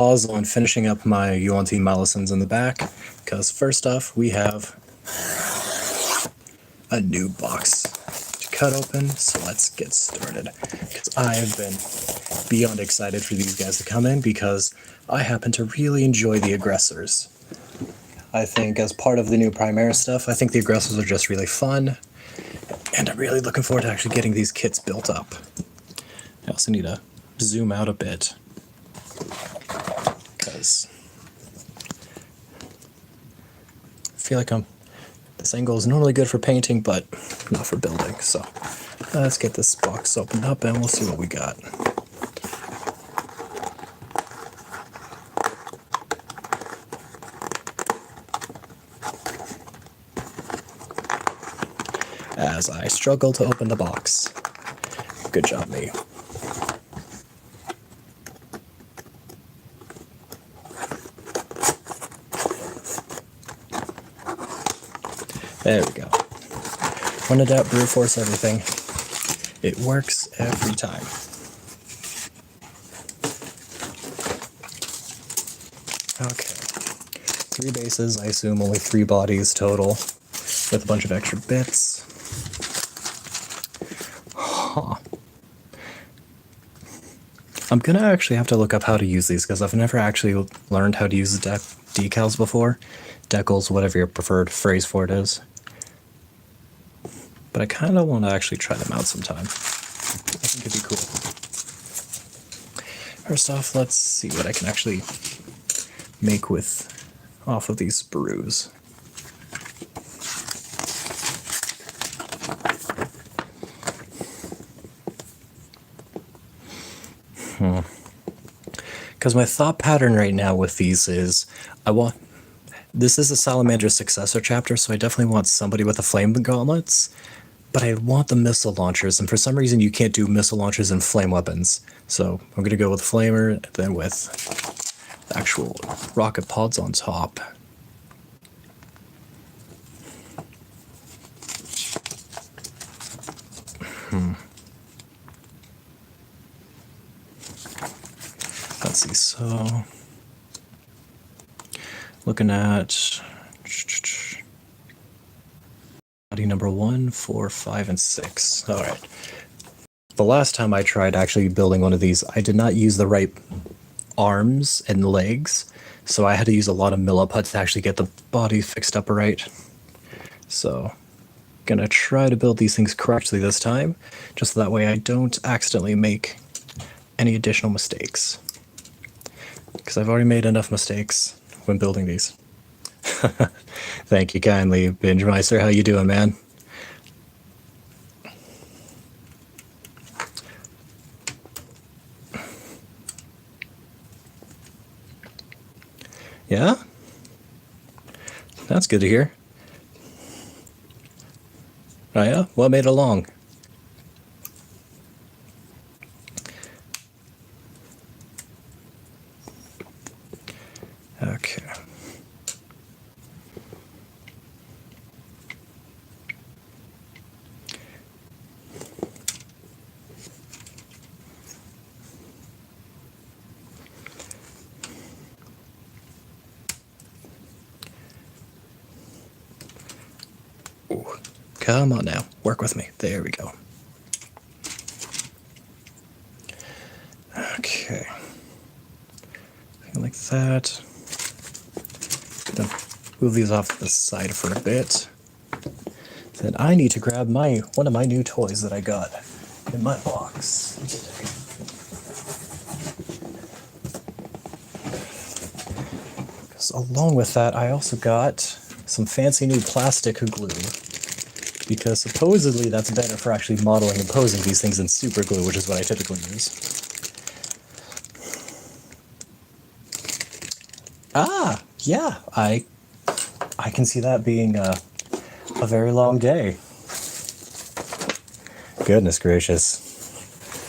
pause on finishing up my UNT Molisons in the back, because first off, we have a new box to cut open, so let's get started. Because I have been beyond excited for these guys to come in, because I happen to really enjoy the Aggressors. I think as part of the new Primaire stuff, I think the Aggressors are just really fun, and I'm really looking forward to actually getting these kits built up. I also need to zoom out a bit, because I feel like this angle is normally good for painting, but not for building. So let's get this box opened up and we'll see what we got. As I struggle to open the box. Good job, me. There we go. When in doubt, brute force everything. It works every time. Okay. 3 bases, I assume only 3 bodies total, with a bunch of extra bits. Huh. I'm gonna actually have to look up how to use these, because I've never actually learned how to use the decals before. Decals, whatever your preferred phrase for it is. But I kind of want to actually try them out sometime. I think it'd be cool. First off, let's see what I can actually make off of these brews. Because my thought pattern right now with these is, this is a Salamander Successor chapter, so I definitely want somebody with the flame gauntlets, but I want the missile launchers, and for some reason you can't do missile launchers and flame weapons. So I'm going to go with Flamer, then with the actual rocket pods on top. Let's see, so looking at body number 1, 4, 5, and 6. All right. The last time I tried actually building one of these, I did not use the right arms and legs, so I had to use a lot of milliputs to actually get the body fixed up right. So, gonna try to build these things correctly this time, just so that way I don't accidentally make any additional mistakes. Because I've already made enough mistakes when building these. Thank you kindly, Binge Meister. How you doing, man? Yeah? That's good to hear. Oh yeah? What made it long? Okay. Ooh. Come on now, work with me. There we go. Okay. Like that. Gonna move these off to the side for a bit. Then I need to grab one of my new toys that I got in my box. Because along with that, I also got some fancy new plastic glue. Because supposedly that's better for actually modeling and posing these things than super glue, which is what I typically use. Ah, yeah, I can see that being a very long day. Goodness gracious.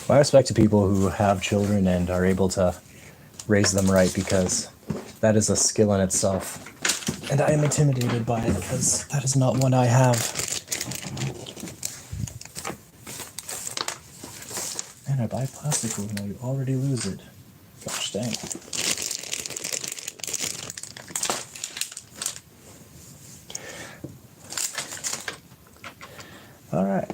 My respect to people who have children and are able to raise them right, because that is a skill in itself. And I am intimidated by it, because that is not one I have. Man, I buy plastic glue and I already lose it. Gosh dang. All right.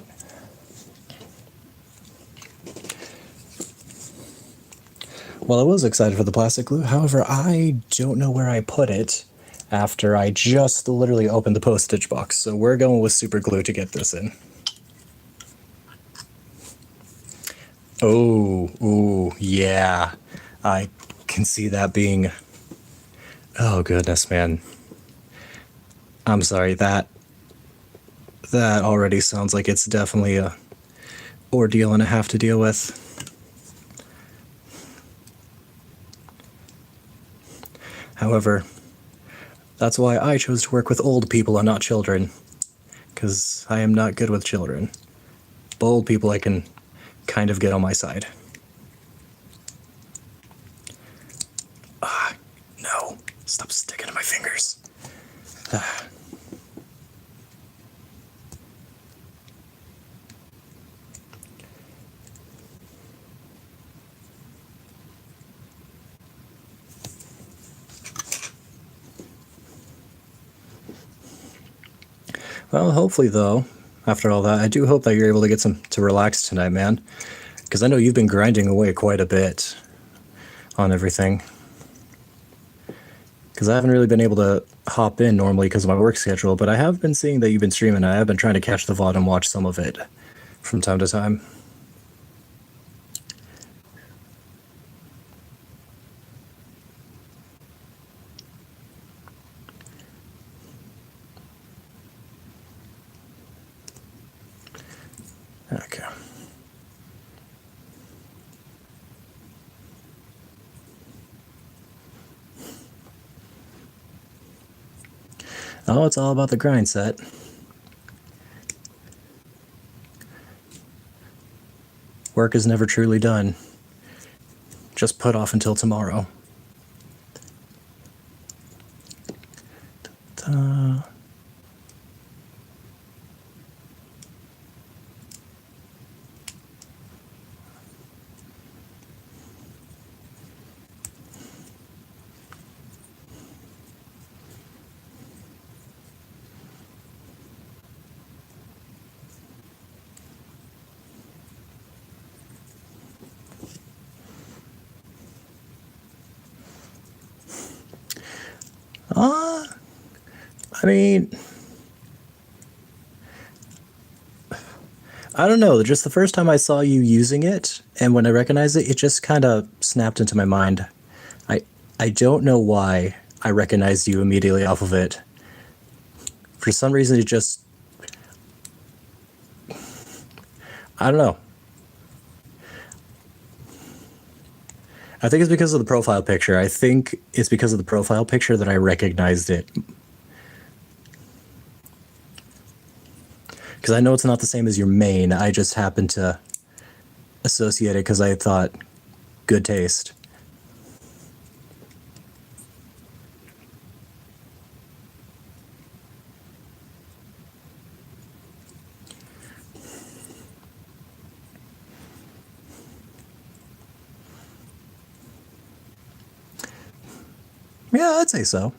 Well, I was excited for the plastic glue. However, I don't know where I put it after I just literally opened the postage box. So we're going with super glue to get this in. Oh, ooh, yeah. I can see that being... Oh, goodness, man. I'm sorry, that already sounds like it's definitely a ordeal and a half to deal with. However, that's why I chose to work with old people and not children, because I am not good with children. But old people I can kind of get on my side. Ah, no. Stop sticking to my fingers. Ah. Well, hopefully, though, after all that, I do hope that you're able to get some to relax tonight, man. Because I know you've been grinding away quite a bit on everything. Because I haven't really been able to hop in normally because of my work schedule, but I have been seeing that you've been streaming, and I have been trying to catch the VOD and watch some of it from time to time. Okay. Oh, it's all about the grind set. Work is never truly done. Just put off until tomorrow. Ta. I mean, I don't know. Just the first time I saw you using it, and when I recognized it, it just kind of snapped into my mind. I don't know why I recognized you immediately off of it. For some reason, it just... I don't know. I think it's because of the profile picture. I think it's because of the profile picture that I recognized it. Because I know it's not the same as your main. I just happened to associate it because I thought, good taste. Yeah, I'd say so.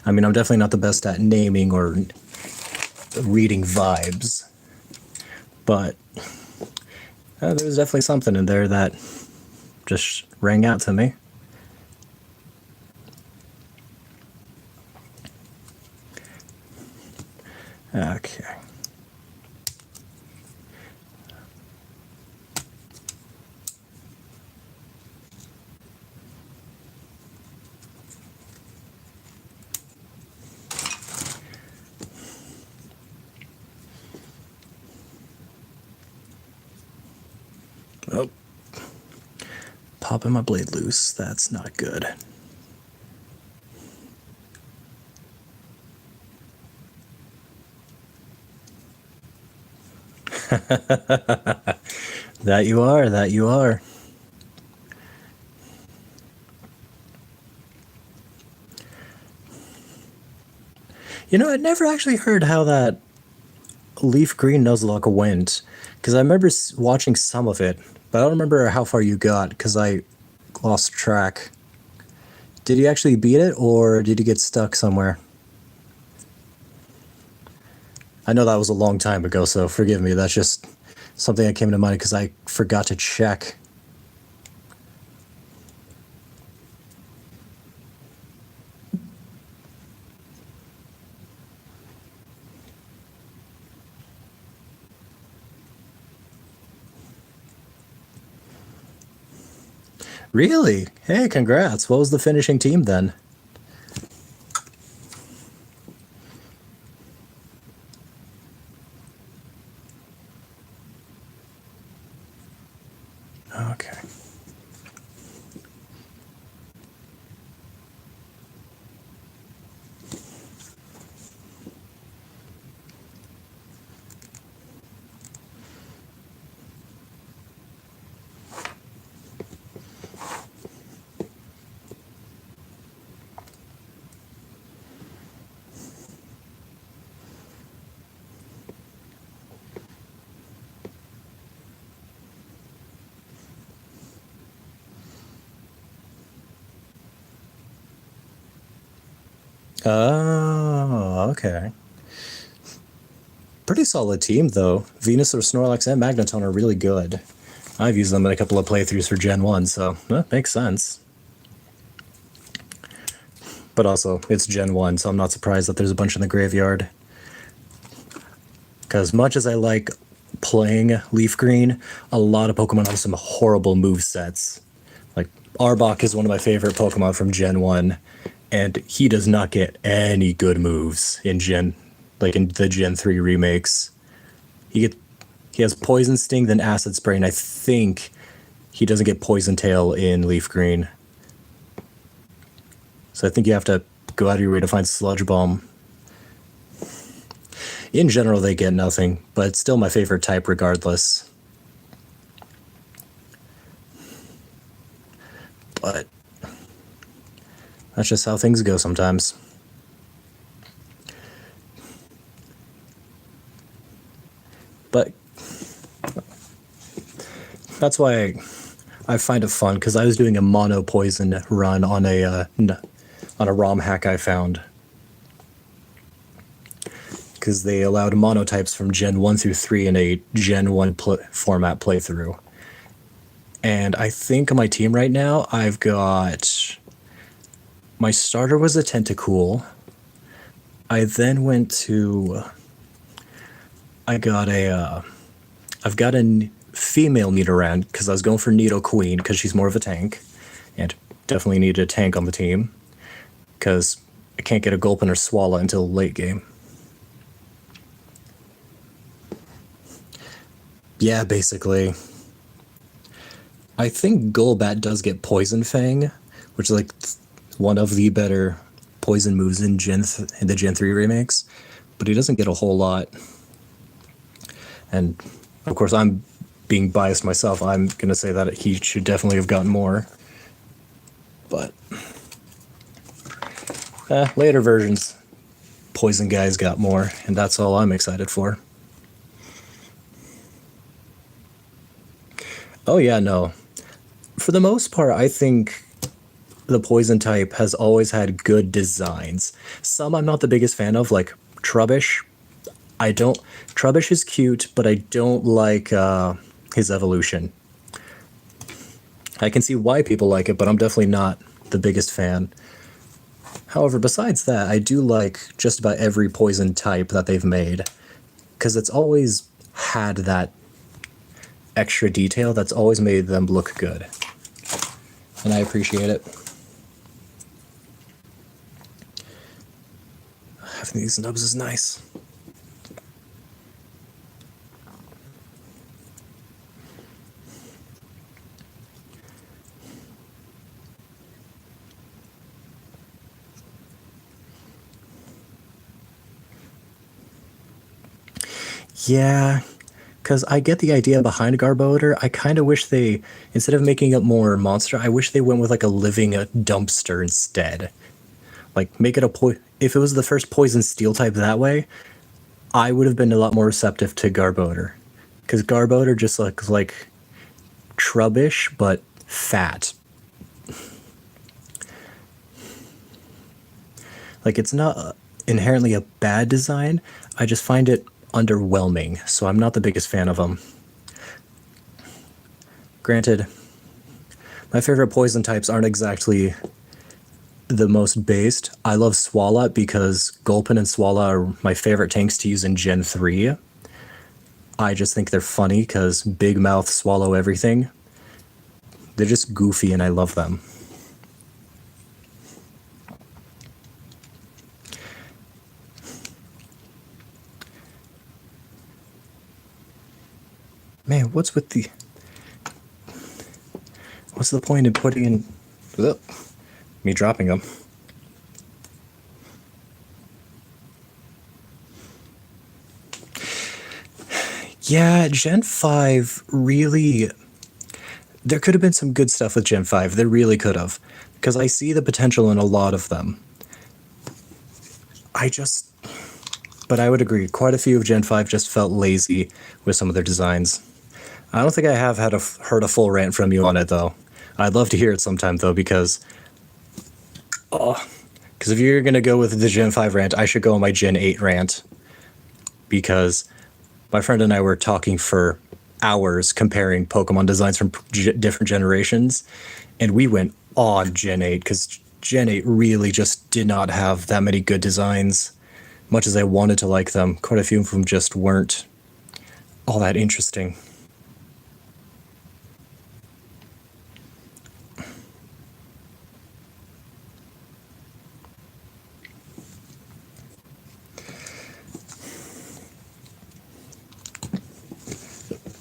I mean, I'm definitely not the best at naming or reading vibes, but there's definitely something in there that just rang out to me. Okay. Oh. Popping my blade loose. That's not good. That you are, that you are. You know, I never actually heard how that leaf green Nuzlocke went, because I remember watching some of it, but I don't remember how far you got, because I lost track. Did you actually beat it, or did you get stuck somewhere? I know that was a long time ago, so forgive me. That's just something that came to mind because I forgot to check. Really? Hey, congrats. What was the finishing team then? Okay. Oh, okay. Pretty solid team, though. Venusaur, Snorlax, and Magneton are really good. I've used them in a couple of playthroughs for Gen 1, so that makes sense. But also, it's Gen 1, so I'm not surprised that there's a bunch in the graveyard. Because much as I like playing Leaf Green, a lot of Pokemon have some horrible move sets. Like, Arbok is one of my favorite Pokemon from Gen 1, and he does not get any good moves in in the Gen 3 remakes. He has Poison Sting, then Acid Spray, and I think he doesn't get Poison Tail in Leaf Green. So I think you have to go out of your way to find Sludge Bomb. In general, they get nothing, but it's still my favorite type regardless. But that's just how things go sometimes. But that's why I find it fun, because I was doing a mono poison run on a ROM hack I found. Because they allowed monotypes from Gen 1 through 3 in a Gen 1 format playthrough. And I think on my team right now, I've got... My starter was a Tentacool. I then went to... I've got a female Nidoran, because I was going for Nidoqueen, because she's more of a tank. And definitely needed a tank on the team. Because I can't get a Gulpin or Swallow until late game. Yeah, basically. I think Golbat does get Poison Fang, which is like one of the better poison moves in the Gen 3 remakes, but he doesn't get a whole lot. And of course, I'm being biased myself. I'm going to say that he should definitely have gotten more. But later versions, Poison Guys got more, and that's all I'm excited for. Oh yeah, no. For the most part, I think the Poison type has always had good designs. Some I'm not the biggest fan of, like Trubbish. Trubbish is cute, but I don't like his evolution. I can see why people like it, but I'm definitely not the biggest fan. However, besides that, I do like just about every Poison type that they've made, because it's always had that extra detail that's always made them look good. And I appreciate it. Having these nubs is nice. Yeah, because I get the idea behind Garbodor. I kind of wish they, instead of making it more monster, I wish they went with like a living dumpster instead. Like, make it if it was the first Poison Steel type that way, I would have been a lot more receptive to Garbodor. Because Garbodor just looks like Trubbish, but fat. Like, it's not inherently a bad design. I just find it underwhelming, so I'm not the biggest fan of them. Granted, my favorite poison types aren't exactly the most based. I love Swalot because Gulpin and Swalot are my favorite tanks to use in Gen 3. I just think they're funny because big mouth swallow everything. They're just goofy and I love them. Man, what's the point in putting in... Ugh, me dropping them? Yeah, Gen 5 really... There could have been some good stuff with Gen 5. There really could have. Because I see the potential in a lot of them. But I would agree, quite a few of Gen 5 just felt lazy with some of their designs. I don't think I have heard a full rant from you on it, though. I'd love to hear it sometime, though, because if you're going to go with the Gen 5 rant, I should go on my Gen 8 rant. Because my friend and I were talking for hours comparing Pokemon designs from different generations, and we went on Gen 8, because Gen 8 really just did not have that many good designs. Much as I wanted to like them, quite a few of them just weren't all that interesting.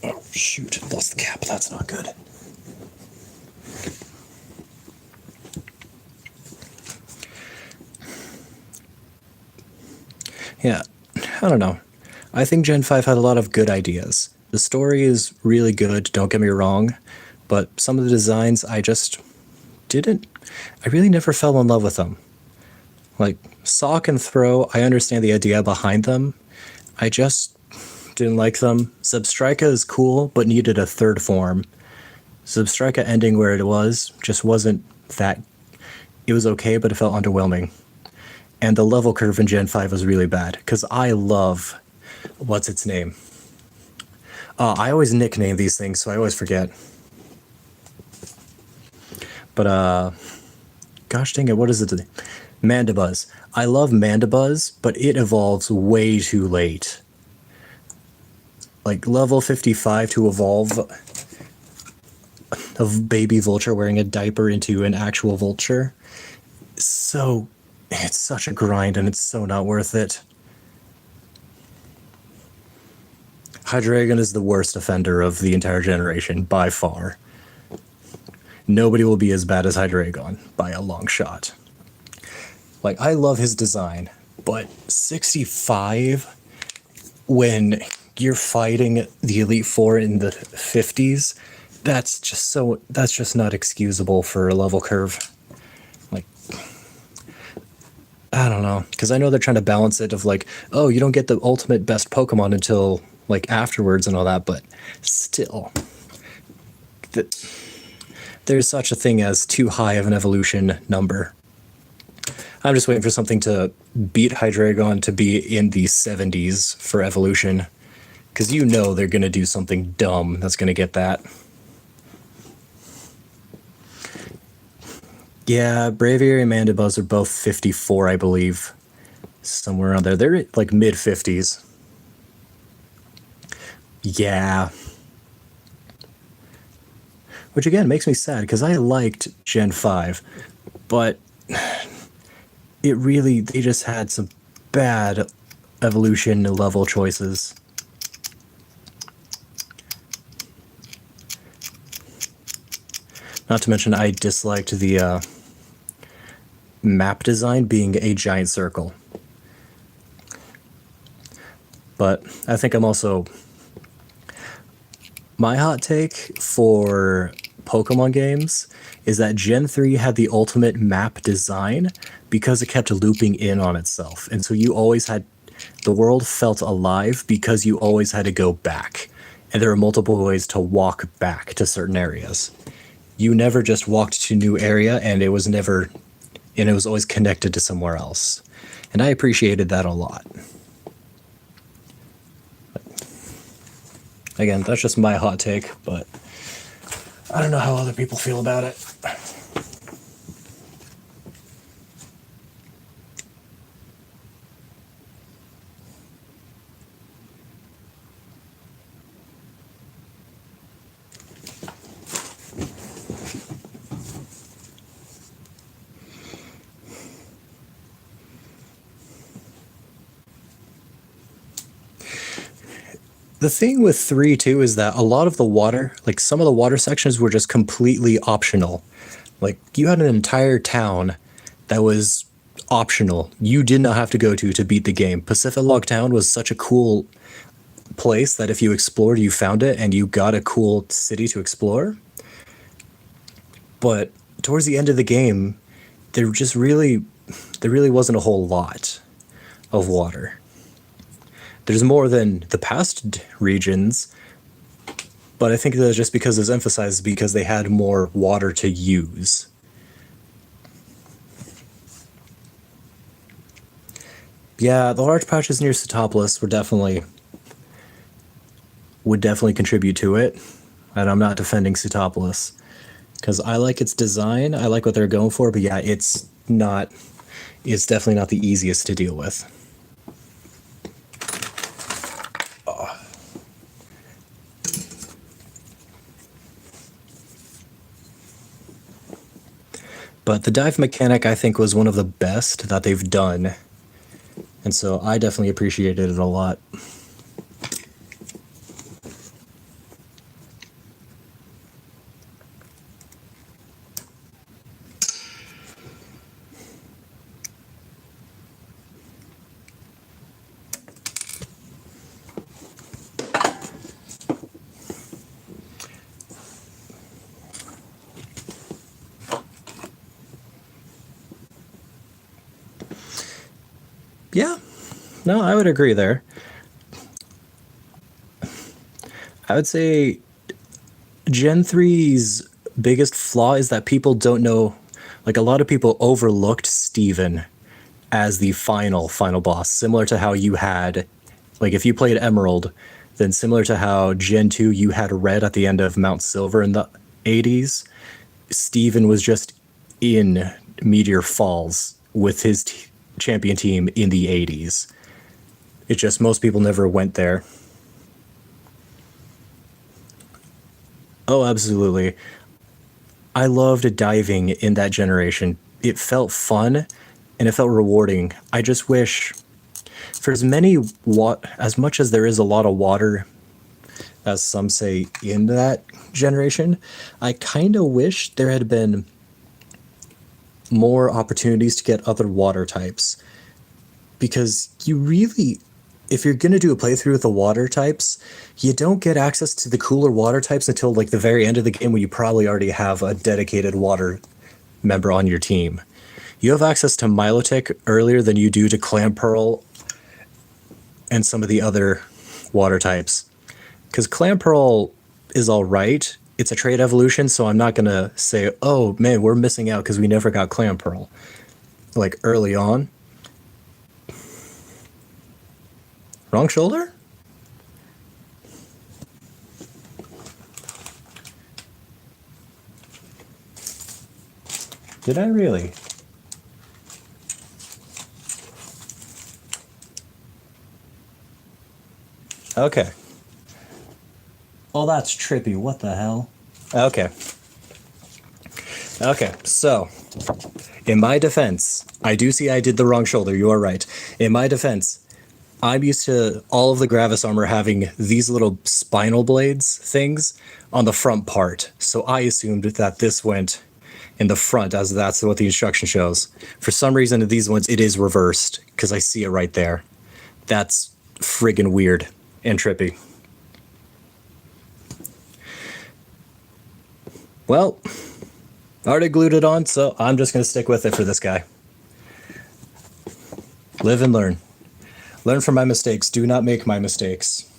Oh, shoot. Lost the cap. That's not good. Yeah, I don't know. I think Gen 5 had a lot of good ideas. The story is really good, don't get me wrong, but some of the designs I just didn't... I really never fell in love with them. Like, Sock and Throw, I understand the idea behind them. I just didn't like them. Zebstrika is cool, but needed a third form. Zebstrika ending where it was just wasn't that... It was okay, but it felt underwhelming. And the level curve in Gen 5 was really bad, because I love... What's its name? I always nickname these things, so I always forget. But, gosh dang it, what is it? Mandibuzz. I love Mandibuzz, but it evolves way too late. Like, level 55 to evolve a baby vulture wearing a diaper into an actual vulture. So... It's such a grind, and it's so not worth it. Hydreigon is the worst offender of the entire generation, by far. Nobody will be as bad as Hydreigon, by a long shot. Like, I love his design, but 65, when you're fighting the Elite Four in the 50s, that's just not excusable for a level curve. Like... I don't know, because I know they're trying to balance it of like, oh, you don't get the ultimate best Pokemon until like afterwards and all that, but still, there's such a thing as too high of an evolution number. I'm just waiting for something to beat Hydreigon to be in the 70s for evolution, because you know they're going to do something dumb that's going to get that. Yeah, Braviary and Mandibuzz are both 54, I believe. Somewhere around there. They're like mid-50s. Yeah. Which again makes me sad, because I liked Gen 5, but they just had some bad evolution level choices. Not to mention I disliked the map design being a giant circle. But I think I'm also... My hot take for Pokemon games is that Gen 3 had the ultimate map design because it kept looping in on itself. And so you always had... The world felt alive because you always had to go back. And there were multiple ways to walk back to certain areas. You never just walked to a new area and it was always connected to somewhere else. And I appreciated that a lot. Again, that's just my hot take, but I don't know how other people feel about it. The thing with 3 too is that a lot of the water, like some of the water sections were just completely optional. Like you had an entire town that was optional. You did not have to go to beat the game. Pacific Log Town was such a cool place that if you explored, you found it and you got a cool city to explore. But towards the end of the game, there really wasn't a whole lot of water. There's more than the past regions, but I think that's just because it's emphasized because they had more water to use. Yeah, the large patches near Setopolis would definitely contribute to it, and I'm not defending Setopolis because I like its design, I like what they're going for, but yeah, it's definitely not the easiest to deal with. But the dive mechanic, I think, was one of the best that they've done. And so I definitely appreciated it a lot. Yeah, no, I would agree there. I would say Gen 3's biggest flaw is that people don't know, like a lot of people overlooked Steven as the final boss, similar to how you had, like if you played Emerald, then similar to how Gen 2 you had Red at the end of Mount Silver in the 80s, Steven was just in Meteor Falls with his champion team in the 80s. It's just most people never went there. Oh, absolutely. I loved diving in that generation. It felt fun and it felt rewarding. I just wish for as much as there is a lot of water as some say in that generation, I kind of wish there had been more opportunities to get other water types, because if you're going to do a playthrough with the water types, you don't get access to the cooler water types until like the very end of the game when you probably already have a dedicated water member on your team. You have access to Milotic earlier than you do to Clampearl and some of the other water types. Because Clampearl is all right. It's a trait evolution, so I'm not going to say, oh man, we're missing out because we never got Clampearl, like early on. Wrong shoulder? Did I really? Okay. Oh, that's trippy. What the hell? Okay. Okay, so in my defense, I do see I did the wrong shoulder. You are right. In my defense, I'm used to all of the Gravis armor having these little spinal blades things on the front part. So I assumed that this went in the front, as that's what the instruction shows. For some reason, these ones, it is reversed because I see it right there. That's friggin' weird and trippy. Well, I already glued it on, so I'm just going to stick with it for this guy. Live and learn. Learn from my mistakes. Do not make my mistakes.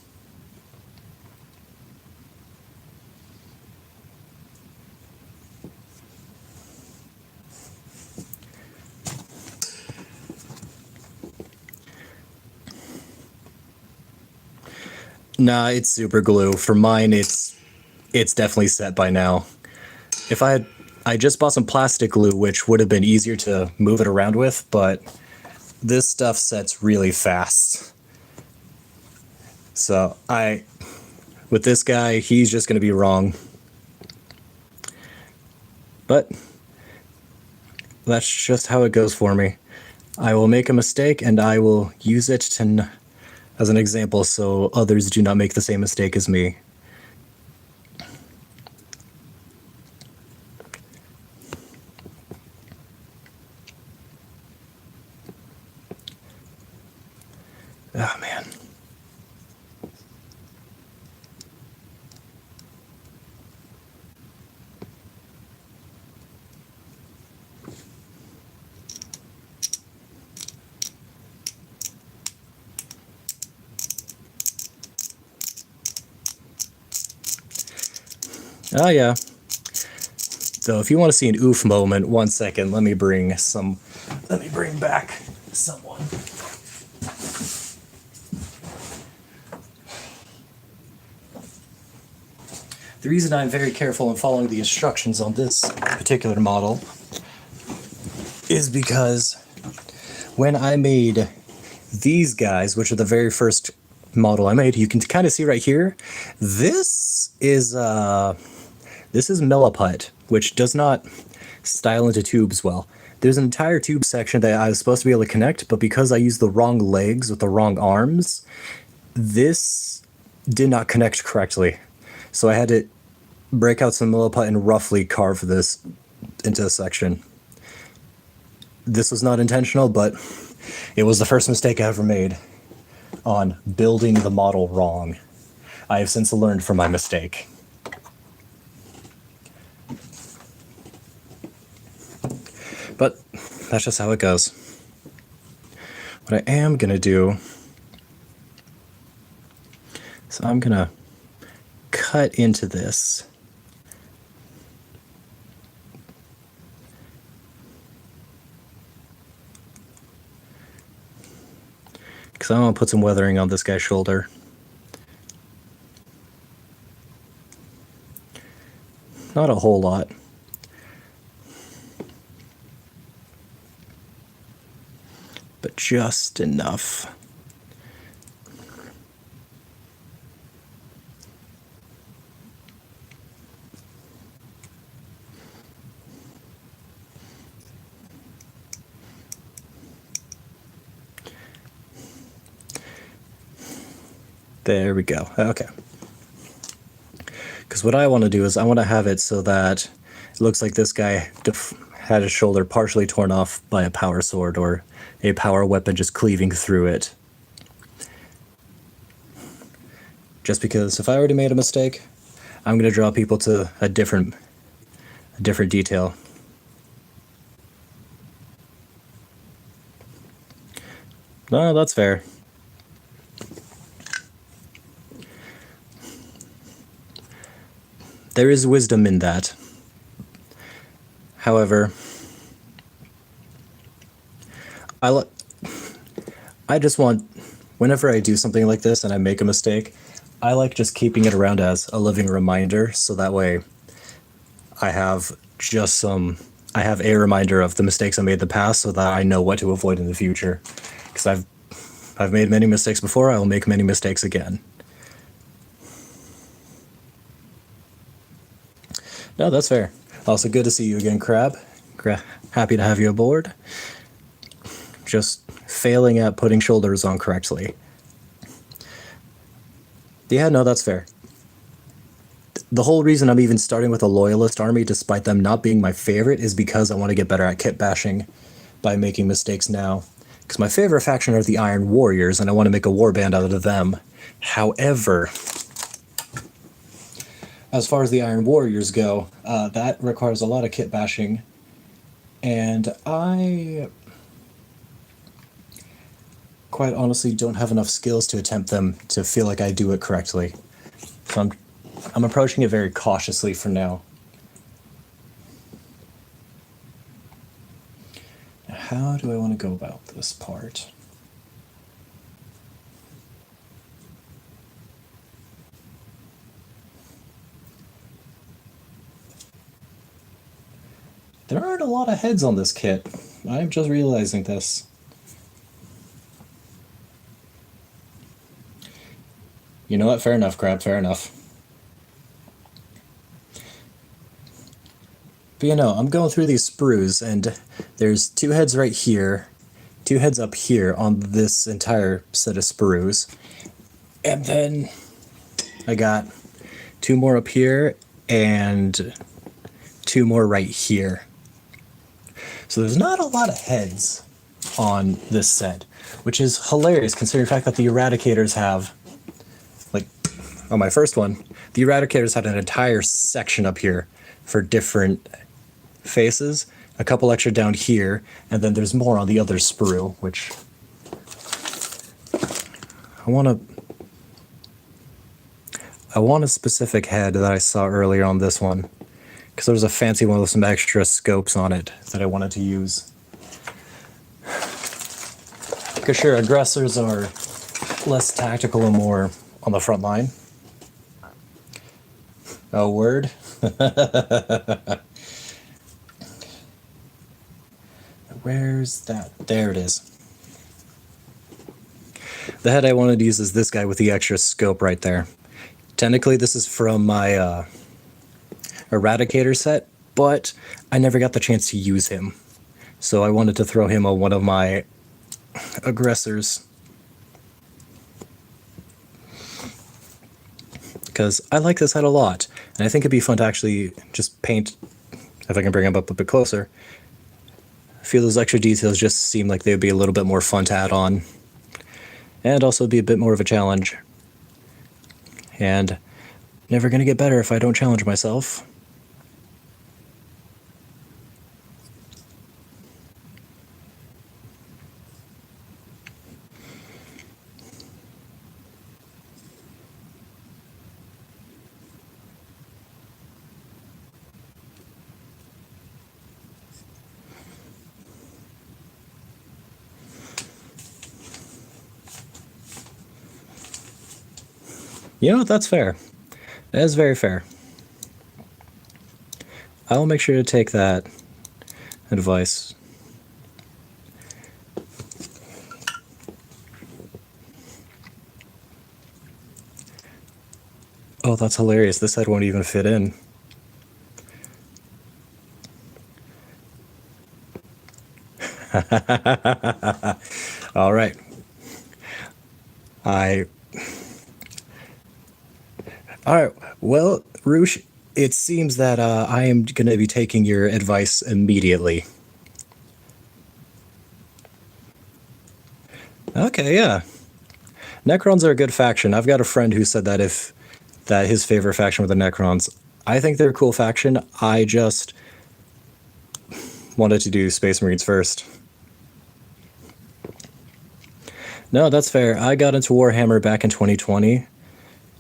Nah, it's super glue. For mine, it's definitely set by now. If I just bought some plastic glue, which would have been easier to move it around with, but this stuff sets really fast. So with this guy, he's just going to be wrong. But that's just how it goes for me. I will make a mistake and I will use it as an example so others do not make the same mistake as me. Oh, man. Oh, yeah. So if you want to see an oof moment, 1 second, let me bring back someone. The reason I'm very careful in following the instructions on this particular model is because when I made these guys, which are the very first model I made, you can kind of see right here, this is milliput, which does not style into tubes well. There's an entire tube section that I was supposed to be able to connect, but because I used the wrong legs with the wrong arms, this did not connect correctly. So I had to break out some milliput and roughly carve this into a section. This was not intentional, but it was the first mistake I ever made on building the model wrong. I have since learned from my mistake. But that's just how it goes. What I am going to do, so I'm going to cut into this. Because I want to put some weathering on this guy's shoulder. Not a whole lot. But just enough. There we go. Okay. Because what I want to do is I want to have it so that it looks like this guy had his shoulder partially torn off by a power sword or a power weapon just cleaving through it. Just because if I already made a mistake, I'm going to draw people to a different detail. No, that's fair. There is wisdom in that. However, I just want, whenever I do something like this and I make a mistake, I like just keeping it around as a living reminder, so that way I have a reminder of the mistakes I made in the past so that I know what to avoid in the future. Because I've made many mistakes before, I will make many mistakes again. No, that's fair. Also, good to see you again, Crab. Happy to have you aboard. Just failing at putting shoulders on correctly. Yeah, no, that's fair. The whole reason I'm even starting with a loyalist army, despite them not being my favorite, is because I want to get better at kit bashing by making mistakes now. Because my favorite faction are the Iron Warriors, and I want to make a warband out of them. However, as far as the Iron Warriors go, that requires a lot of kit bashing, and I quite honestly don't have enough skills to attempt them to feel like I do it correctly. So I'm approaching it very cautiously for now. Now, how do I want to go about this part? There aren't a lot of heads on this kit. I'm just realizing this. You know what? Fair enough, Crab. Fair enough. But you know, I'm going through these sprues, and there's 2 heads right here, 2 heads up here on this entire set of sprues. And then I got 2 more up here and 2 more right here. So there's not a lot of heads on this set, which is hilarious considering the fact that the Eradicators have, like, on my first one, the Eradicators had an entire section up here for different faces, a couple extra down here, and then there's more on the other sprue, which I want a specific head that I saw earlier on this one, because there was a fancy one with some extra scopes on it that I wanted to use. Because sure, aggressors are less tactical and more on the front line. Oh, word? Where's that? There it is. The head I wanted to use is this guy with the extra scope right there. Technically, this is from my Eradicator set, but I never got the chance to use him. So I wanted to throw him on one of my Aggressors. Because I like this head a lot, and I think it'd be fun to actually just paint, if I can bring him up a bit closer. I feel those extra details just seem like they would be a little bit more fun to add on. And also be a bit more of a challenge. And never gonna get better if I don't challenge myself. You know what? That's fair. That is very fair. I will make sure to take that advice. Oh, that's hilarious. This head won't even fit in. All right. All right. Well, Roosh, it seems that I am going to be taking your advice immediately. Okay, yeah. Necrons are a good faction. I've got a friend who said that his favorite faction were the Necrons. I think they're a cool faction. I just wanted to do Space Marines first. No, that's fair. I got into Warhammer back in 2020,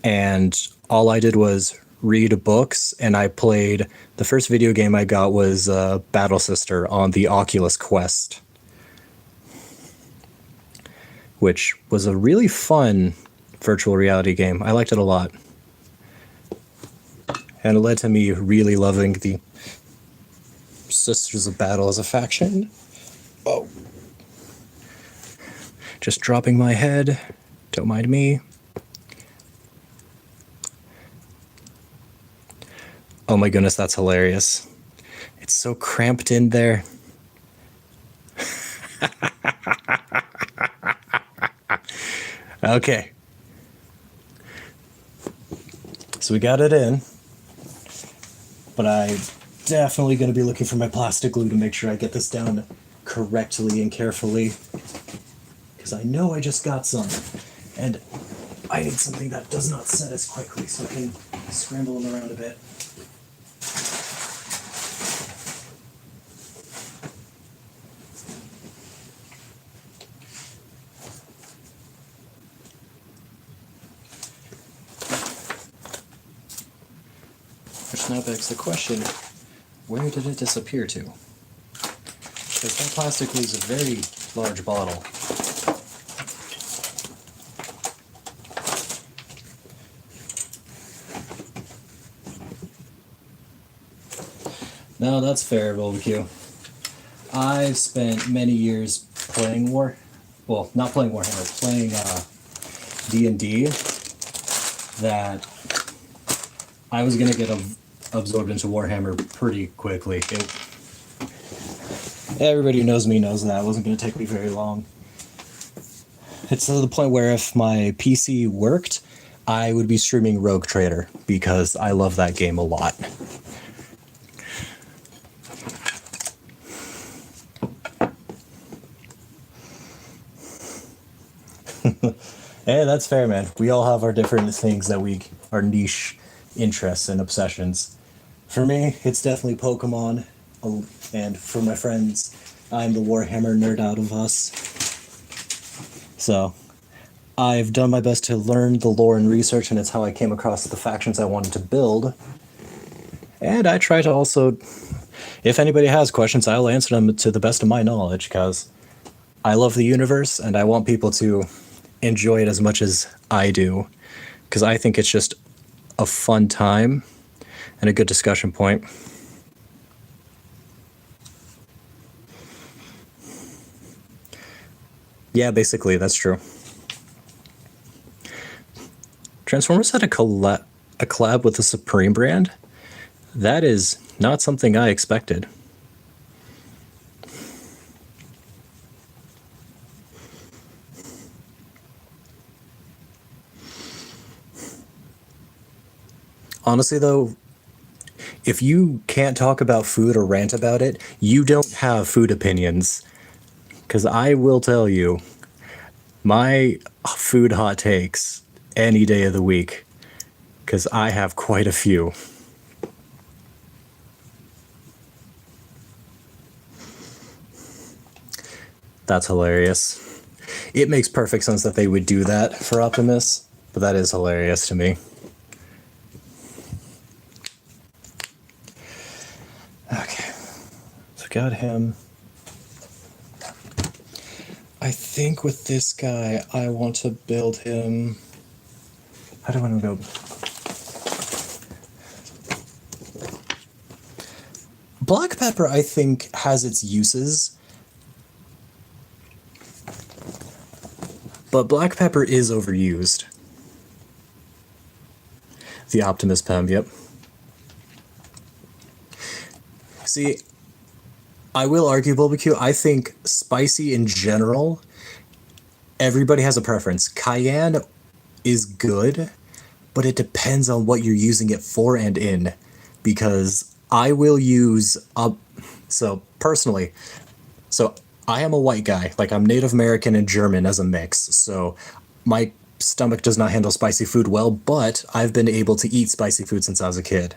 and all I did was read books, and I played. The first video game I got was Battle Sister on the Oculus Quest, which was a really fun virtual reality game. I liked it a lot. And it led to me really loving the Sisters of Battle as a faction. Oh. Just dropping my head. Don't mind me. Oh my goodness, that's hilarious. It's so cramped in there. Okay. So we got it in. But I'm definitely going to be looking for my plastic glue to make sure I get this down correctly and carefully. Because I know I just got some. And I need something that does not set as quickly so I can scramble them around a bit. Which now begs the question, where did it disappear to? Because that plastic glue is a very large bottle. No, that's fair, barbecue. I've spent many years playing not playing Warhammer, playing D&D, that I was gonna get absorbed into Warhammer pretty quickly. Everybody who knows me knows that it wasn't gonna take me very long. It's to the point where if my PC worked, I would be streaming Rogue Trader because I love that game a lot. Hey, that's fair, man. We all have our different things that our niche interests and obsessions. For me, it's definitely Pokemon, and for my friends, I'm the Warhammer nerd out of us. So, I've done my best to learn the lore and research, and it's how I came across the factions I wanted to build. And I try to also, if anybody has questions, I'll answer them to the best of my knowledge, because I love the universe, and I want people to enjoy it as much as I do, because I think it's just a fun time and a good discussion point. Yeah, basically, that's true. Transformers had a collab with the Supreme brand. That is not something I expected. Honestly, though, if you can't talk about food or rant about it, you don't have food opinions. Because I will tell you, my food hot takes any day of the week, because I have quite a few. That's hilarious. It makes perfect sense that they would do that for Optimus, but that is hilarious to me. Okay, so got him. I think with this guy, I want to build him. How do I want to build? Black pepper, I think, has its uses. But black pepper is overused. The Optimus Pem, yep. See, I will argue, barbecue. I think spicy in general, everybody has a preference. Cayenne is good, but it depends on what you're using it for and in. Because I will use, personally, I am a white guy. Like, I'm Native American and German as a mix. So my stomach does not handle spicy food well, but I've been able to eat spicy food since I was a kid.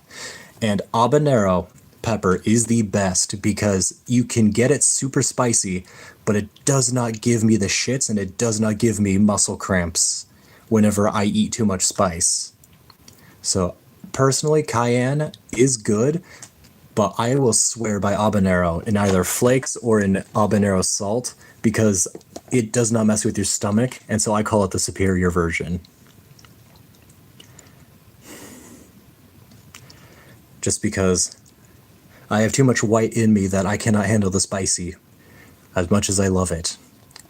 And habanero pepper is the best because you can get it super spicy, but it does not give me the shits and it does not give me muscle cramps whenever I eat too much spice. So personally, cayenne is good, but I will swear by habanero in either flakes or in habanero salt because it does not mess with your stomach, and so I call it the superior version. Just because I have too much white in me that I cannot handle the spicy as much as I love it.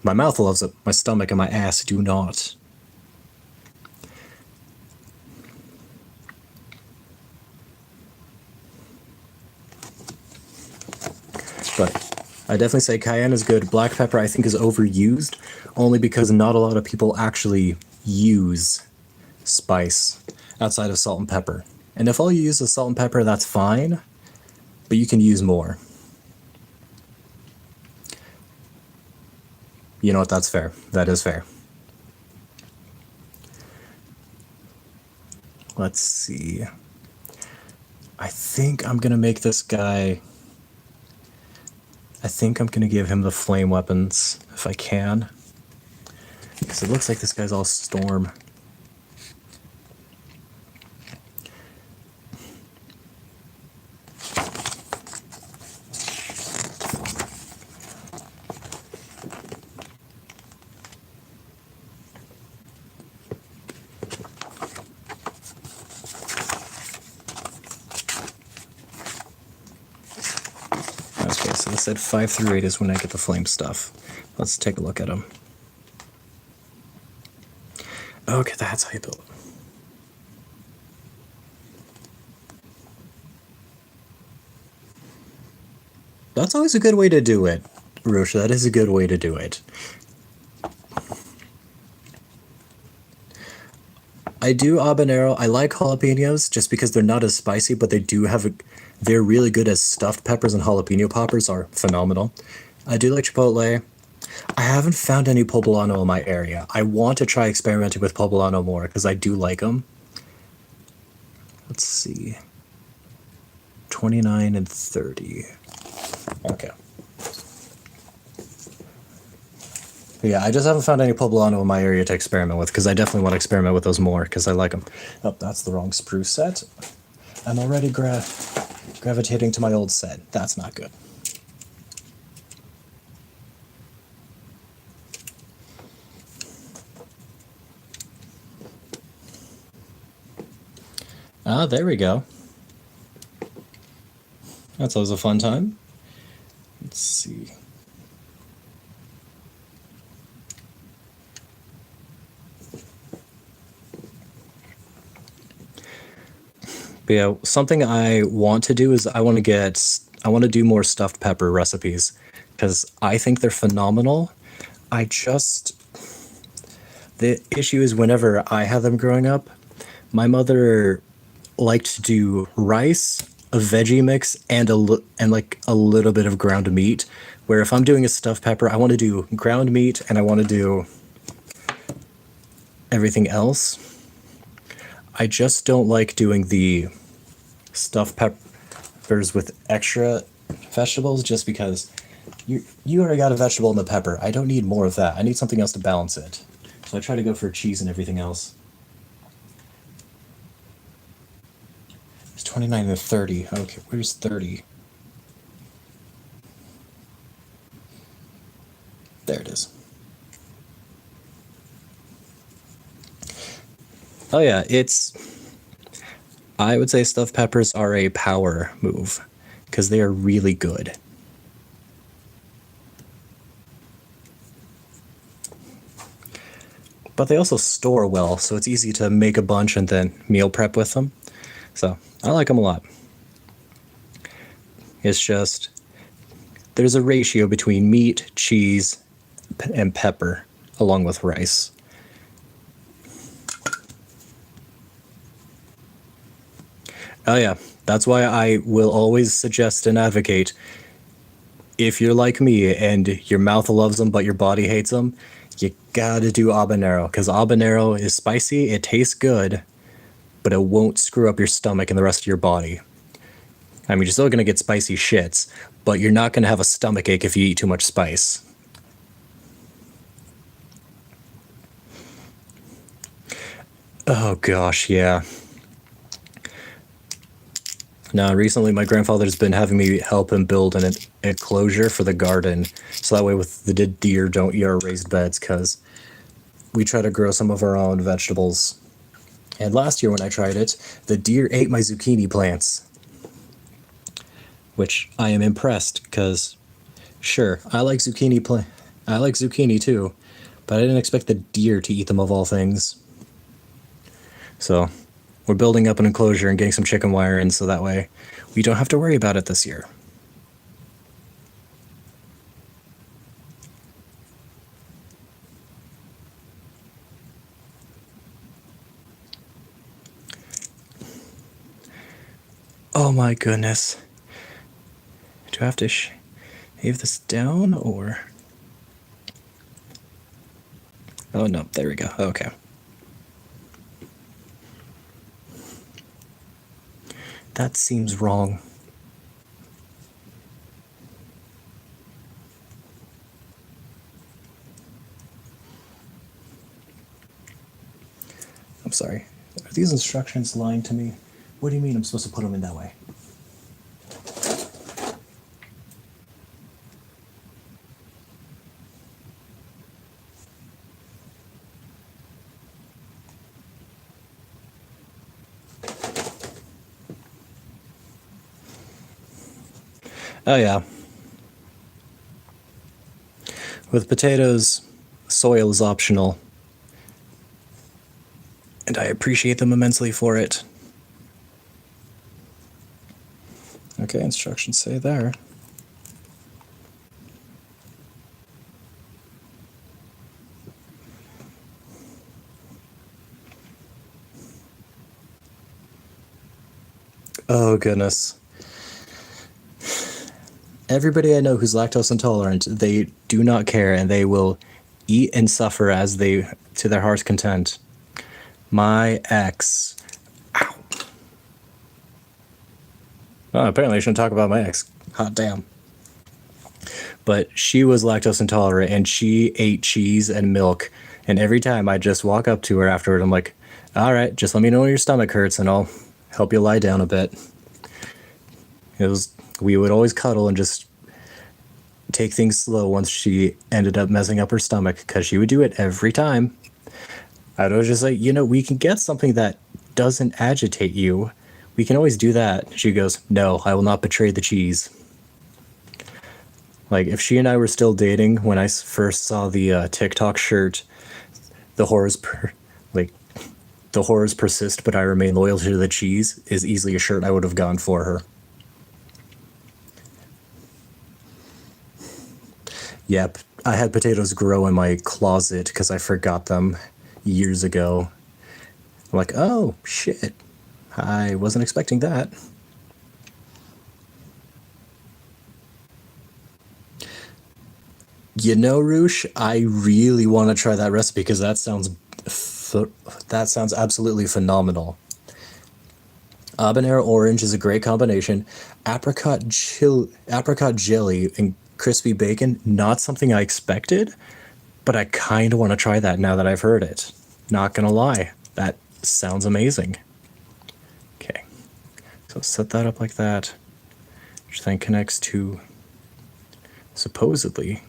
My mouth loves it, my stomach and my ass do not. But I definitely say cayenne is good. Black pepper I think is overused, only because not a lot of people actually use spice outside of salt and pepper. And if all you use is salt and pepper, that's fine, but you can use more. You know what, that's fair. That is fair. Let's see. I think I'm gonna make this guy... I think I'm gonna give him the flame weapons, if I can. Because it looks like this guy's all storm. so they said 5 through 8 is when I get the flame stuff. Let's take a look at them. Okay, that's how you build it. That's always a good way to do it, Rosha. That is a good way to do it. I do habanero. I like jalapenos just because they're not as spicy, but they do have they're really good as stuffed peppers, and jalapeno poppers are phenomenal. I do like chipotle. I haven't found any poblano in my area. I want to try experimenting with poblano more because I do like them. Let's see. 29 and 30. Okay. Yeah, I just haven't found any poblano in my area to experiment with because I definitely want to experiment with those more because I like them. Oh, that's the wrong spruce set. I'm already gravitating to my old set. That's not good. Ah, there we go. That's always a fun time. Let's see. But yeah, something I want to do is I want to do more stuffed pepper recipes because I think they're phenomenal. The issue is whenever I had them growing up, my mother liked to do rice, a veggie mix, and like a little bit of ground meat. Where if I'm doing a stuffed pepper, I want to do ground meat and I want to do everything else. I just don't like doing the stuffed peppers with extra vegetables just because you already got a vegetable in the pepper. I don't need more of that. I need something else to balance it. So I try to go for cheese and everything else. It's 29 and 30. Okay, where's 30? There it is. Oh yeah, I would say stuffed peppers are a power move because they are really good. But they also store well, so it's easy to make a bunch and then meal prep with them. So I like them a lot. It's just there's a ratio between meat, cheese, and pepper along with rice. Oh yeah, that's why I will always suggest and advocate if you're like me and your mouth loves them but your body hates them, you gotta do habanero because habanero is spicy, it tastes good, but it won't screw up your stomach and the rest of your body. I mean, you're still gonna get spicy shits, but you're not gonna have a stomach ache if you eat too much spice. Oh gosh, yeah. Now, recently my grandfather's been having me help him build an enclosure for the garden, so that way with the deer don't eat our raised beds, because we try to grow some of our own vegetables. And last year when I tried it, the deer ate my zucchini plants. Which I am impressed, because sure, I like zucchini too, but I didn't expect the deer to eat them of all things. So we're building up an enclosure and getting some chicken wire in so that way we don't have to worry about it this year. Oh my goodness. Do I have to shave this down or... Oh no, there we go. Okay. That seems wrong. I'm sorry. Are these instructions lying to me? What do you mean I'm supposed to put them in that way? Oh yeah. With potatoes, soil is optional, and I appreciate them immensely for it. Okay, instructions say there. Oh, goodness. Everybody I know who's lactose intolerant, they do not care, and they will eat and suffer as they, to their heart's content. My ex... Ow. Oh, apparently I shouldn't talk about my ex. Hot damn. But she was lactose intolerant, and she ate cheese and milk, and every time I just walk up to her afterward, I'm like, all right, just let me know when your stomach hurts, and I'll help you lie down a bit. We would always cuddle and just take things slow once she ended up messing up her stomach, because she would do it every time. I was just like, we can get something that doesn't agitate you. We can always do that. She goes, no, I will not betray the cheese. Like, if she and I were still dating when I first saw the TikTok shirt, the horrors persist, but I remain loyal to the cheese, is easily a shirt I would have gone for her. Yep, I had potatoes grow in my closet because I forgot them years ago. I'm like, oh, shit. I wasn't expecting that. Roosh, I really want to try that recipe because that sounds absolutely phenomenal. Habanero orange is a great combination. Apricot jelly and crispy bacon, not something I expected, but I kind of want to try that now that I've heard it. Not gonna lie, that sounds amazing. Okay, so set that up like that, which then connects to, supposedly,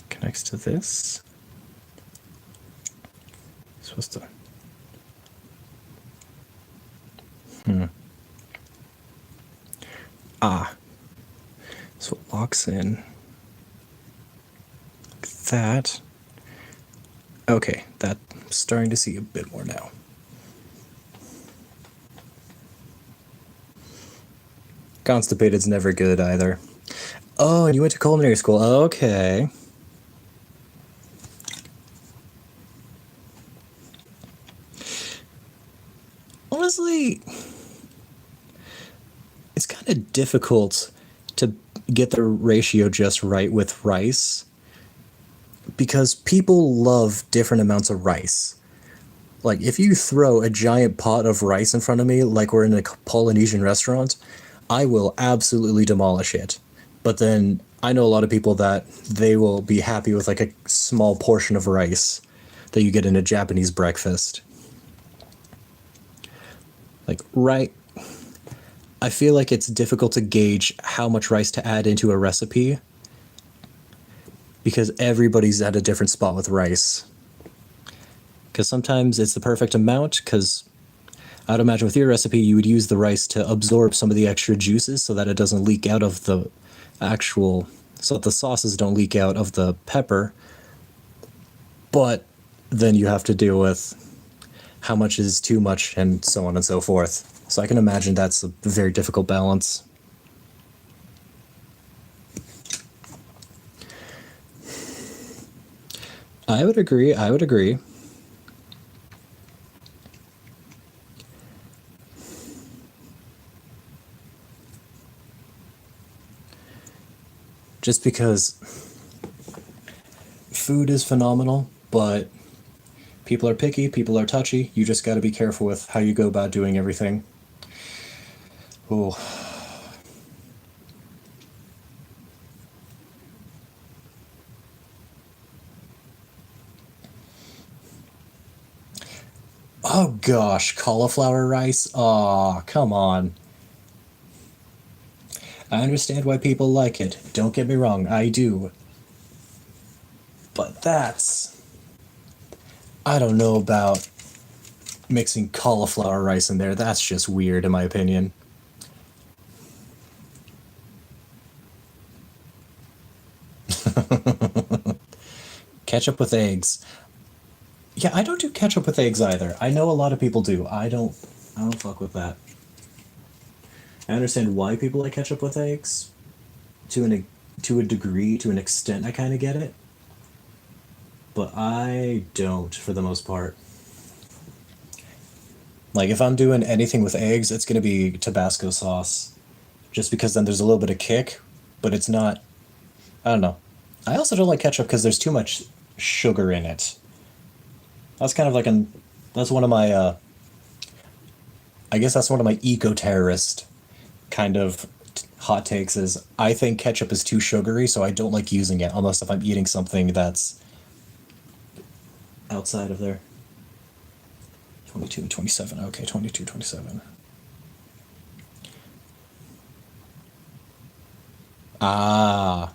connects to this. Supposed to... So it locks in like that. Okay, I'm starting to see a bit more now. Constipated's never good either. Oh, and you went to culinary school. Okay. Honestly, it's kind of difficult to get the ratio just right with rice because people love different amounts of rice. Like, if you throw a giant pot of rice in front of me, like we're in a Polynesian restaurant, I will absolutely demolish it. But then I know a lot of people that they will be happy with like a small portion of rice that you get in a Japanese breakfast. Like, right, I feel like it's difficult to gauge how much rice to add into a recipe because everybody's at a different spot with rice. Because sometimes it's the perfect amount, because I'd imagine with your recipe you would use the rice to absorb some of the extra juices so that it doesn't leak out of the so that the sauces don't leak out of the pepper. But then you have to deal with how much is too much and so on and so forth. So I can imagine that's a very difficult balance. I would agree. Just because food is phenomenal, but people are picky, people are touchy. You just got to be careful with how you go about doing everything. Oh. Oh gosh, cauliflower rice? Aw, come on. I understand why people like it. Don't get me wrong, I do. But I don't know about mixing cauliflower rice in there. That's just weird, in my opinion. Ketchup with eggs. Yeah, I don't do ketchup with eggs either. I know a lot of people do. I don't fuck with that. I understand why people like ketchup with eggs. To a degree, to an extent I kind of get it. But I don't for the most part. Like if I'm doing anything with eggs, it's going to be Tabasco sauce. Just because then there's a little bit of kick, but it's not. I don't know. I also don't like ketchup because there's too much sugar in it. That's kind of like an. That's one of my. I guess that's one of my eco-terrorist kind of hot takes. Is I think ketchup is too sugary, so I don't like using it unless if I'm eating something that's outside of there. 22 and 27. Okay, 22, 27. Ah.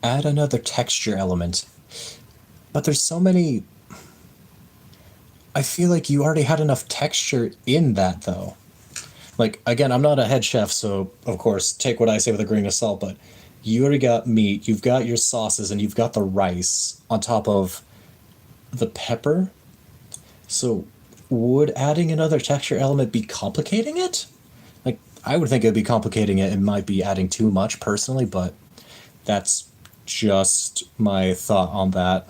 Add another texture element. But there's so many. I feel like you already had enough texture in that, though. Like, again, I'm not a head chef, so of course, take what I say with a grain of salt, but you already got meat, you've got your sauces, and you've got the rice on top of the pepper. So, would adding another texture element be complicating it? Like, I would think it'd be complicating it. It might be adding too much personally, but that's just my thought on that.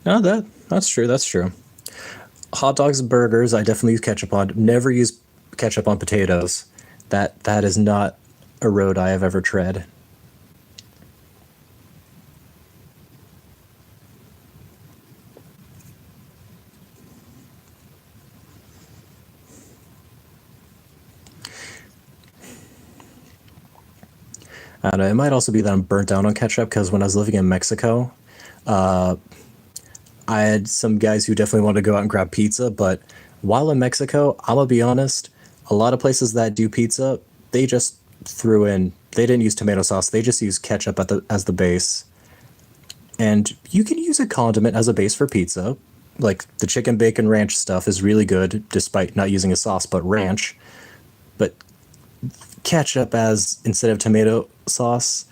No, that's true. That's true. Hot dogs and burgers, I definitely use ketchup on. Never use ketchup on potatoes. That is not a road I have ever tread. I don't know. It might also be that I'm burnt down on ketchup because when I was living in Mexico, I had some guys who definitely wanted to go out and grab pizza. But while in Mexico, I'm gonna be honest, a lot of places that do pizza, they just threw in. They didn't use tomato sauce. They just use ketchup as the base. And you can use a condiment as a base for pizza. Like the chicken bacon ranch stuff is really good, despite not using a sauce, but ranch. But ketchup as instead of tomato sauce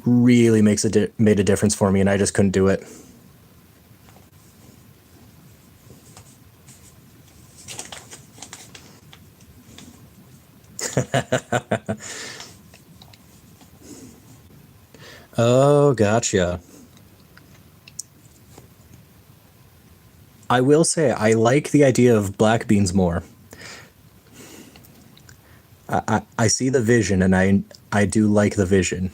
really made a difference for me, and I just couldn't do it. Oh, gotcha. I will say I like the idea of black beans more. I see the vision, and I do like the vision.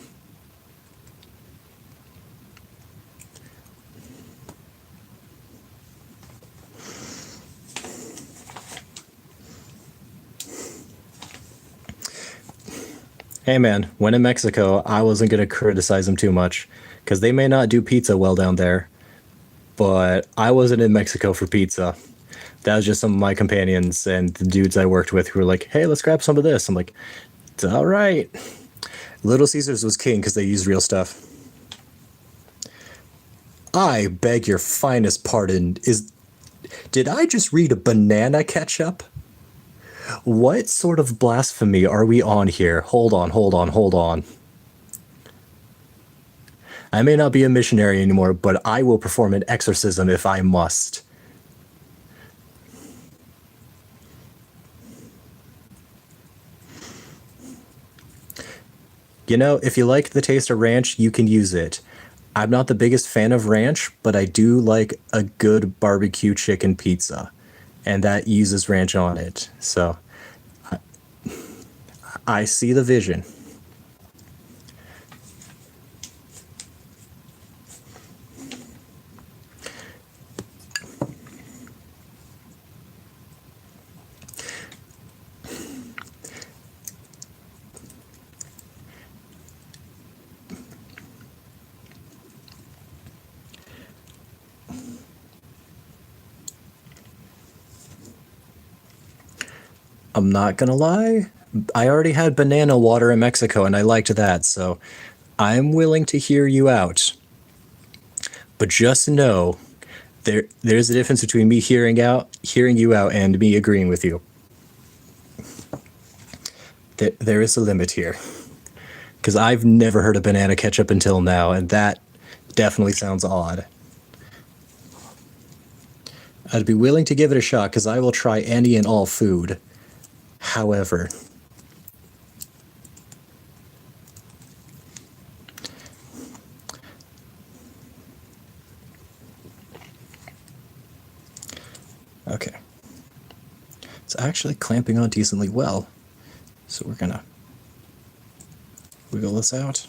Hey man, when in Mexico, I wasn't gonna criticize them too much because they may not do pizza well down there, but I wasn't in Mexico for pizza. That was just some of my companions and the dudes I worked with who were like, "Hey, let's grab some of this." I'm like, "It's all right." Little Caesars was king because they used real stuff. I beg your finest pardon. Did I just read a banana ketchup? What sort of blasphemy are we on here? Hold on, hold on, hold on. I may not be a missionary anymore, but I will perform an exorcism if I must. You know, if you like the taste of ranch, you can use it. I'm not the biggest fan of ranch, but I do like a good barbecue chicken pizza, and that uses ranch on it. So I see the vision. I'm not gonna lie, I already had banana water in Mexico and I liked that, so I'm willing to hear you out. But just know there's a difference between me hearing you out and me agreeing with you. There is a limit here. Because I've never heard of banana ketchup until now, and that definitely sounds odd. I'd be willing to give it a shot because I will try any and all food. However, okay. It's actually clamping on decently well. So we're gonna wiggle this out.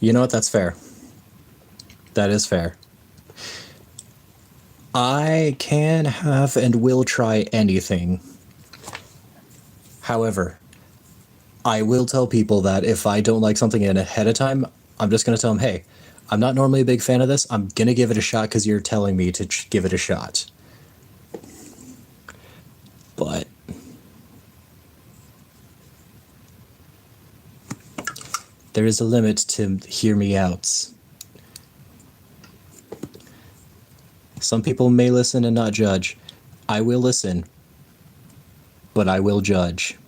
You know what? That's fair. That is fair. I can have and will try anything. However, I will tell people that if I don't like something ahead of time, I'm just going to tell them, hey, I'm not normally a big fan of this. I'm going to give it a shot because you're telling me to give it a shot. But there is a limit to hear me outs. Some people may listen and not judge. I will listen, but I will judge.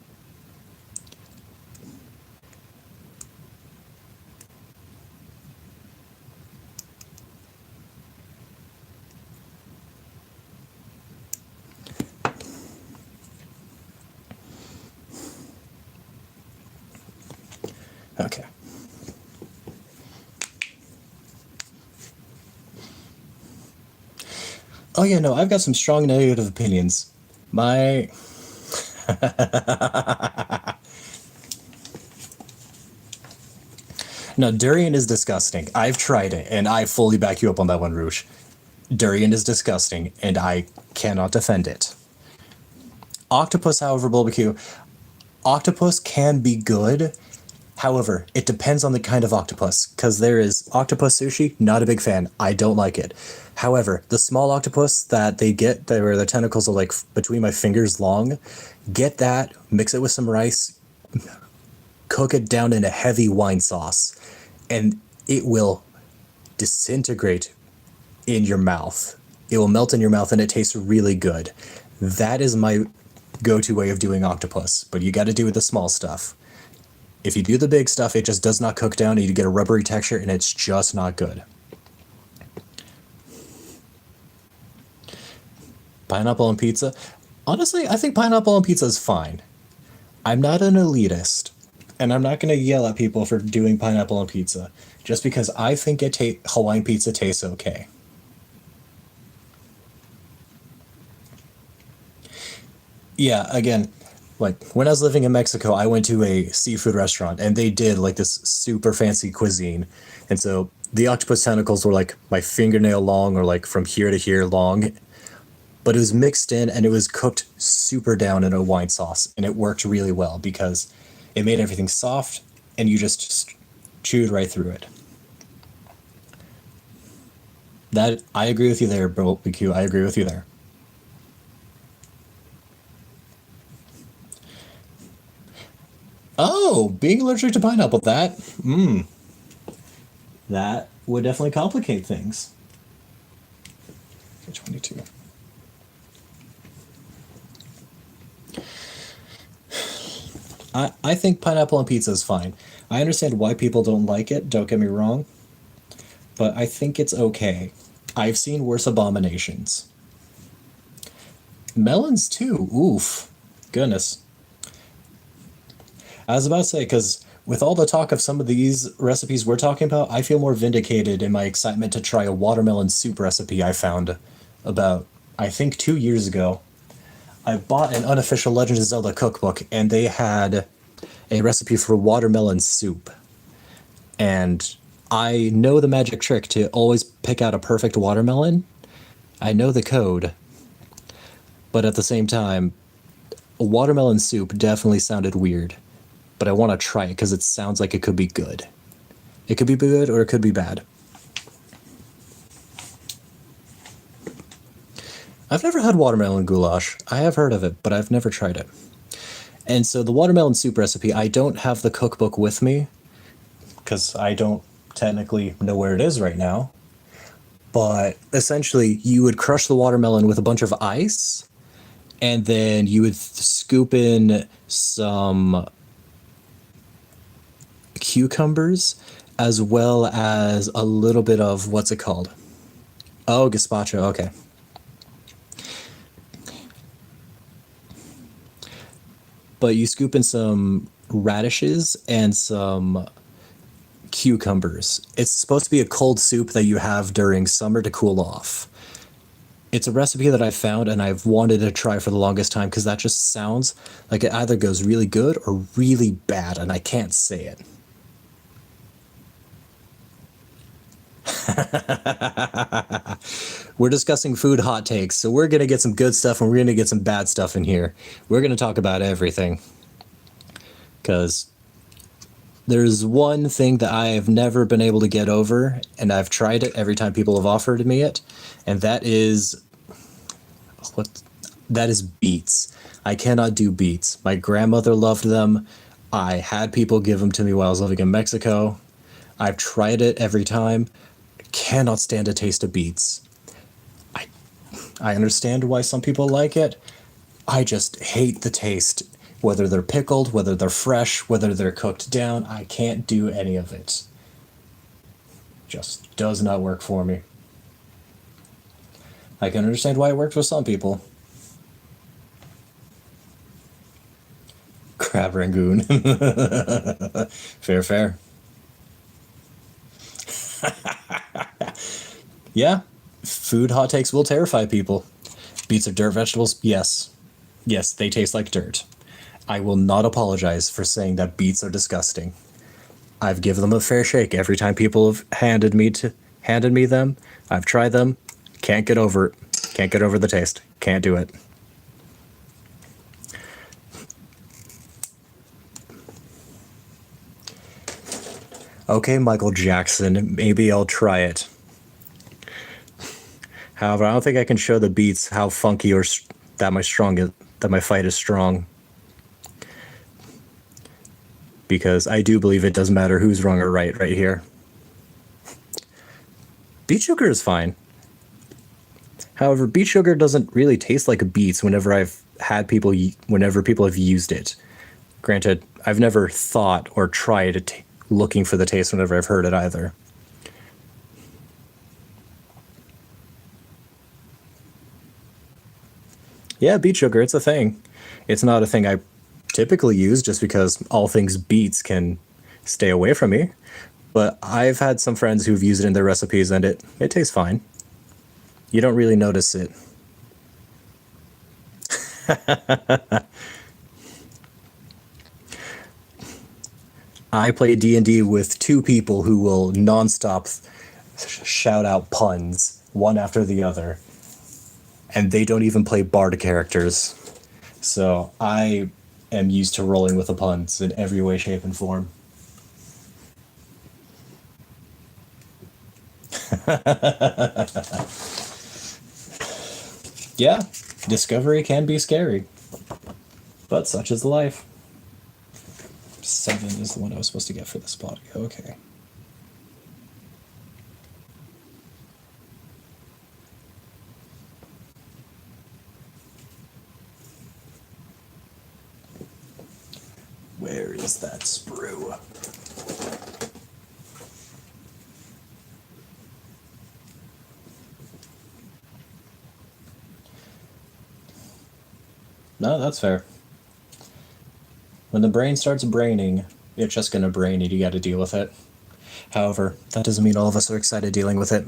Okay. Oh yeah, no, I've got some strong negative opinions. My No, durian is disgusting. I've tried it, and I fully back you up on that one, Rouge. Durian is disgusting, and I cannot defend it. Octopus, however, barbecue. Octopus can be good. However, it depends on the kind of octopus, because there is octopus sushi, not a big fan. I don't like it. However, the small octopus that they get, where the tentacles are like between my fingers long, get that, mix it with some rice, cook it down in a heavy wine sauce, and it will disintegrate in your mouth. It will melt in your mouth and it tastes really good. That is my go-to way of doing octopus, but you got to do with the small stuff. If you do the big stuff, it just does not cook down and you get a rubbery texture and it's just not good. Pineapple on pizza? Honestly, I think pineapple on pizza is fine. I'm not an elitist, and I'm not going to yell at people for doing pineapple on pizza, just because I think Hawaiian pizza tastes okay. Yeah, again, like when I was living in Mexico, I went to a seafood restaurant and they did like this super fancy cuisine. And so the octopus tentacles were like my fingernail long or like from here to here long, but it was mixed in and it was cooked super down in a wine sauce. And it worked really well because it made everything soft and you just chewed right through it. That I agree with you there, bro. BQ. I agree with you there. Oh, being allergic to pineapple, that would definitely complicate things. 22. I think pineapple on pizza is fine. I understand why people don't like it, don't get me wrong, but I think it's okay. I've seen worse abominations. Melons too, oof. Goodness. I was about to say, because with all the talk of some of these recipes we're talking about, I feel more vindicated in my excitement to try a watermelon soup recipe I found about, I think, 2 years ago. I bought an unofficial Legend of Zelda cookbook, and they had a recipe for watermelon soup. And I know the magic trick to always pick out a perfect watermelon. I know the code, But at the same time, a watermelon soup definitely sounded weird. But I want to try it because it sounds like it could be good. It could be good or it could be bad. I've never had watermelon goulash. I have heard of it, but I've never tried it. And so the watermelon soup recipe, I don't have the cookbook with me because I don't technically know where it is right now. But essentially, you would crush the watermelon with a bunch of ice, and then you would scoop in some cucumbers as well as a little bit of what's it called? Oh, gazpacho. Okay. But you scoop in some radishes and some cucumbers. It's supposed to be a cold soup that you have during summer to cool off. It's a recipe that I found and I've wanted to try for the longest time because that just sounds like it either goes really good or really bad, and I can't say it. We're discussing food hot takes, so we're going to get some good stuff and we're going to get some bad stuff in here. We're going to talk about everything. Because there's one thing that I have never been able to get over, and I've tried it every time people have offered me it, and that is beets. I cannot do beets. My grandmother loved them. I had people give them to me while I was living in Mexico. I've tried it every time. Cannot stand a taste of beets. I understand why some people like it. I just hate the taste. Whether they're pickled, whether they're fresh, whether they're cooked down, I can't do any of it. Just does not work for me. I can understand why it works for some people. Crab Rangoon. Fair, fair. Yeah, food hot takes will terrify people. Beets are dirt vegetables? Yes. Yes, they taste like dirt. I will not apologize for saying that beets are disgusting. I've given them a fair shake every time people have handed me them. I've tried them. Can't get over it. Can't get over the taste. Can't do it. Okay, Michael Jackson, maybe I'll try it. However, I don't think I can show the beats how funky or that my fight is strong. Because I do believe it doesn't matter who's wrong or right here. Beet sugar is fine. However, beet sugar doesn't really taste like beets whenever people have used it. Granted, I've never thought or tried looking for the taste whenever I've heard it either. Yeah, beet sugar, it's a thing. It's not a thing I typically use just because all things beets can stay away from me. But I've had some friends who've used it in their recipes and it tastes fine. You don't really notice it. I play D&D with two people who will nonstop shout out puns, one after the other. And they don't even play bard characters. So I am used to rolling with the puns in every way, shape, and form. Yeah, discovery can be scary. But such is life. 7 is the one I was supposed to get for this spot. Okay. Where is that sprue? No, that's fair. When the brain starts braining, it's just gonna brain it. You gotta deal with it. However, that doesn't mean all of us are excited dealing with it.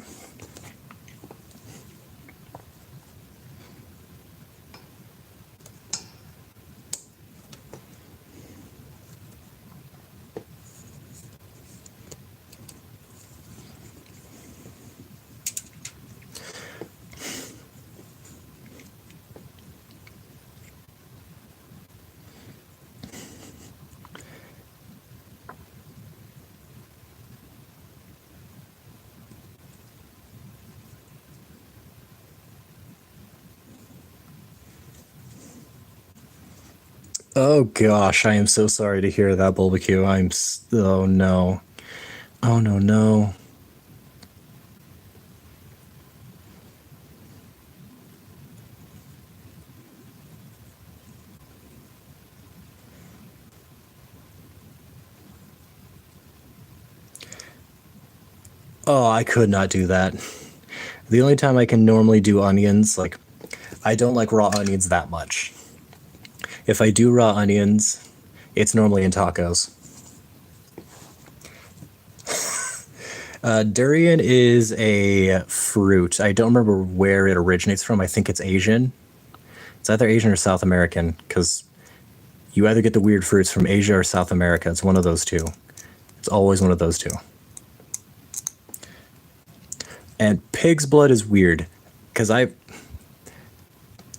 Oh gosh, I am so sorry to hear that, Bulbacue. Oh no. Oh no, no. Oh, I could not do that. The only time I can normally do onions, like, I don't like raw onions that much. If I do raw onions, it's normally in tacos. Durian is a fruit. I don't remember where it originates from. I think it's Asian. It's either Asian or South American, because you either get the weird fruits from Asia or South America. It's one of those two. It's always one of those two. And pig's blood is weird, because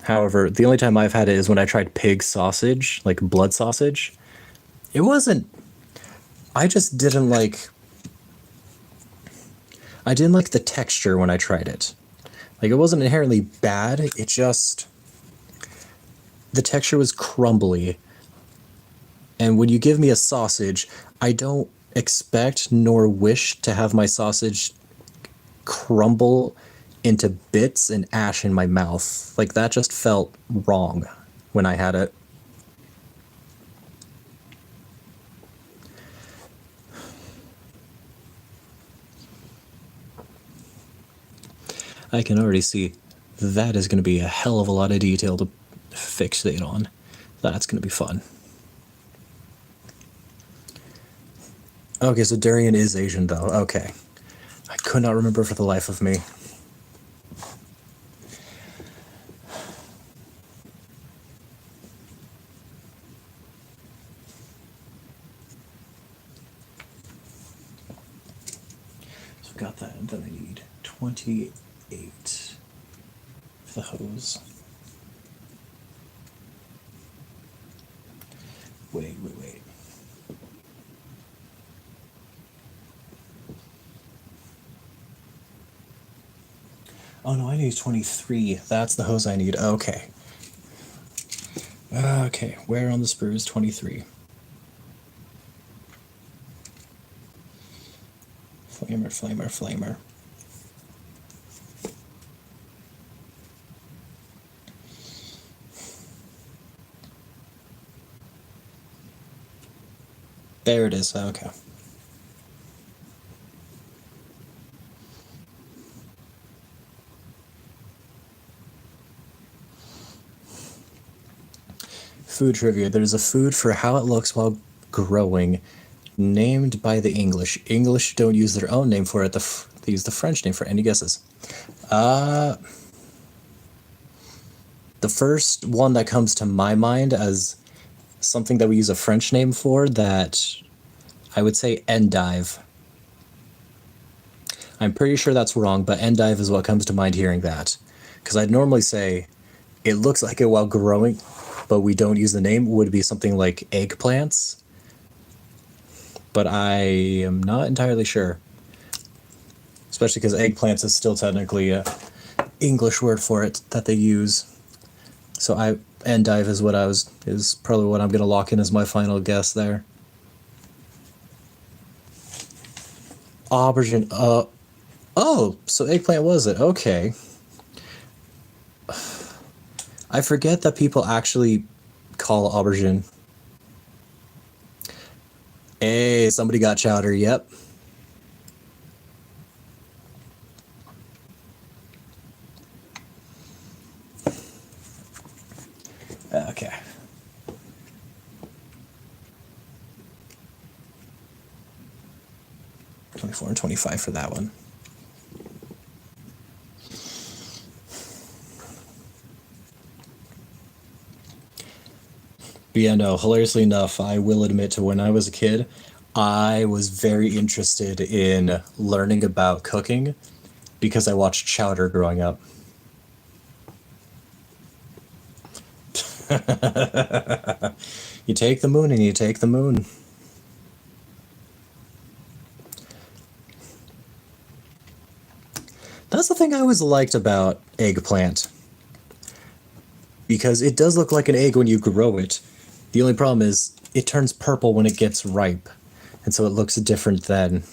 however, the only time I've had it is when I tried pig sausage, like blood sausage. It wasn't, I just didn't like, I didn't like the texture when I tried it. Like, it wasn't inherently bad, it just, the texture was crumbly. And when you give me a sausage, I don't expect nor wish to have my sausage crumble into bits and ash in my mouth. Like, that just felt wrong when I had it. I can already see that is going to be a hell of a lot of detail to fixate on. That's going to be fun. Okay, so Darian is Asian, though. Okay. I could not remember for the life of me. So I've got that, and then I need 28 for the hose. Wait. Oh no, I need 23. That's the hose I need. Okay. Okay, where on the sprue is 23? Flamer. There it is. Okay. Food trivia. There's a food for how it looks while growing, named by the English. English don't use their own name for it. They use the French name for it. Any guesses? The first one that comes to my mind as something that we use a French name for, that I would say endive. I'm pretty sure that's wrong, but endive is what comes to mind hearing that. Because I'd normally say it looks like it while growing, but we don't use the name, would be something like eggplants. But I am not entirely sure. Especially because eggplants is still technically a English word for it that they use. So endive is probably what I'm gonna lock in as my final guess there. Aubergine. Oh, so eggplant was it? Okay. I forget that people actually call aubergine. Hey, somebody got chowder. Yep. Okay. $24 and $25 for that one. But yeah, no, hilariously enough, I will admit to when I was a kid, I was very interested in learning about cooking because I watched Chowder growing up. You take the moon and you take the moon. That's the thing I always liked about eggplant. Because it does look like an egg when you grow it, The only problem is it turns purple when it gets ripe, and so it looks different then.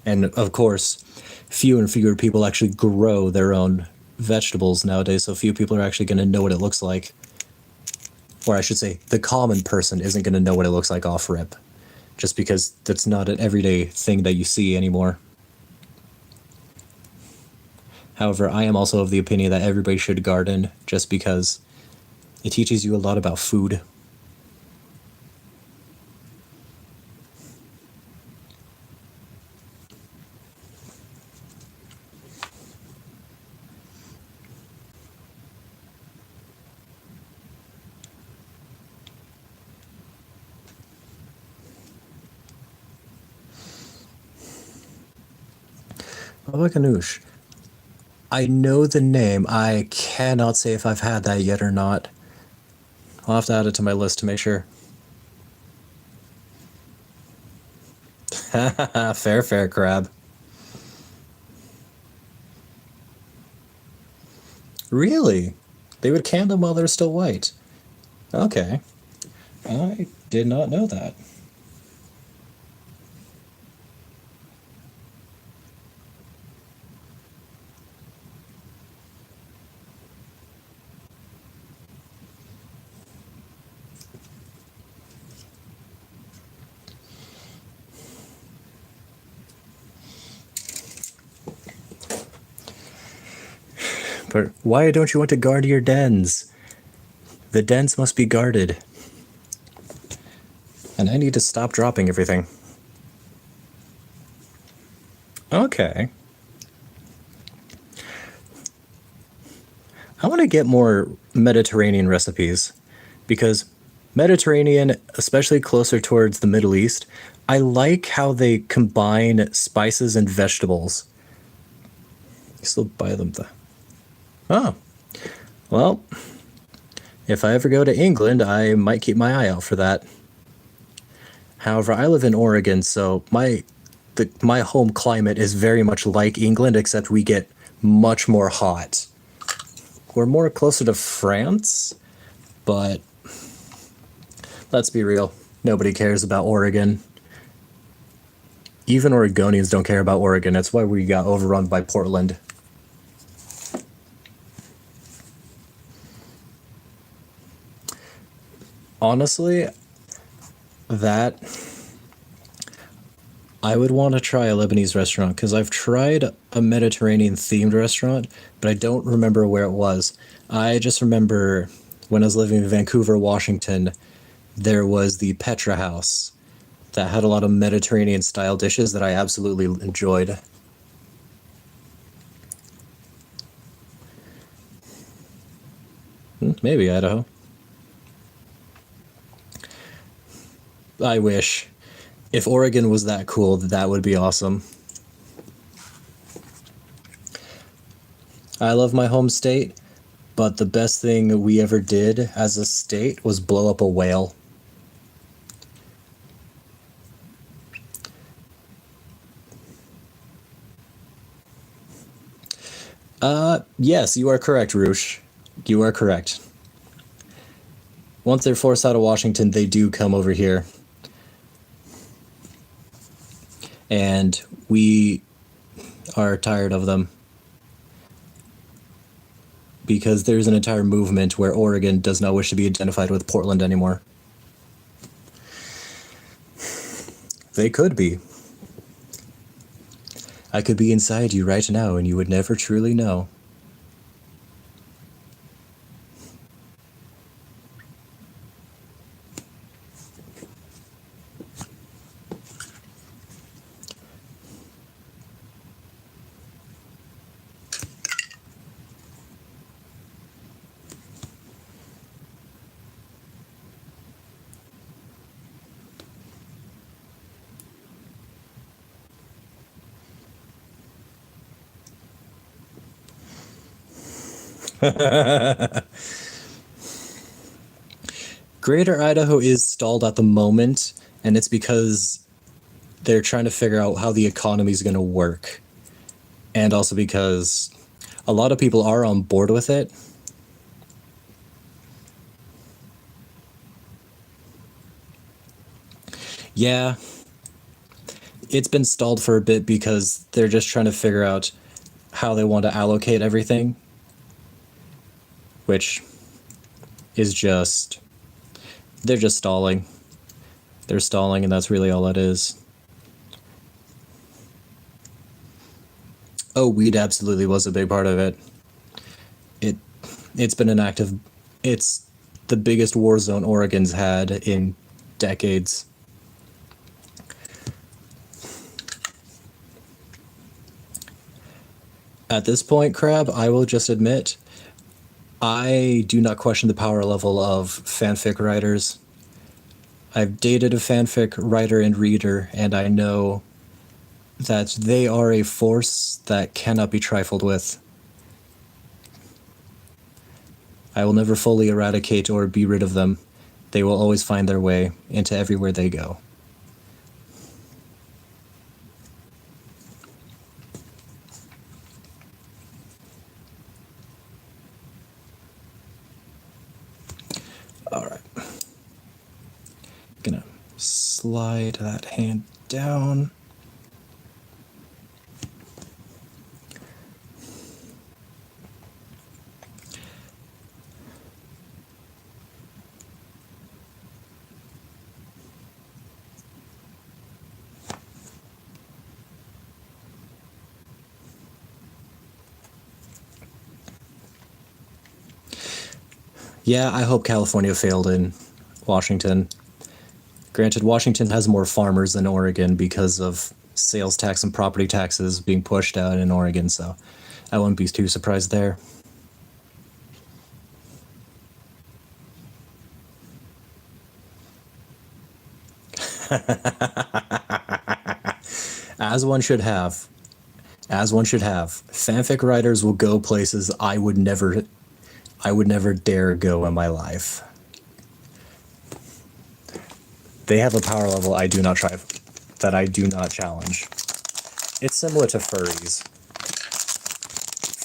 And of course, fewer and fewer people actually grow their own vegetables nowadays, so few people are actually going to know what it looks like. Or I should say, the common person isn't going to know what it looks like off rip, just because that's not an everyday thing that you see anymore. However, I am also of the opinion that everybody should garden, just because it teaches you a lot about food. Oh, Ganoush. I know the name. I cannot say if I've had that yet or not. I'll have to add it to my list to make sure. Fair, fair, crab. Really? They would can them while they're still white. Okay. I did not know that. But why don't you want to guard your dens? The dens must be guarded. And I need to stop dropping everything. Okay. I want to get more Mediterranean recipes, because Mediterranean, especially closer towards the Middle East, I like how they combine spices and vegetables. You still buy them though. Oh. Well, if I ever go to England, I might keep my eye out for that. However, I live in Oregon, so my home climate is very much like England, except we get much more hot. We're more closer to France, but let's be real. Nobody cares about Oregon. Even Oregonians don't care about Oregon. That's why we got overrun by Portland. Honestly, that I would want to try a Lebanese restaurant, because I've tried a Mediterranean themed restaurant, but I don't remember where it was. I just remember when I was living in Vancouver, Washington, there was the Petra House that had a lot of Mediterranean style dishes that I absolutely enjoyed. Maybe Idaho. I wish. If Oregon was that cool, that would be awesome. I love my home state, but the best thing we ever did as a state was blow up a whale. Yes, you are correct, Roosh. You are correct. Once they're forced out of Washington, they do come over here. And we are tired of them, because there's an entire movement where Oregon does not wish to be identified with Portland anymore. They could be. I could be inside you right now and you would never truly know. Greater Idaho is stalled at the moment, and it's because they're trying to figure out how the economy is going to work. And also because a lot of people are on board with it. Yeah, it's been stalled for a bit because they're just trying to figure out how they want to allocate everything, which is just, they're just stalling. They're stalling, and that's really all it is. Oh, weed absolutely was a big part of it. It it's been an active, it's the biggest war zone Oregon's had in decades. At this point, Crab, I will just admit, I do not question the power level of fanfic writers. I've dated a fanfic writer and reader, and I know that they are a force that cannot be trifled with. I will never fully eradicate or be rid of them. They will always find their way into everywhere they go. All right. Gonna slide that hand down. Yeah, I hope California failed in Washington. Granted, Washington has more farmers than Oregon because of sales tax and property taxes being pushed out in Oregon, so I wouldn't be too surprised there. As one should have. As one should have. Fanfic writers will go places I would never dare go in my life. They have a power level I do not try, that I do not challenge. It's similar to furries.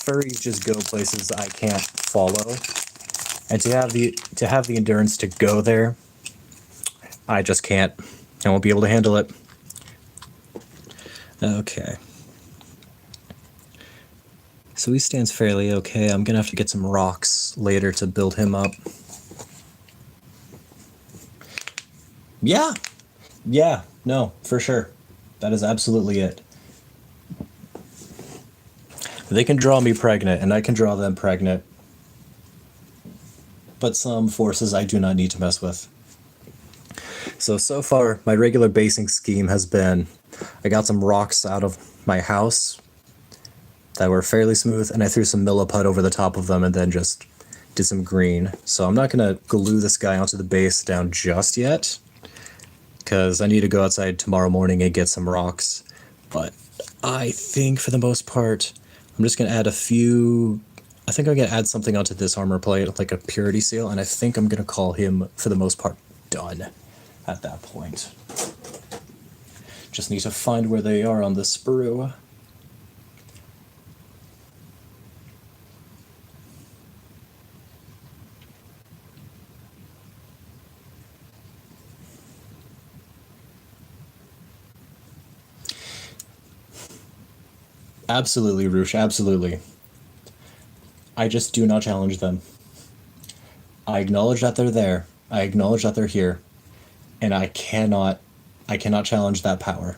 Furries just go places I can't follow, and to have the endurance to go there, I just can't. I won't be able to handle it. Okay. So he stands fairly okay. I'm gonna have to get some rocks later to build him up. Yeah. Yeah. No, for sure. That is absolutely it. They can draw me pregnant, and I can draw them pregnant. But some forces I do not need to mess with. So far, my regular basing scheme has been, I got some rocks out of my house that were fairly smooth, and I threw some milliput over the top of them and then just did some green. So I'm not going to glue this guy onto the base down just yet, because I need to go outside tomorrow morning and get some rocks. But I think for the most part, I'm just going to add a few... I think I'm going to add something onto this armor plate, like a purity seal, and I think I'm going to call him, for the most part, done at that point. Just need to find where they are on the sprue. Absolutely, Roosh, absolutely. I just do not challenge them. I acknowledge that they're there. I acknowledge that they're here. And I cannot challenge that power.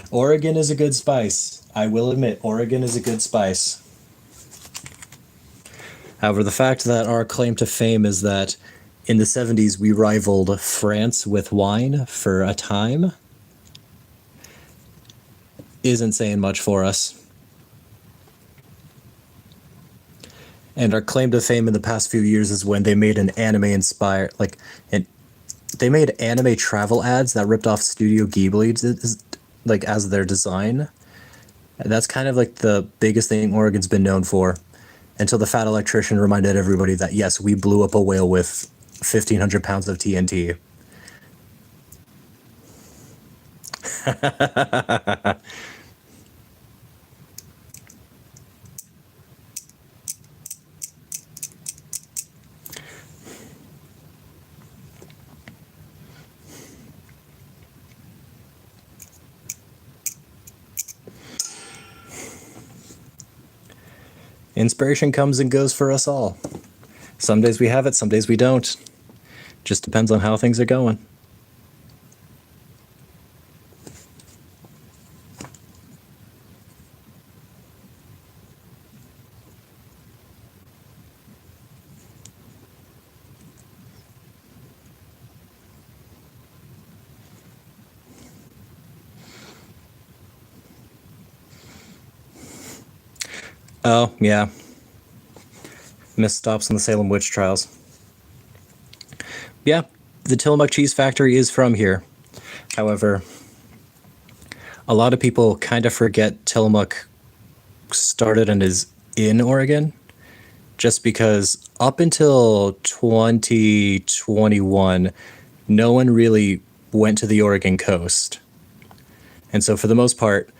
Oregon is a good spice. I will admit, Oregon is a good spice. However, the fact that our claim to fame is that in the 70s we rivaled France with wine for a time isn't saying much for us. And our claim to fame in the past few years is when they made an anime inspired, they made anime travel ads that ripped off Studio Ghibli, like, as their design. That's kind of like the biggest thing Oregon's been known for, until the fat electrician reminded everybody that yes, we blew up a whale with 1,500 pounds of TNT. Inspiration comes and goes for us all. Some days we have it, some days we don't. Just depends on how things are going. Oh, yeah. Missed stops on the Salem witch trials. Yeah, the Tillamook cheese factory is from here. However, a lot of people kind of forget Tillamook started and is in Oregon, just because up until 2021, no one really went to the Oregon coast. And so for the most part,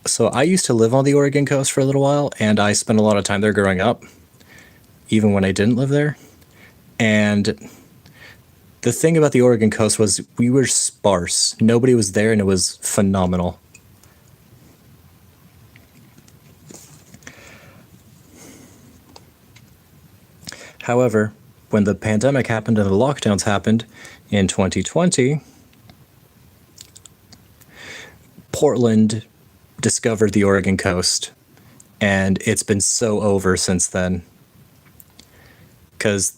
so I used to live on the Oregon coast for a little while, and I spent a lot of time there growing up, even when I didn't live there. And the thing about the Oregon coast was we were sparse. Nobody was there, and it was phenomenal. However, when the pandemic happened and the lockdowns happened in 2020, Portland discovered the Oregon coast, and it's been so over since then. Because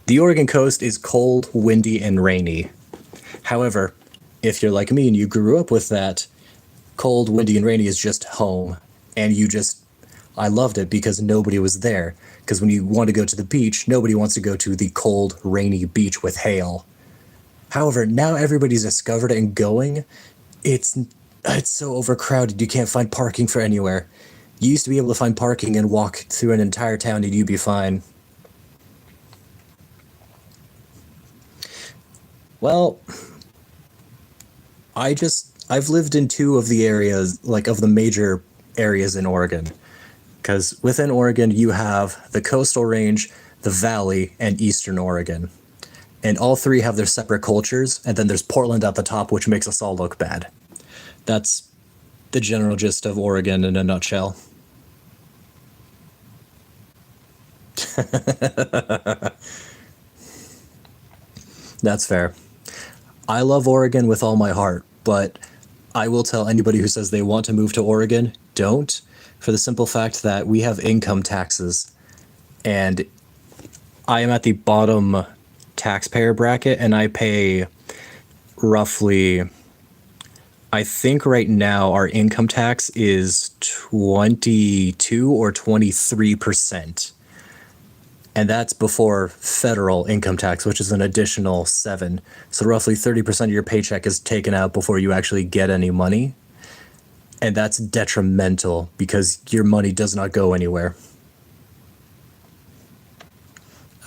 the Oregon coast is cold, windy, and rainy. However, if you're like me and you grew up with that, cold, windy, and rainy is just home. And I loved it because nobody was there. Because when you want to go to the beach, nobody wants to go to the cold, rainy beach with hail. However, now everybody's discovered it and going. It's so overcrowded, you can't find parking for anywhere. You used to be able to find parking and walk through an entire town and you'd be fine. Well, I've lived in two of the areas, like of the major areas in Oregon. Because within Oregon, you have the coastal range, the valley, and eastern Oregon. And all three have their separate cultures, and then there's Portland at the top, which makes us all look bad. That's the general gist of Oregon in a nutshell. That's fair. I love Oregon with all my heart, but I will tell anybody who says they want to move to Oregon, don't, for the simple fact that we have income taxes. And I am at the bottom taxpayer bracket, and I pay roughly, I think right now our income tax is 22 or 23%. And that's before federal income tax, which is an additional 7. So roughly 30% of your paycheck is taken out before you actually get any money. And that's detrimental because your money does not go anywhere.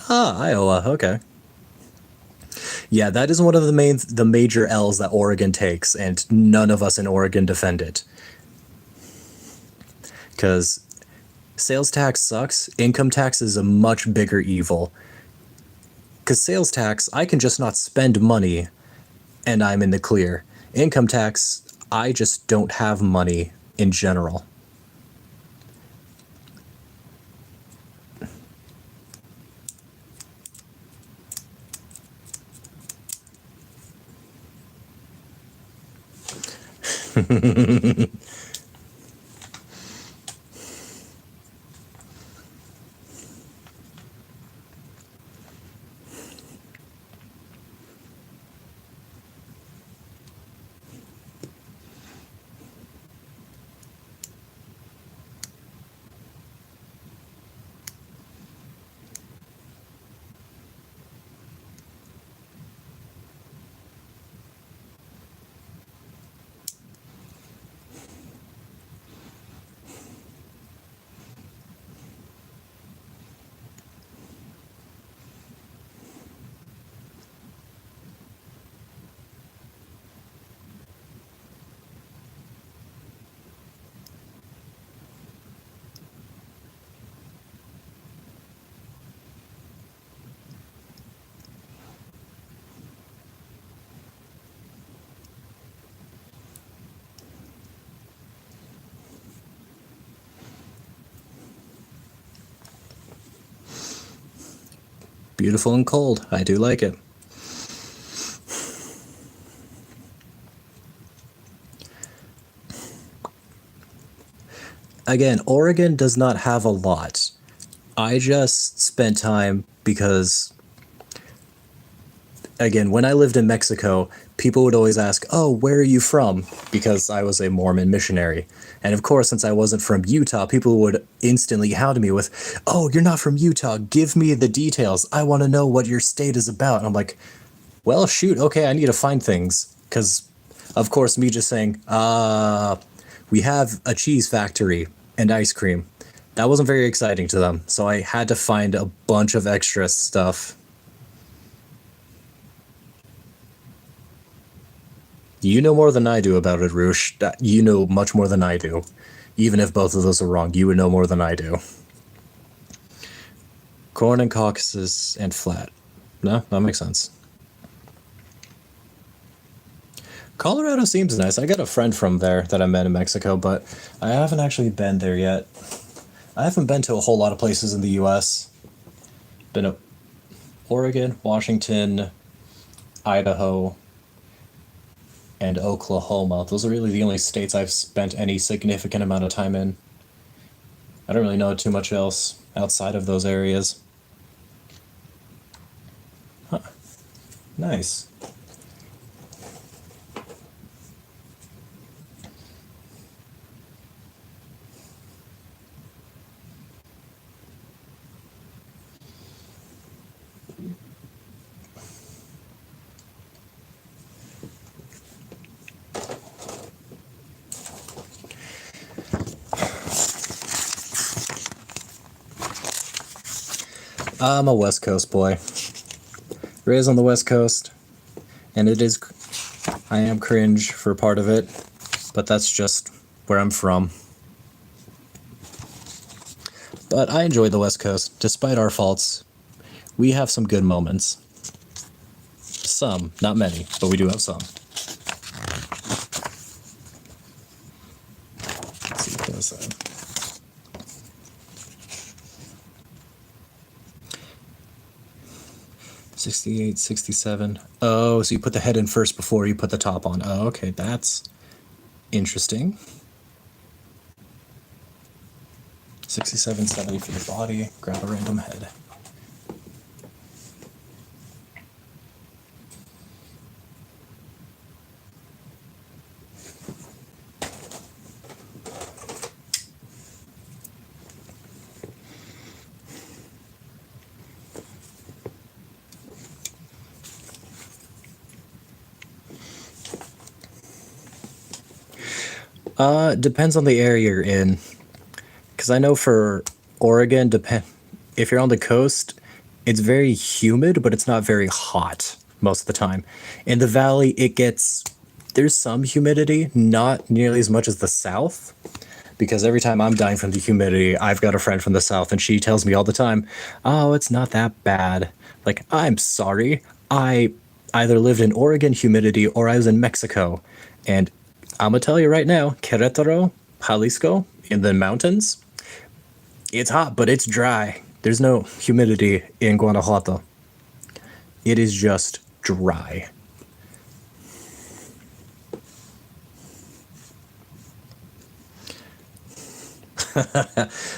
Ah, Iowa, okay. Yeah, that is one of the major L's that Oregon takes, and none of us in Oregon defend it. Because sales tax sucks. Income tax is a much bigger evil. Because sales tax, I can just not spend money and I'm in the clear. Income tax, I just don't have money in general. beautiful and cold. I do like it. Again, Oregon does not have a lot. I just spent time because, again, when I lived in Mexico, people would always ask, "Oh, where are you from?" Because I was a Mormon missionary. And of course, since I wasn't from Utah, people would instantly hound me with, "Oh, you're not from Utah. Give me the details. I want to know what your state is about." And I'm like, well, shoot, okay, I need to find things. Because, of course, me just saying, we have a cheese factory and ice cream. That wasn't very exciting to them. So I had to find a bunch of extra stuff. You know more than I do about it, Roosh. You know much more than I do. Even if both of those are wrong, you would know more than I do. Corn and Caucasus and flat. No, that makes sense. Colorado seems nice. I got a friend from there that I met in Mexico, but I haven't actually been there yet. I haven't been to a whole lot of places in the U.S. Been to Oregon, Washington, Idaho, and Oklahoma. Those are really the only states I've spent any significant amount of time in. I don't really know too much else outside of those areas. Huh. Nice. I'm a West Coast boy. Raised on the West Coast, and I am cringe for part of it, but that's just where I'm from. But I enjoy the West Coast, despite our faults. We have some good moments. Some, not many, but we do have some. Let's see what that said. $68, $67. Oh, so you put the head in first before you put the top on. Oh, okay, that's interesting. $67.70 for your body. Grab a random head. Depends on the area you're in. Because I know for Oregon, if you're on the coast, it's very humid, but it's not very hot most of the time. In the valley, there's some humidity, not nearly as much as the south. Because every time I'm dying from the humidity, I've got a friend from the south, and she tells me all the time, "Oh, it's not that bad." Like, I'm sorry. I either lived in Oregon humidity or I was in Mexico. And I'm going to tell you right now, Querétaro, Jalisco, in the mountains, it's hot, but it's dry. There's no humidity in Guanajuato. It is just dry.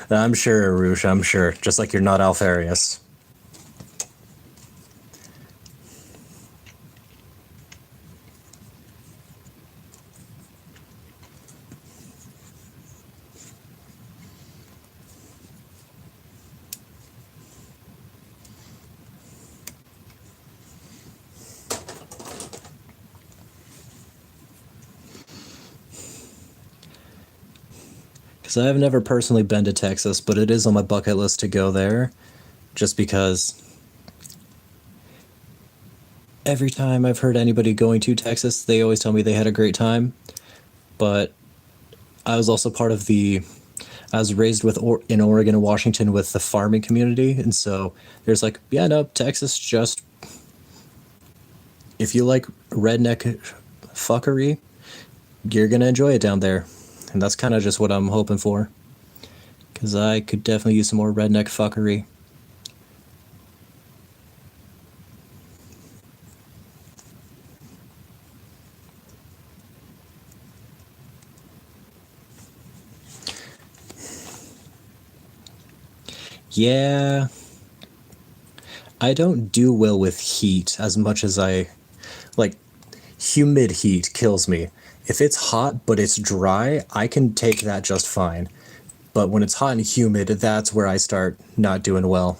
I'm sure, Arush, I'm sure. Just like you're not Alfarius. Because I've never personally been to Texas, but it is on my bucket list to go there. Just because every time I've heard anybody going to Texas, they always tell me they had a great time. But I was also part of I was raised in Oregon and Washington with the farming community. And so there's like, yeah, no, Texas just, if you like redneck fuckery, you're going to enjoy it down there. And that's kind of just what I'm hoping for. Because I could definitely use some more redneck fuckery. Yeah, I don't do well with heat as much as I like. Humid heat kills me. If it's hot but it's dry, I can take that just fine. But when it's hot and humid, that's where I start not doing well.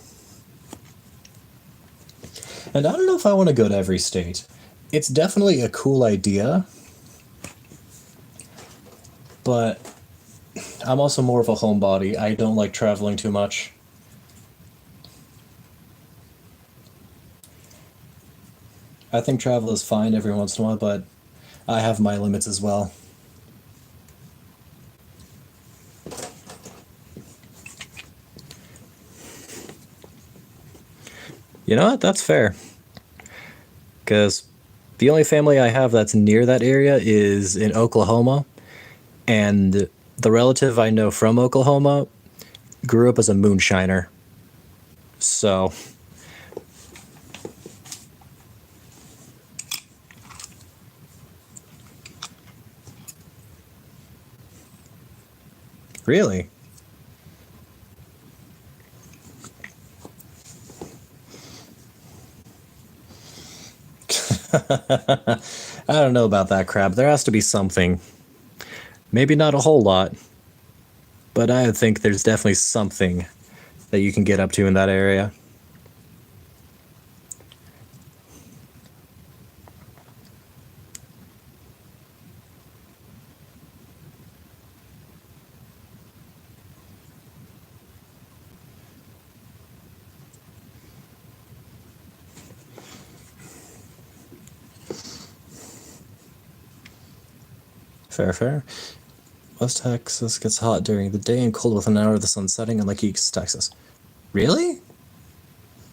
And I don't know if I want to go to every state. It's definitely a cool idea, but I'm also more of a homebody. I don't like traveling too much. I think travel is fine every once in a while, but I have my limits as well. You know what? That's fair. Because the only family I have that's near that area is in Oklahoma, and the relative I know from Oklahoma grew up as a moonshiner. So, really? I don't know about that crap. There has to be something. Maybe not a whole lot, but I think there's definitely something that you can get up to in that area. Fair, fair. West Texas gets hot during the day and cold with an hour of the sun setting, unlike East Texas. Really?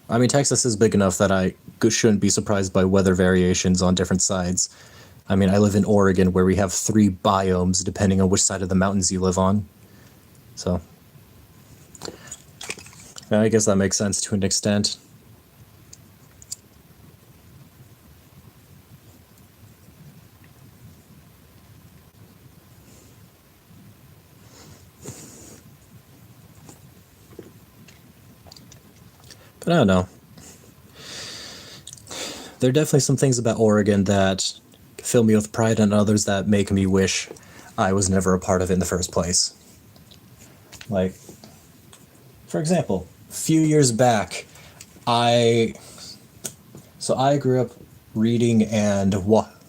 I mean, Texas is big enough that I shouldn't be surprised by weather variations on different sides. I mean, I live in Oregon where we have 3 biomes depending on which side of the mountains you live on. So, yeah, I guess that makes sense to an extent. But I don't know. There are definitely some things about Oregon that fill me with pride and others that make me wish I was never a part of it in the first place. Like, for example, a few years back, I I grew up reading and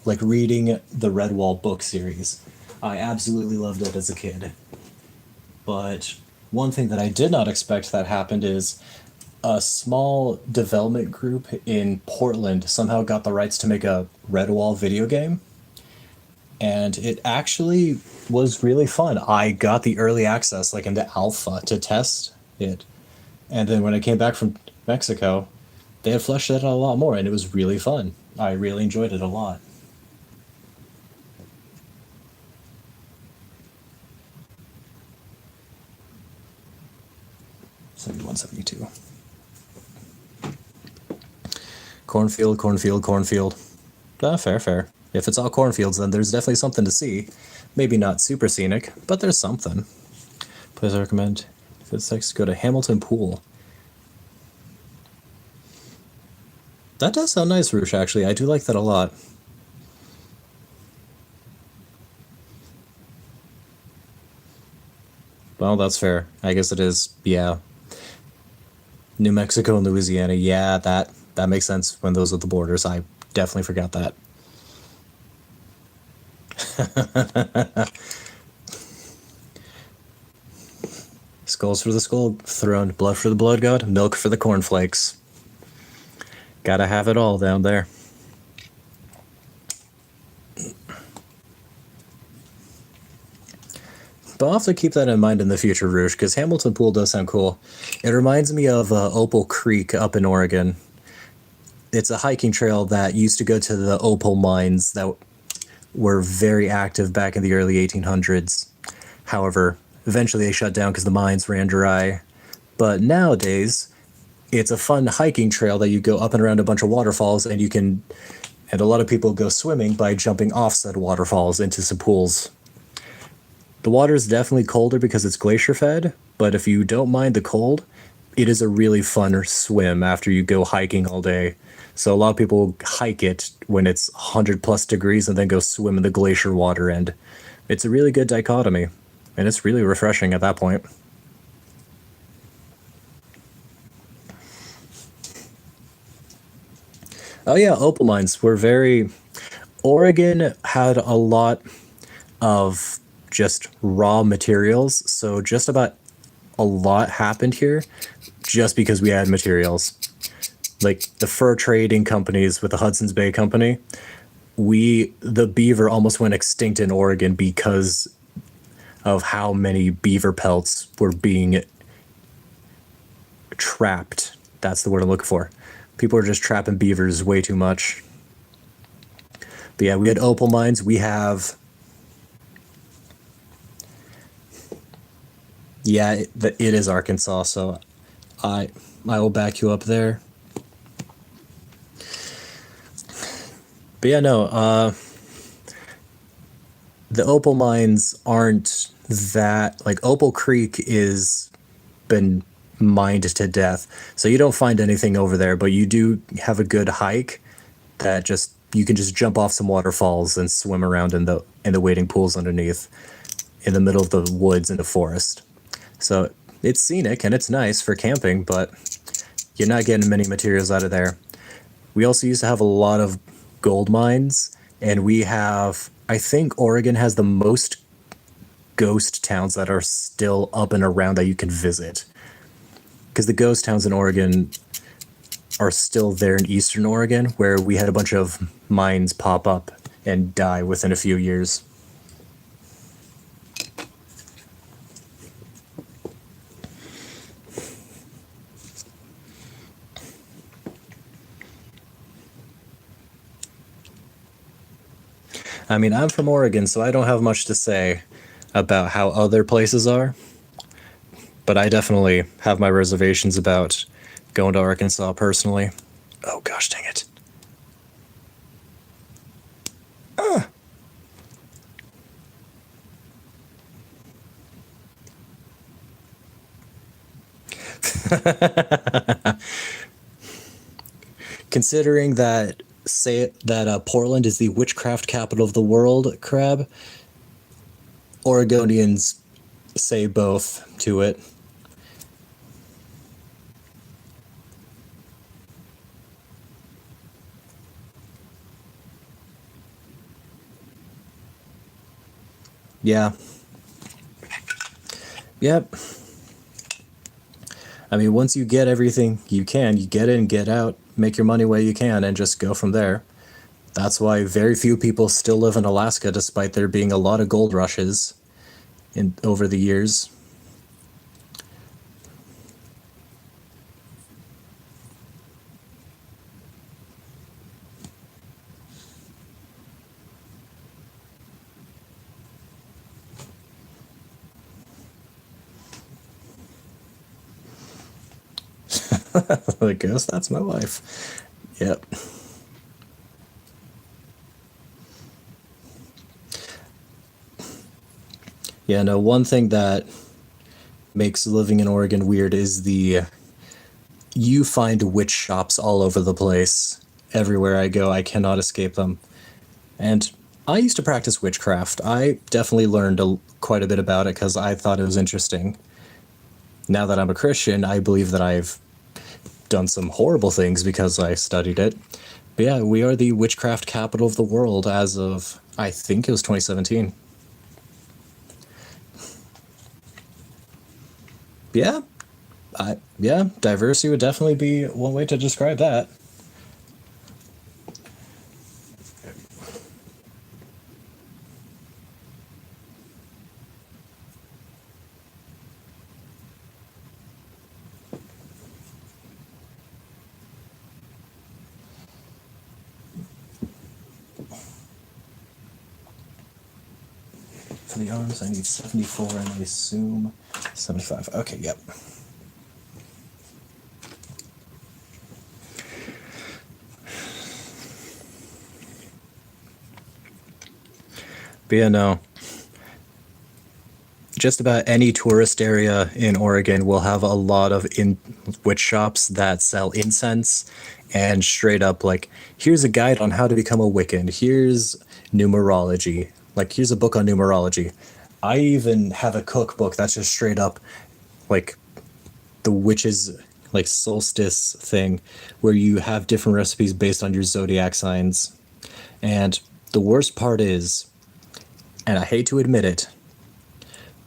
reading the Redwall book series. I absolutely loved it as a kid. But one thing that I did not expect that happened is a small development group in Portland somehow got the rights to make a Redwall video game. And it actually was really fun. I got the early access, like into alpha, to test it. And then when I came back from Mexico, they had fleshed it out a lot more, and it was really fun. I really enjoyed it a lot. 71, 72. Cornfield, cornfield, cornfield. Ah, fair, fair. If it's all cornfields, then there's definitely something to see. Maybe not super scenic, but there's something. Please recommend. If it's next, go to Hamilton Pool. That does sound nice, Roosh, actually. I do like that a lot. Well, that's fair. I guess it is, yeah. New Mexico and Louisiana, yeah, that makes sense when those are the borders. I definitely forgot that. Skulls for the skull throne, blood for the blood god, milk for the cornflakes. Gotta have it all down there. But I'll have to keep that in mind in the future, Roosh, because Hamilton Pool does sound cool. It reminds me of Opal Creek up in Oregon. It's a hiking trail that used to go to the opal mines that were very active back in the early 1800s. However, eventually they shut down because the mines ran dry. But nowadays, it's a fun hiking trail that you go up and around a bunch of waterfalls, and and a lot of people go swimming by jumping off said waterfalls into some pools. The water is definitely colder because it's glacier fed, but if you don't mind the cold, it is a really fun swim after you go hiking all day. So a lot of people hike it when it's 100 plus degrees and then go swim in the glacier water, and it's a really good dichotomy, and it's really refreshing at that point. Oh yeah, opal mines were very. Oregon had a lot of just raw materials, so just about a lot happened here just because we had materials. Like the fur trading companies with the Hudson's Bay Company, the beaver almost went extinct in Oregon because of how many beaver pelts were being trapped. That's the word I'm looking for. People are just trapping beavers way too much. But yeah, we had opal mines. We have, yeah, it is Arkansas. So I I will back you up there. But yeah, no, the opal mines aren't that like Opal Creek is been mined to death, so you don't find anything over there. But you do have a good hike that just you can just jump off some waterfalls and swim around in the wading pools underneath in the middle of the woods in the forest. So it's scenic and it's nice for camping, but you're not getting many materials out of there. We also used to have a lot of gold mines, and we have, I think Oregon has the most ghost towns that are still up and around that you can visit. Because the ghost towns in Oregon are still there in Eastern Oregon, where we had a bunch of mines pop up and die within a few years. I mean, I'm from Oregon, so I don't have much to say about how other places are, but I definitely have my reservations about going to Arkansas personally. Oh gosh, dang it. Considering that say that Portland is the witchcraft capital of the world, Crab, Oregonians say both to it. Yeah. Yep. I mean, once you get everything you can, you get in, get out, make your money where you can, and just go from there. That's why very few people still live in Alaska, despite there being a lot of gold rushes in over the years. The ghost, that's my wife. Yep. Yeah, no, one thing that makes living in Oregon weird is the you find witch shops all over the place. Everywhere I go, I cannot escape them. And I used to practice witchcraft. I definitely learned quite a bit about it because I thought it was interesting. Now that I'm a Christian, I believe that I've done some horrible things because I studied it. But yeah, we are the witchcraft capital of the world as of, I think it was 2017. Yeah, yeah, diversity would definitely be one way to describe that. For the arms, I need 74, and I assume 75. Okay, yep. But yeah, no. just about any tourist area in Oregon will have a lot of witch shops that sell incense and straight up like, here's a guide on how to become a Wiccan. Here's numerology. Like, here's a book on numerology. I even have a cookbook that's just straight up like the witches like solstice thing where you have different recipes based on your zodiac signs. And the worst part is, and I hate to admit it,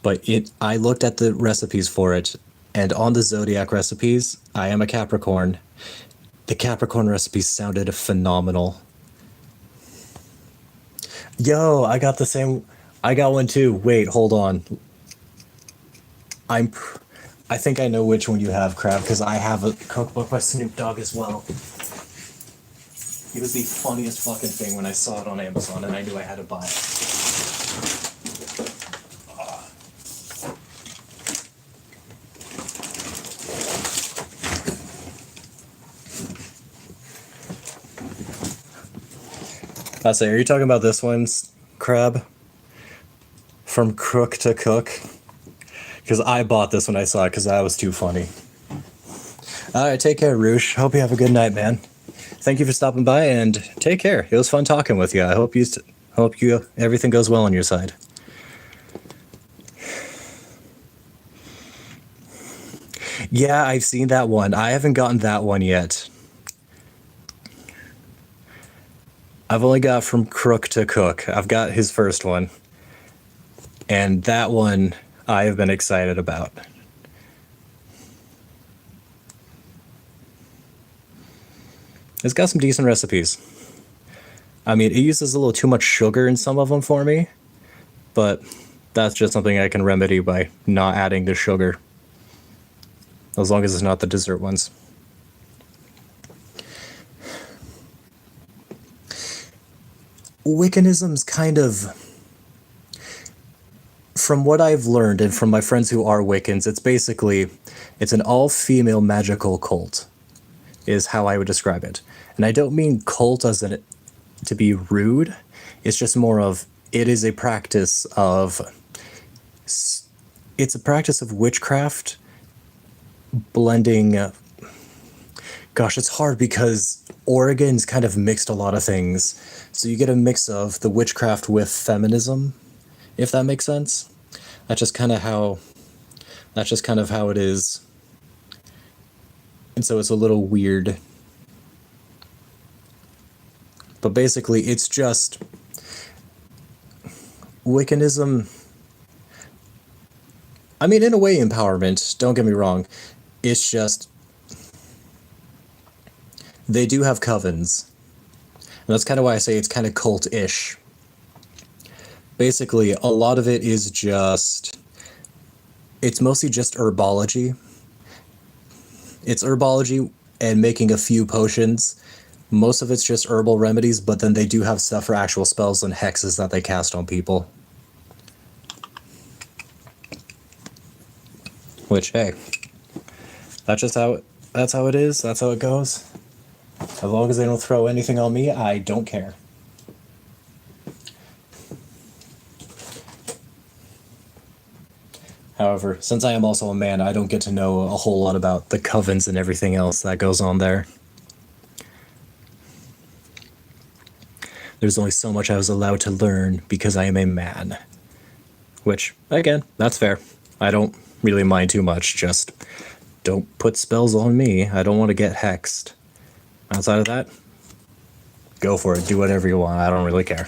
but I looked at the recipes for it, and on the zodiac recipes, I am a Capricorn. The Capricorn recipes sounded phenomenal. Yo, I got the same. I got one too. Wait, hold on. I think I know which one you have, Crab, because I have a cookbook by Snoop Dogg as well. It was the funniest fucking thing when I saw it on Amazon, and I knew I had to buy it. I say, are you talking about this one, Crab? From Crook to Cook? Because I bought this when I saw it because that was too funny. Alright, take care, Roosh. Hope you have a good night, man. Thank you for stopping by, and take care. It was fun talking with you. I hope you everything goes well on your side. Yeah, I've seen that one. I haven't gotten that one yet. I've only got From Crook to Cook. I've got his first one. And that one I have been excited about. It's got some decent recipes. I mean, it uses a little too much sugar in some of them for me, but that's just something I can remedy by not adding the sugar. As long as it's not the dessert ones. Wiccanism's kind of, from what I've learned and from my friends who are Wiccans, it's an all-female magical cult, is how I would describe it. And I don't mean cult as in to be rude. It's just more of, it is a practice of, it's a practice of witchcraft blending. Gosh, it's hard because Oregon's kind of mixed a lot of things. So you get a mix of the witchcraft with feminism, if that makes sense. That's just kind of how it is. And so it's a little weird. But basically, it's just Wiccanism. I mean, in a way, empowerment. Don't get me wrong. It's just they do have covens. And that's kind of why I say it's kind of cult-ish. Basically, a lot of it is just, it's mostly just herbology. It's herbology and making a few potions. Most of it's just herbal remedies, but then they do have stuff for actual spells and hexes that they cast on people. Which, hey, that's how it is. That's how it goes. As long as they don't throw anything on me, I don't care. However, since I am also a man, I don't get to know a whole lot about the covens and everything else that goes on there. There's only so much I was allowed to learn because I am a man. Which, again, that's fair. I don't really mind too much, just don't put spells on me. I don't want to get hexed. Outside of that, go for it. Do whatever you want. I don't really care.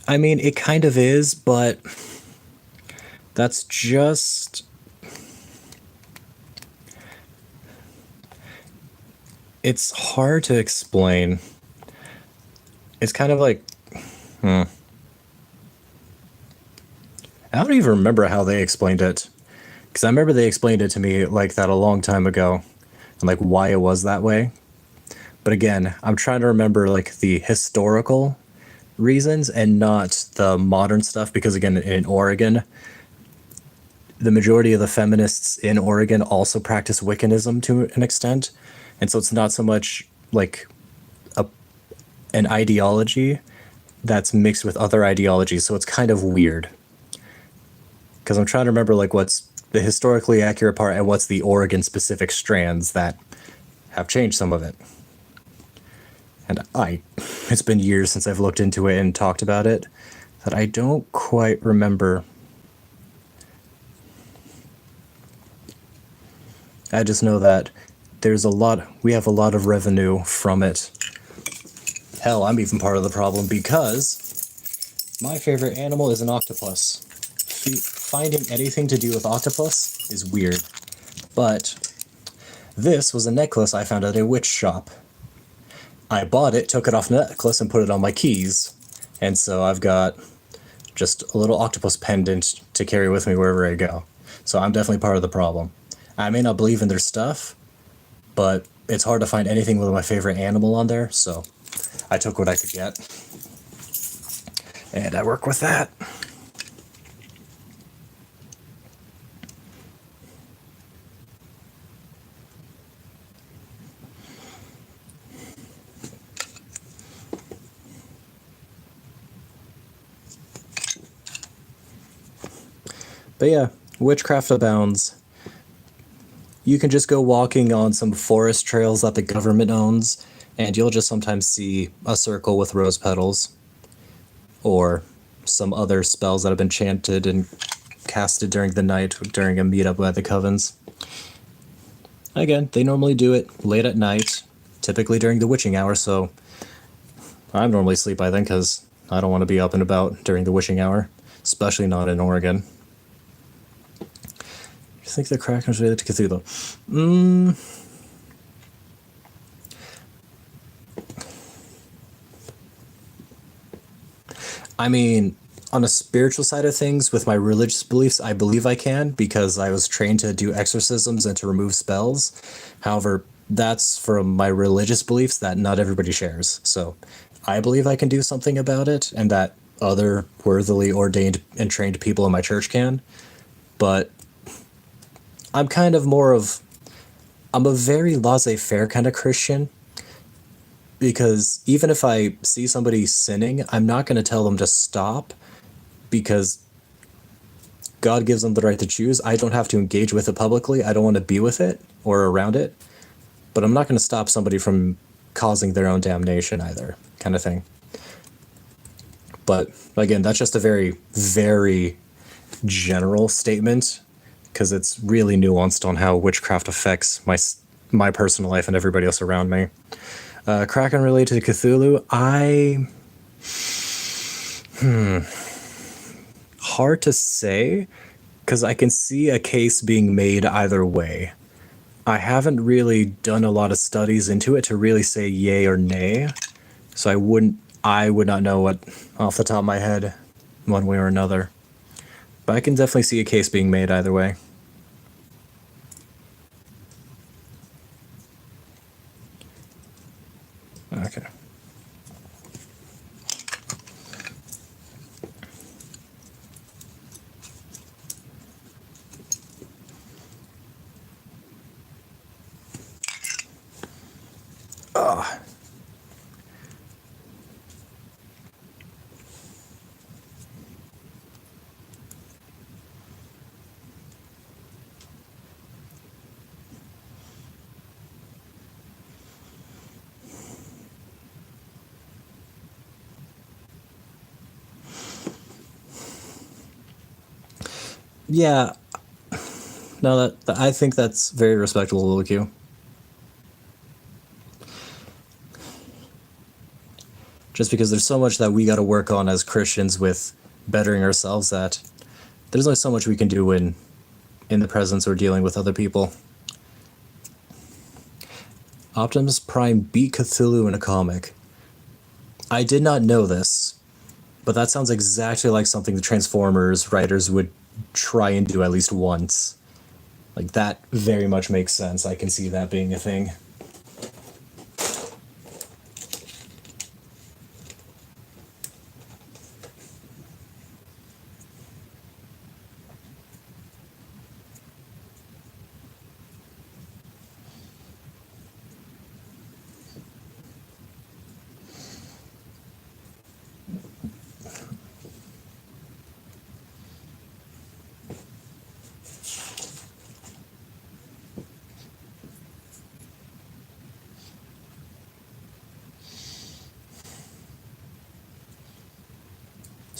I mean, it kind of is, but that's just... It's hard to explain. It's kind of like... I don't even remember how they explained it. Because I remember they explained it to me like that a long time ago. And like why it was that way. But again, I'm trying to remember like the historical reasons and not the modern stuff, because again, in Oregon, the majority of the feminists in Oregon also practice Wiccanism to an extent. And so it's not so much like an ideology that's mixed with other ideologies. So it's kind of weird. Because I'm trying to remember like what's the historically accurate part and what's the Oregon specific strands that have changed some of it. And it's been years since I've looked into it and talked about it that I don't quite remember. I just know that we have a lot of revenue from it. Hell, I'm even part of the problem because my favorite animal is an octopus. Finding anything to do with octopus is weird. But this was a necklace I found at a witch shop. I bought it, took it off the necklace, and put it on my keys. And so I've got just a little octopus pendant to carry with me wherever I go. So I'm definitely part of the problem. I may not believe in their stuff, but it's hard to find anything with my favorite animal on there, so I took what I could get. And I work with that. But yeah, witchcraft abounds. You can just go walking on some forest trails that the government owns, and you'll just sometimes see a circle with rose petals, or some other spells that have been chanted and casted during the night during a meetup by the covens. Again, they normally do it late at night, typically during the witching hour, so I'm normally asleep by then because I don't want to be up and about during the witching hour, especially not in Oregon. I think the Krakens related to Cthulhu. I mean, on a spiritual side of things, with my religious beliefs, I believe I can because I was trained to do exorcisms and to remove spells. However, that's from my religious beliefs that not everybody shares. So I believe I can do something about it and that other worthily ordained and trained people in my church can. But I'm kind of I'm a very laissez-faire kind of Christian, because even if I see somebody sinning, I'm not going to tell them to stop because God gives them the right to choose. I don't have to engage with it publicly. I don't want to be with it or around it, but I'm not going to stop somebody from causing their own damnation either, kind of thing. But again, that's just a very, very general statement, because it's really nuanced on how witchcraft affects my personal life and everybody else around me. Kraken related to Cthulhu, hard to say, because I can see a case being made either way. I haven't really done a lot of studies into it to really say yay or nay, so I would not know what off the top of my head, one way or another. But I can definitely see a case being made either way. Okay. Ah. Yeah. No, that I think that's very respectable of you. Just because there's so much that we got to work on as Christians with bettering ourselves, that there's only so much we can do in the presence or dealing with other people. Optimus Prime beat Cthulhu in a comic. I did not know this, but that sounds exactly like something the Transformers writers would try and do at least once. Like, that very much makes sense. I can see that being a thing.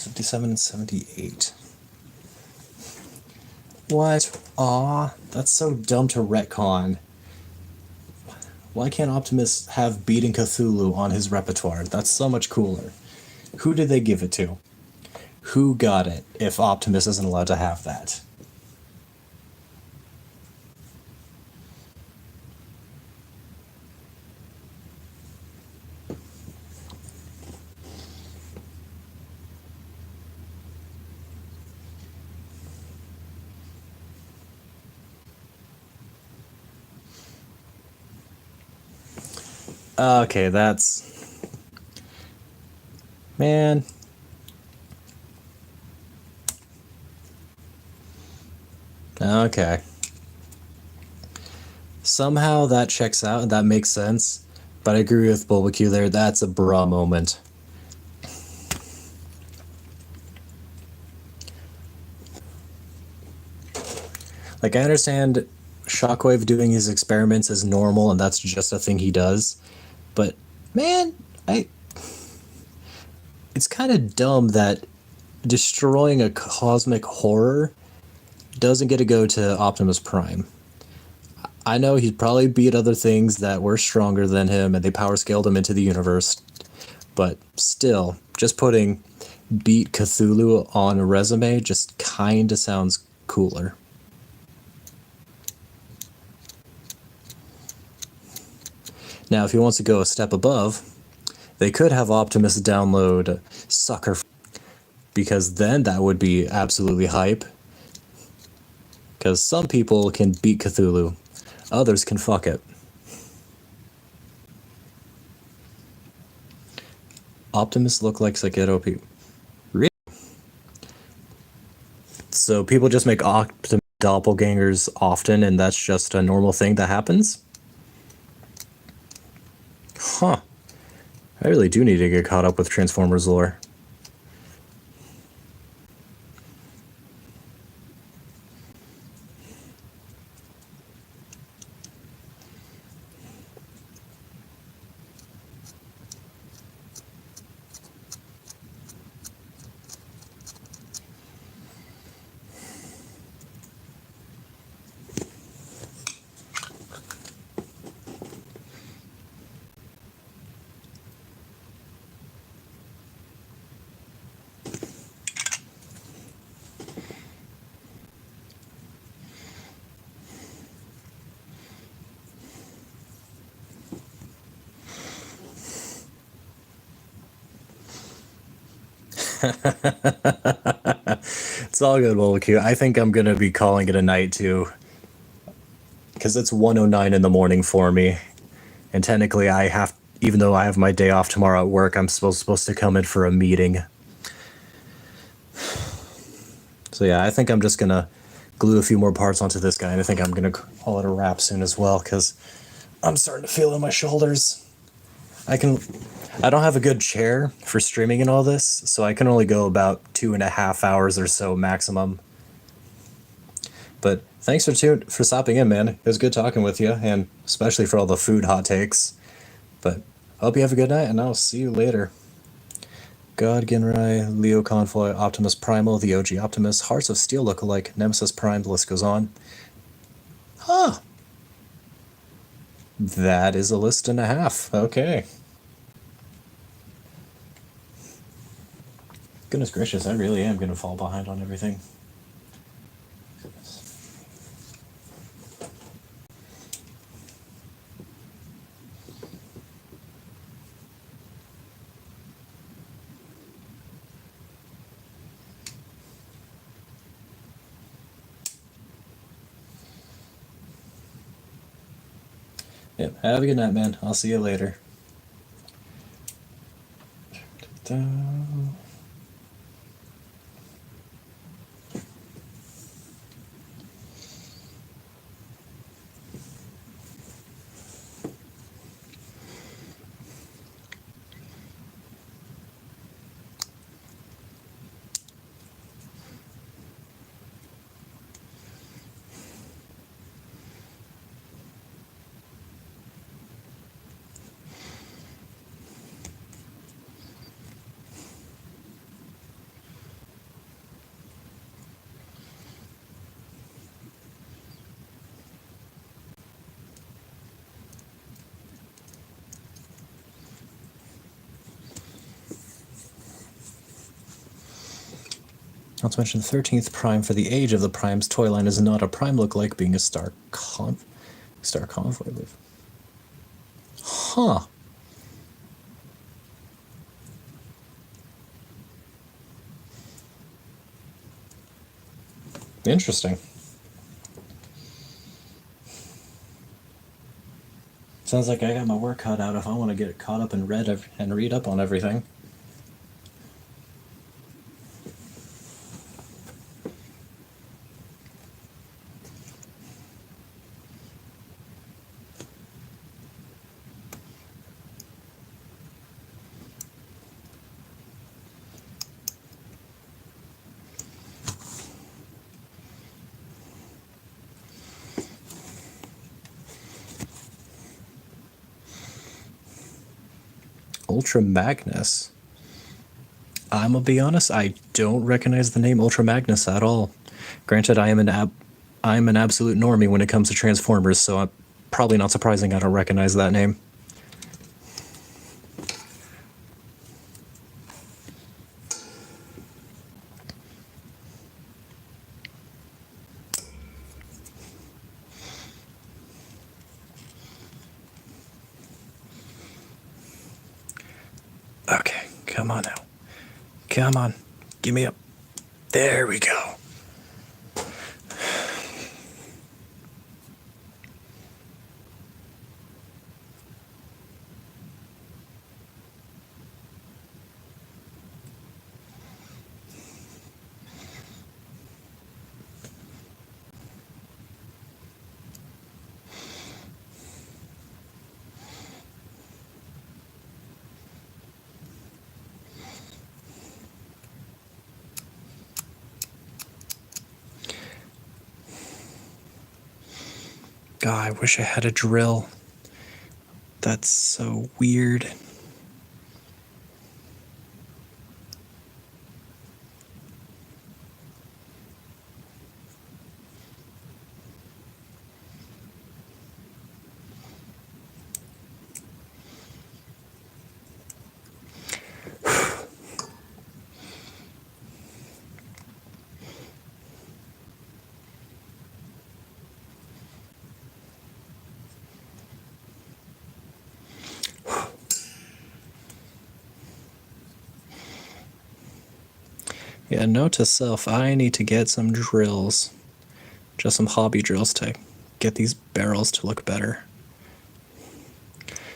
57 and 78. What? Aw, that's so dumb to retcon. Why can't Optimus have beating Cthulhu on his repertoire? That's so much cooler. Who did they give it to? Who got it if Optimus isn't allowed to have that? Okay, that's... Man. Okay. Somehow that checks out and that makes sense, but I agree with Bulbacu there, that's a bra moment. Like, I understand Shockwave doing his experiments is normal and that's just a thing he does, but man, it's kind of dumb that destroying a cosmic horror doesn't get to go to Optimus Prime. I know he'd probably beat other things that were stronger than him and they power scaled him into the universe, but still, just putting beat Cthulhu on a resume just kinda sounds cooler. Now, if he wants to go a step above, they could have Optimus download Sucker, because then that would be absolutely hype. Because some people can beat Cthulhu, others can fuck it. Optimus look like Saketo people. Really? So people just make Optimus doppelgangers often, and that's just a normal thing that happens? Huh. I really do need to get caught up with Transformers lore. It's all good, Wolcue. I think I'm gonna be calling it a night too, because it's 1:09 in the morning for me, and technically I have, even though I have my day off tomorrow at work, I'm supposed to come in for a meeting. So yeah, I think I'm just gonna glue a few more parts onto this guy, and I think I'm gonna call it a wrap soon as well, because I'm starting to feel in my shoulders. I don't have a good chair for streaming and all this, so I can only go about 2.5 hours or so maximum. But thanks for stopping in, man. It was good talking with you, and especially for all the food hot takes. But I hope you have a good night, and I'll see you later. God, Ginrai, Leo Convoy, Optimus Primal, the OG Optimus, Hearts of Steel lookalike, Nemesis Prime, the list goes on. Huh. That is a list and a half. Okay. Goodness gracious, I really am going to fall behind on everything. Yep, have a good night, man. I'll see you later. Not to mention the 13th prime for the age of the primes toy line is not a prime look-like, being a star convoy live. Huh. Interesting. Sounds like I got my work cut out if I want to get caught up and read up on everything. Ultra Magnus. I'm gonna be honest, I don't recognize the name Ultra Magnus at all. Granted, I'm an absolute normie when it comes to Transformers, so I'm probably not surprising I don't recognize that name. Okay, come on now. Come on, give me up. There we go. God, I wish I had a drill. That's so weird. Yeah, note to self, I need to get some drills. Just some hobby drills to get these barrels to look better.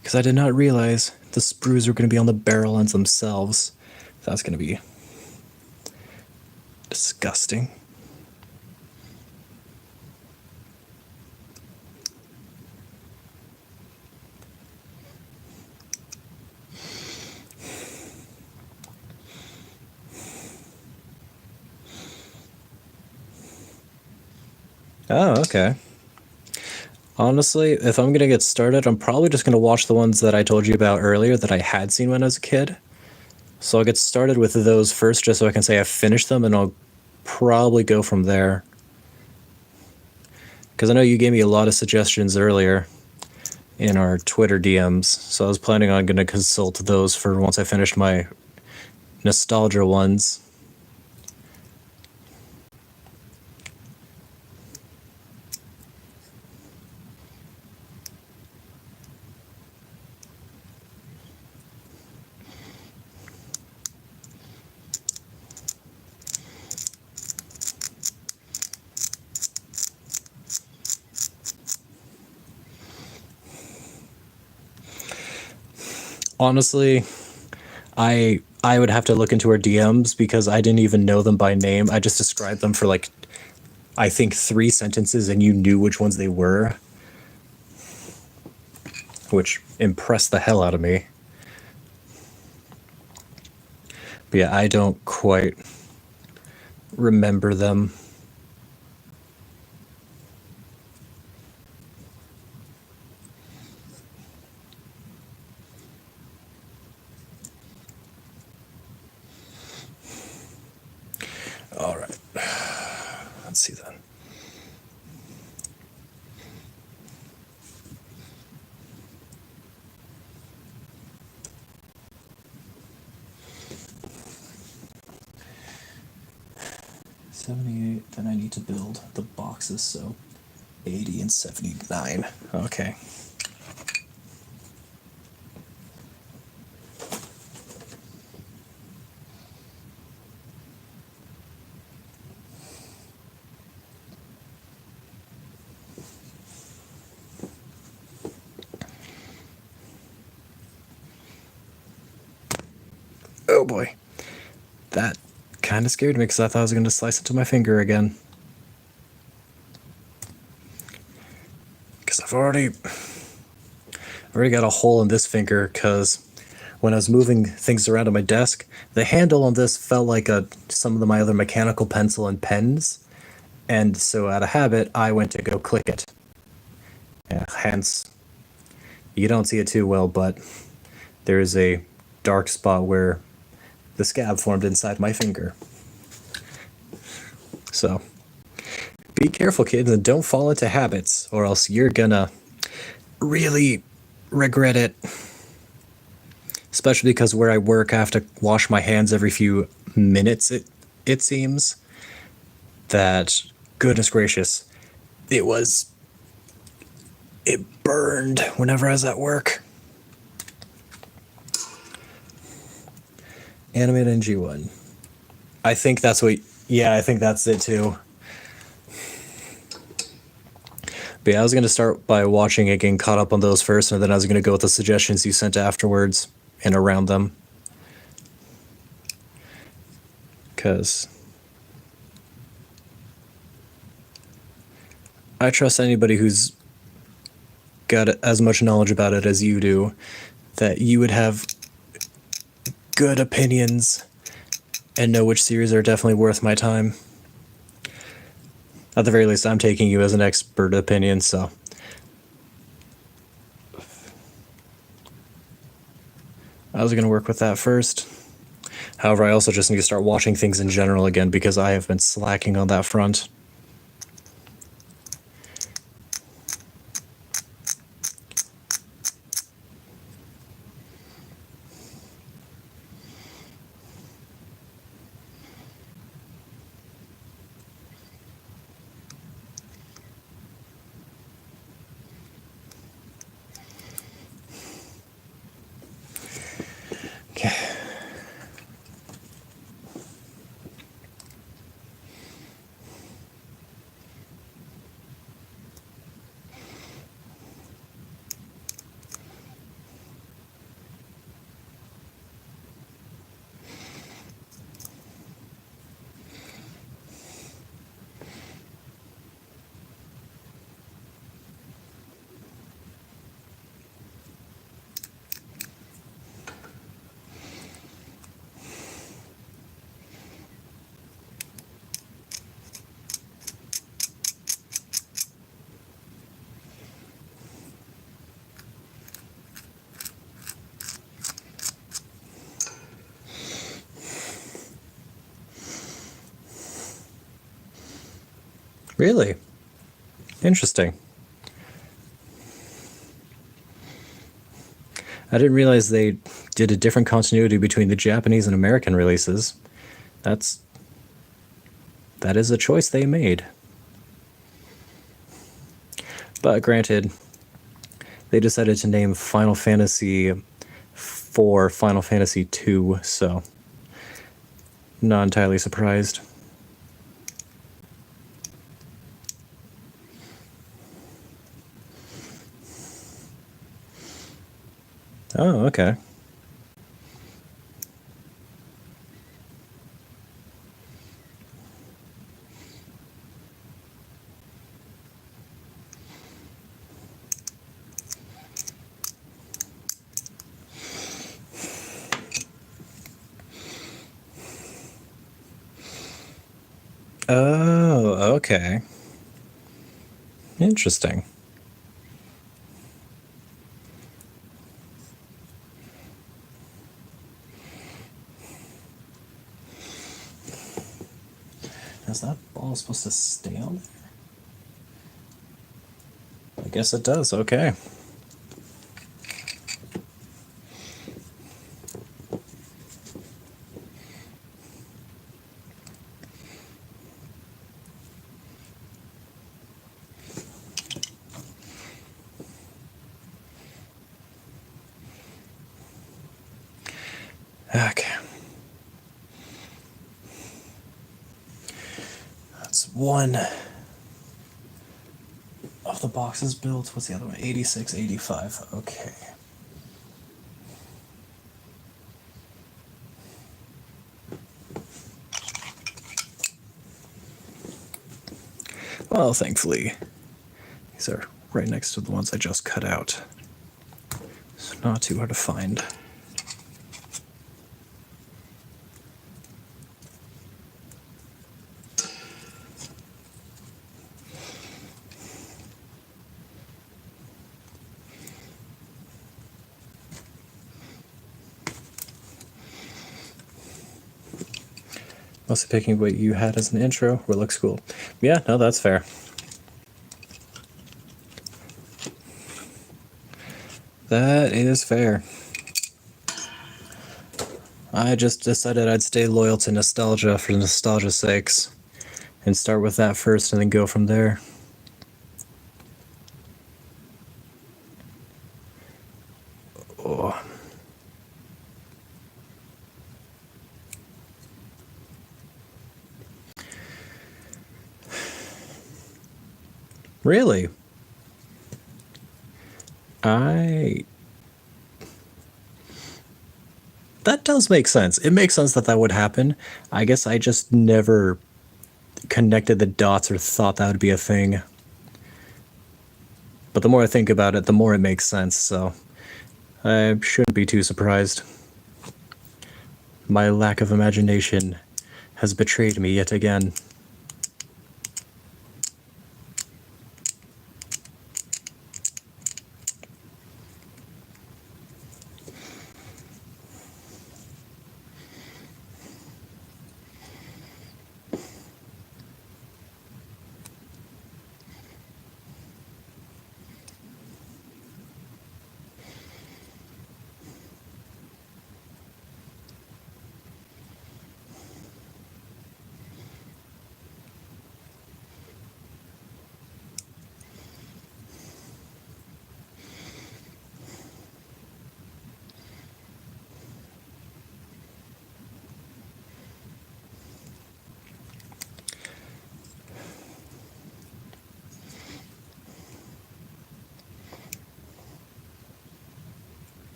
Because I did not realize the sprues were going to be on the barrel ends themselves. That's going to be disgusting. Oh, okay. Honestly, if I'm going to get started, I'm probably just going to watch the ones that I told you about earlier that I had seen when I was a kid. So I'll get started with those first just so I can say I've finished them, and I'll probably go from there. Because I know you gave me a lot of suggestions earlier in our Twitter DMs, so I was planning on going to consult those for once I finished my nostalgia ones. Honestly, I would have to look into our DMs because I didn't even know them by name. I just described them for like, I think 3 sentences, and you knew which ones they were, which impressed the hell out of me. But yeah, I don't quite remember them. All right. Let's see then. 78, then I need to build the boxes, so 80 and 79. Okay. Oh boy. That kind of scared me because I thought I was going to slice into my finger again. Because I've already got a hole in this finger because when I was moving things around on my desk, the handle on this felt like some of my other mechanical pencil and pens. And so out of habit, I went to go click it. Yeah, hence, you don't see it too well, but there is a dark spot where the scab formed inside my finger. So, be careful, kids, and don't fall into habits, or else you're gonna really regret it. Especially because where I work, I have to wash my hands every few minutes, it seems. That, goodness gracious, it burned whenever I was at work. Animate NG1. I think that's what, yeah, I think that's it too. But yeah, I was going to start by watching it, getting caught up on those first, and then I was going to go with the suggestions you sent afterwards and around them. Because I trust anybody who's got as much knowledge about it as you do, that you would have good opinions and know which series are definitely worth my time. At the very least, I'm taking you as an expert opinion, so. I was going to work with that first. However, I also just need to start watching things in general again because I have been slacking on that front. Okay. Really? Interesting. I didn't realize they did a different continuity between the Japanese and American releases. That is a choice they made. But granted, they decided to name Final Fantasy for Final Fantasy II, so not entirely surprised. Oh, okay. Oh, okay. Interesting. Is that ball supposed to stay on there? I guess it does, okay. one of the boxes built. What's the other one? 86, 85. Okay. Well, thankfully, these are right next to the ones I just cut out. So not too hard to find. Mostly picking what you had as an intro, what looks cool. Yeah, no, that's fair. That is fair. I just decided I'd stay loyal to nostalgia for nostalgia's sakes and start with that first and then go from there. Oh. Really? That does make sense. It makes sense that that would happen. I guess I just never connected the dots or thought that would be a thing. But the more I think about it, the more it makes sense, so I shouldn't be too surprised. My lack of imagination has betrayed me yet again.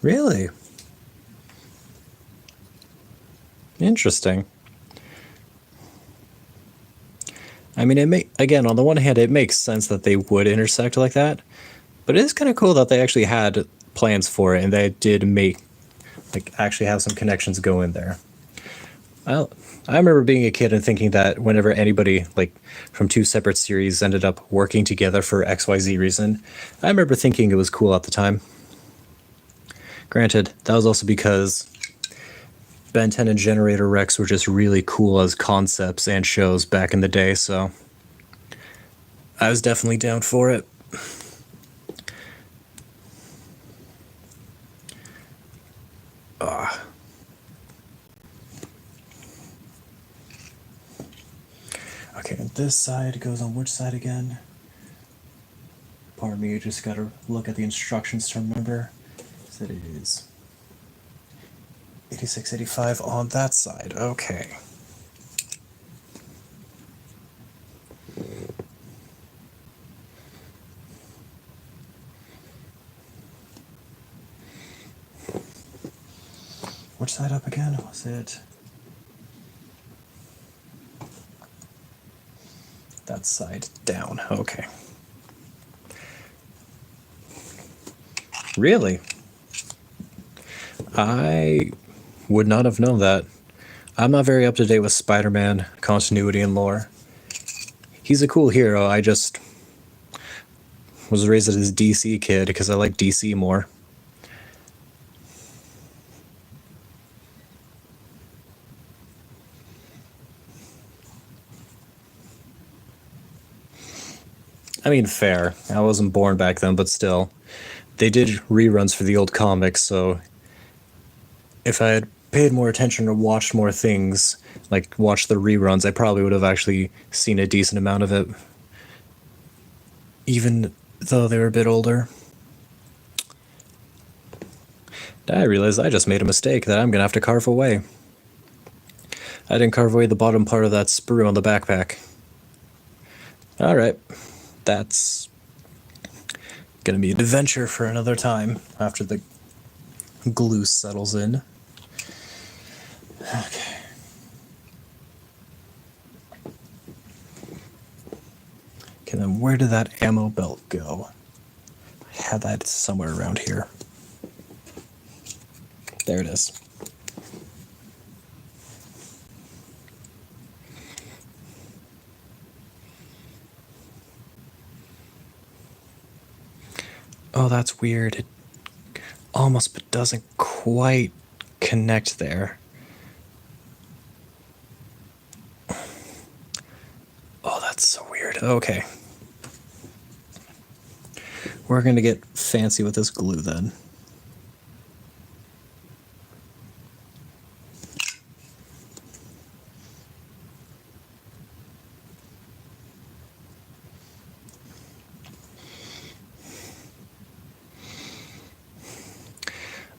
Really? Interesting. I mean, again, on the one hand, it makes sense that they would intersect like that, but it is kind of cool that they actually had plans for it and they did actually have some connections go in there. I remember being a kid and thinking that whenever anybody, from two separate series ended up working together for XYZ reason, I remember thinking it was cool at the time. Granted, that was also because Ben 10 and Generator Rex were just really cool as concepts and shows back in the day, so I was definitely down for it. Okay, and this side goes on which side again? Pardon me, you just gotta look at the instructions to remember. So it is 86, 85 on that side. Okay. Which side up again? Was it that side down? Okay. Really? I would not have known that. I'm not very up to date with Spider-Man continuity and lore. He's a cool hero. I just was raised as a DC kid because I like DC more. I mean, fair. I wasn't born back then, but still. They did reruns for the old comics, so if I had paid more attention or watched more things, like watched the reruns, I probably would have actually seen a decent amount of it, even though they were a bit older. I realized I just made a mistake that I'm gonna have to carve away. I didn't carve away the bottom part of that sprue on the backpack. Alright, that's gonna be an adventure for another time after the glue settles in. Okay. Okay, then where did that ammo belt go? I had that somewhere around here. There it is. Oh, that's weird. It almost but doesn't quite connect there. Oh, that's so weird. Okay. We're gonna get fancy with this glue then.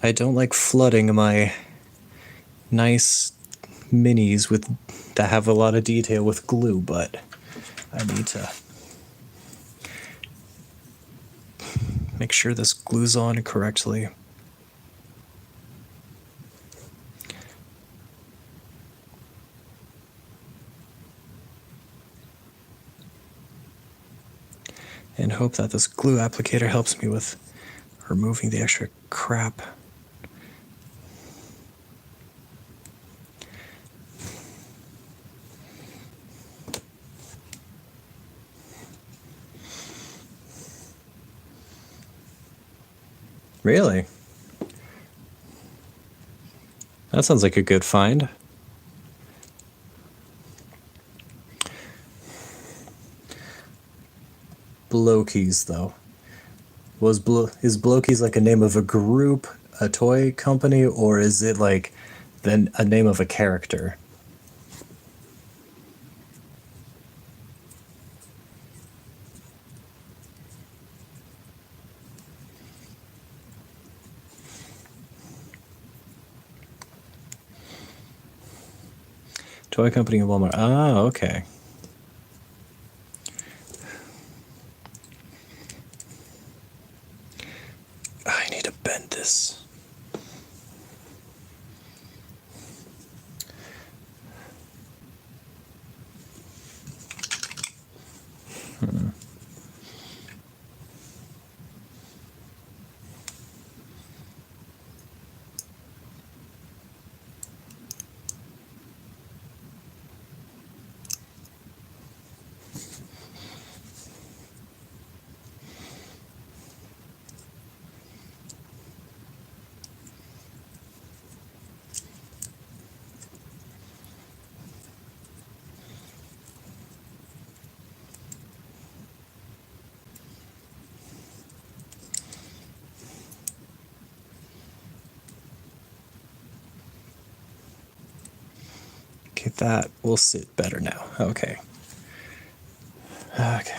I don't like flooding my nice minis with that have a lot of detail with glue, but I need to make sure this glues on correctly. And hope that this glue applicator helps me with removing the extra crap. Really? That sounds like a good find. Blowkeys, though. Is Blowkeys like a name of a group, a toy company, or is it like a name of a character? Toy company in Walmart. Ah, okay. I need to bend this. Okay, that will sit better now. Okay. Okay.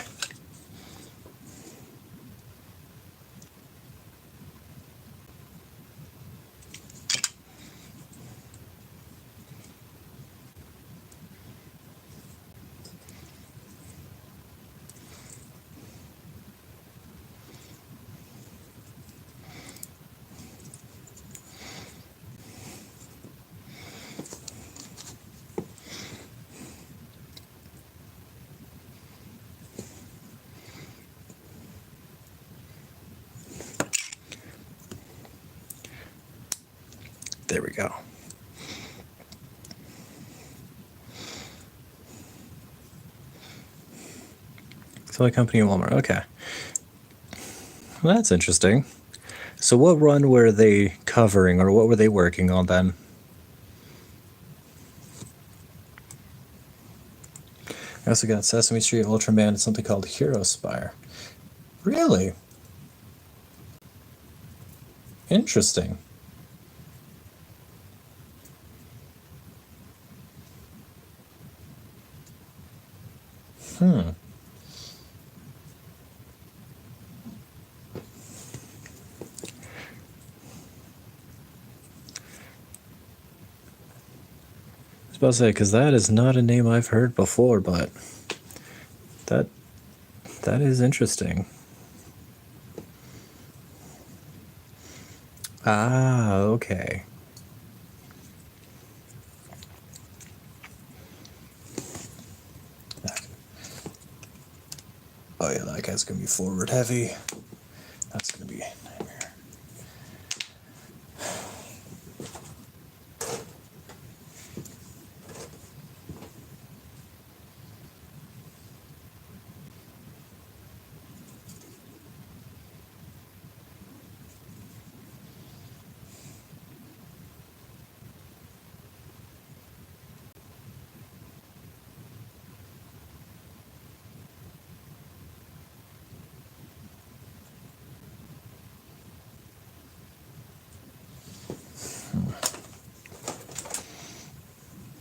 There we go. Toy company in Walmart. Okay. Well, that's interesting. So what run were they covering, or what were they working on then? I also got Sesame Street, Ultraman, and something called Hero Spire. Really? Interesting. about to say, because that is not a name I've heard before, but that is interesting. Ah, okay. Oh yeah, that guy's gonna be forward heavy. That's gonna be a nightmare.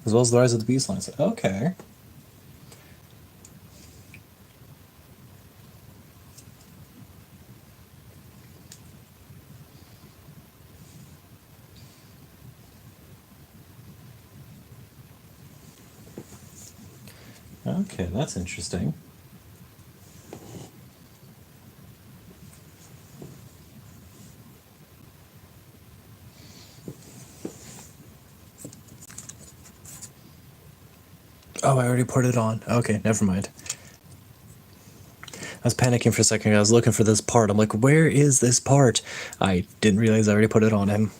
As well as the Rise of the Beast lines. Okay. Okay, that's interesting. Oh, I already put it on. Okay, never mind. I was panicking for a second. I was looking for this part. I'm like, where is this part? I didn't realize I already put it on him.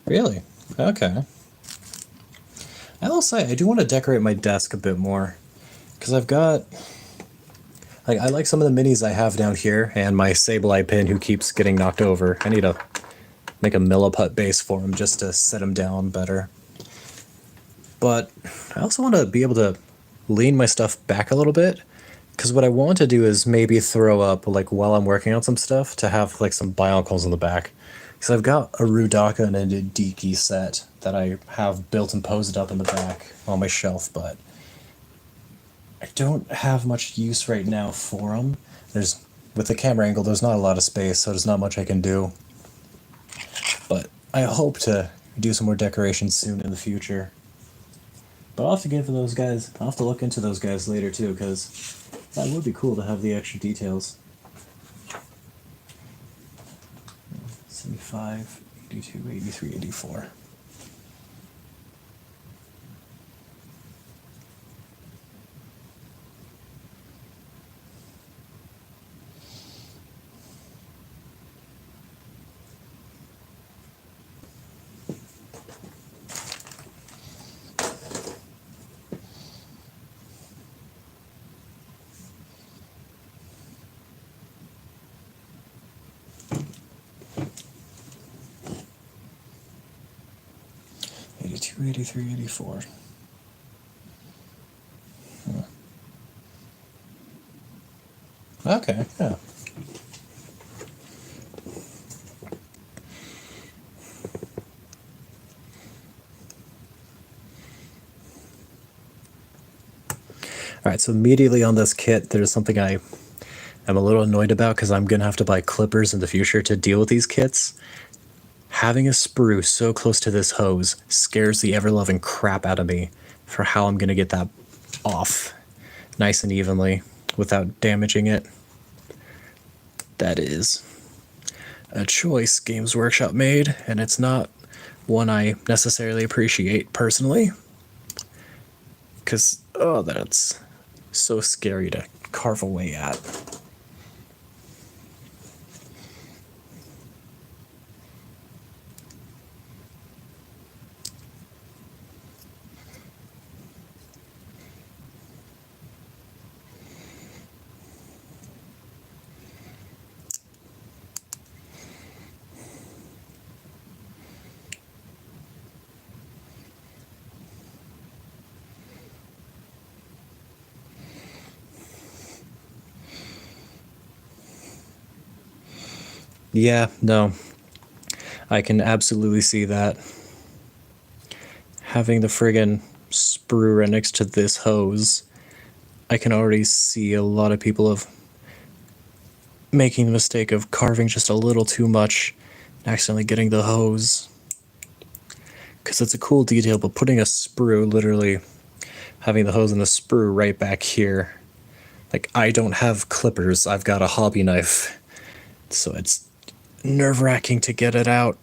Really? Okay. I will say, I do want to decorate my desk a bit more. Because I've got... Like, I like some of the minis I have down here, and my Sableye pin who keeps getting knocked over. I need to make a milliput base for him just to set him down better. But I also want to be able to lean my stuff back a little bit, because what I want to do is maybe throw up, like, while I'm working on some stuff, to have, like, some Bionicles in the back. Because I've got a Rudaka and a Diki set that I have built and posed up in the back on my shelf, but I don't have much use right now for them. With the camera angle, there's not a lot of space, so there's not much I can do. But I hope to do some more decorations soon in the future. But I'll have to give those guys, I'll have to look into those guys later too, because that would be cool to have the extra details. 75, 82, 83, 84. Two 83, 84. Okay, yeah. Alright, so immediately on this kit, there's something I am a little annoyed about because I'm going to have to buy clippers in the future to deal with these kits. Having a sprue so close to this hose scares the ever-loving crap out of me for how I'm going to get that off nice and evenly without damaging it. That is a choice Games Workshop made, and it's not one I necessarily appreciate personally. Because, oh, that's so scary to carve away at. Yeah, no. I can absolutely see that. Having the friggin' sprue right next to this hose, I can already see a lot of people of making the mistake of carving just a little too much and accidentally getting the hose. because it's a cool detail, but putting a sprue, literally having the hose and the sprue right back here, like, I don't have clippers, I've got a hobby knife, so it's nerve-wracking to get it out.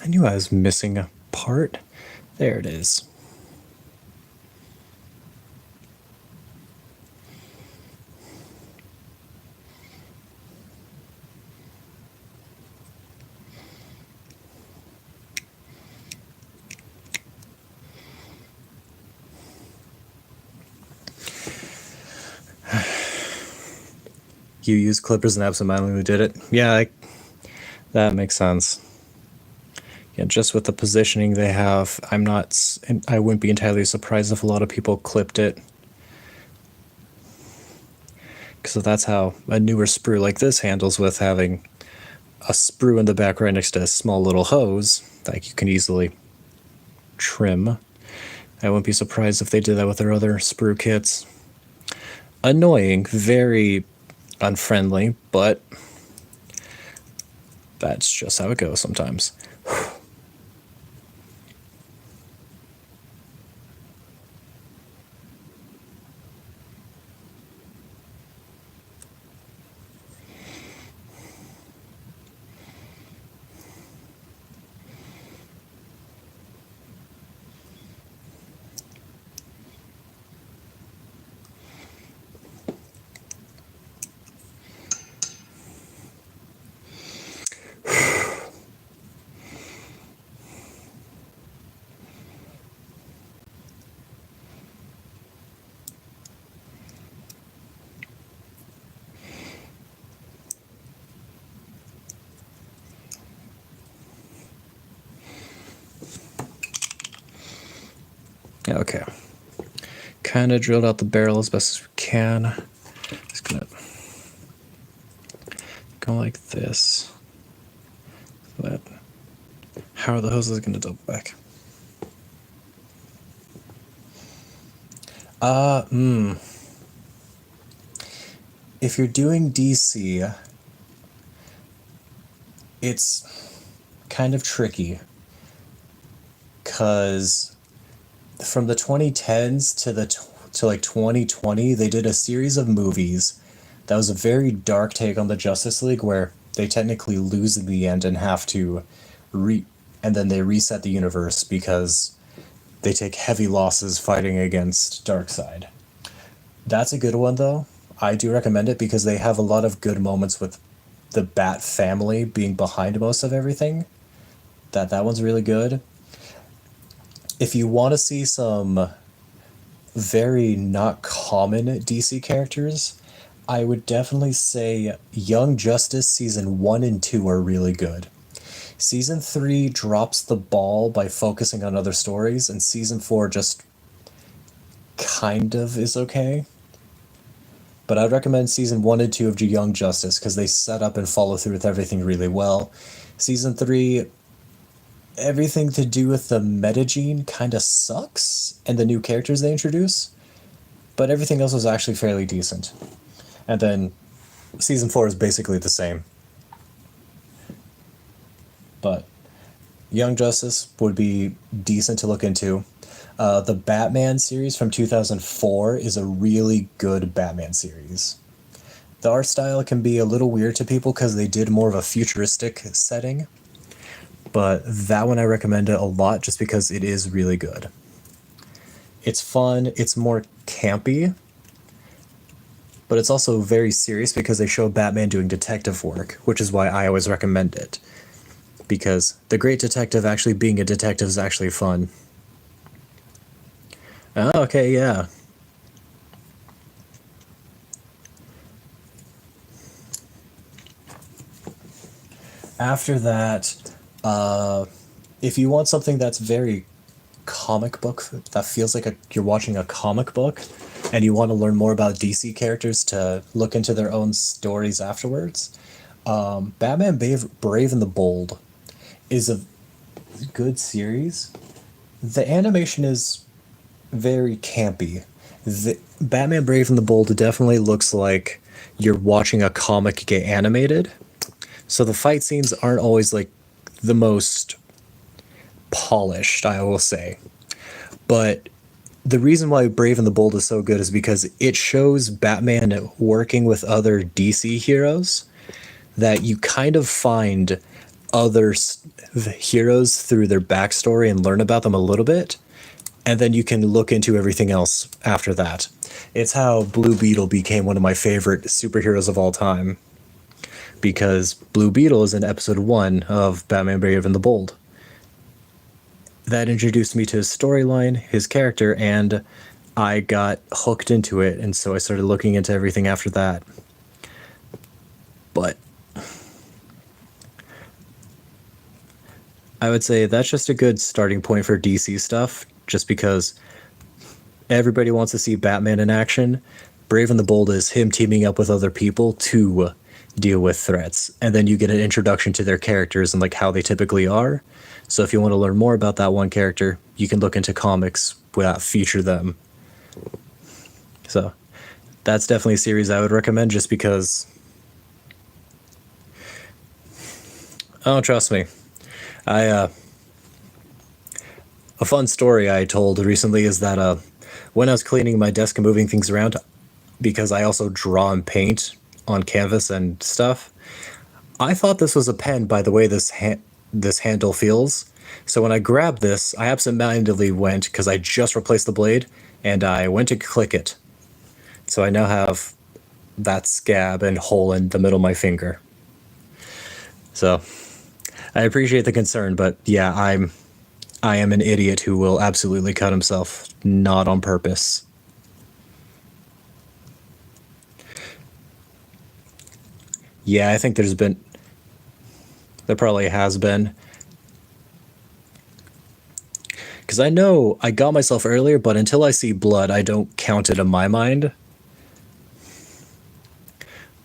I knew I was missing a part. There it is. You used clippers and absentmindedly did it. Yeah, that makes sense. Yeah, just with the positioning they have, I wouldn't be entirely surprised if a lot of people clipped it. Because that's how a newer sprue like this handles, with having a sprue in the back right next to a small little hose that you can easily trim. I wouldn't be surprised if they did that with their other sprue kits. Annoying, very unfriendly, but that's just how it goes sometimes. Okay. Kind of drilled out the barrel as best as we can. Just gonna go like this. So that. How are the hoses gonna double back? If you're doing DC, it's kind of tricky, because from the 2010s to like 2020, they did a series of movies that was a very dark take on the Justice League, where they technically lose in the end and have to and then they reset the universe because they take heavy losses fighting against Darkseid. That's a good one, though. I do recommend it because they have a lot of good moments with the Bat family being behind most of everything. That one's really good. If you want to see some very not common DC characters, I would definitely say Young Justice Season 1 and 2 are really good. Season 3 drops the ball by focusing on other stories, and Season 4 just kind of is okay. But I'd recommend Season 1 and 2 of Young Justice because they set up and follow through with everything really well. Season 3, everything to do with the metagene kind of sucks, and the new characters they introduce, but everything else was actually fairly decent. And then Season 4 is basically the same. But Young Justice would be decent to look into. The Batman series from 2004 is a really good Batman series. The art style can be a little weird to people because they did more of a futuristic setting, but that one I recommend it a lot just because it is really good. It's fun, it's more campy, but it's also very serious because they show Batman doing detective work, which is why I always recommend it. Because the great detective actually being a detective is actually fun. Oh, okay, yeah. After that, if you want something that's very comic book, that feels like you're watching a comic book, and you want to learn more about DC characters to look into their own stories afterwards, Batman Brave and the Bold is a good series. The animation is very campy. Batman Brave and the Bold definitely looks like you're watching a comic get animated. So the fight scenes aren't always like the most polished, I will say. But the reason why Brave and the Bold is so good is because it shows Batman working with other DC heroes, that you kind of find other heroes through their backstory and learn about them a little bit, and then you can look into everything else after that. It's how Blue Beetle became one of my favorite superheroes of all time, because Blue Beetle is in episode 1 of Batman Brave and the Bold. That introduced me to his storyline, his character, and I got hooked into it, and so I started looking into everything after that. But I would say that's just a good starting point for DC stuff, just because everybody wants to see Batman in action. Brave and the Bold is him teaming up with other people to deal with threats, and then you get an introduction to their characters and like how they typically are. So if you want to learn more about that one character, you can look into comics that feature them. So that's definitely a series I would recommend, just because, oh, trust me, a fun story I told recently is that when I was cleaning my desk and moving things around, because I also draw and paint on canvas and stuff, I thought this was a pen by the way this handle feels. So when I grabbed this, I absentmindedly went, because I just replaced the blade, and I went to click it. So I now have that scab and hole in the middle of my finger. So I appreciate the concern, but yeah, I am an idiot who will absolutely cut himself, not on purpose. Yeah, I think there probably has been. Because I know I got myself earlier, but until I see blood, I don't count it in my mind.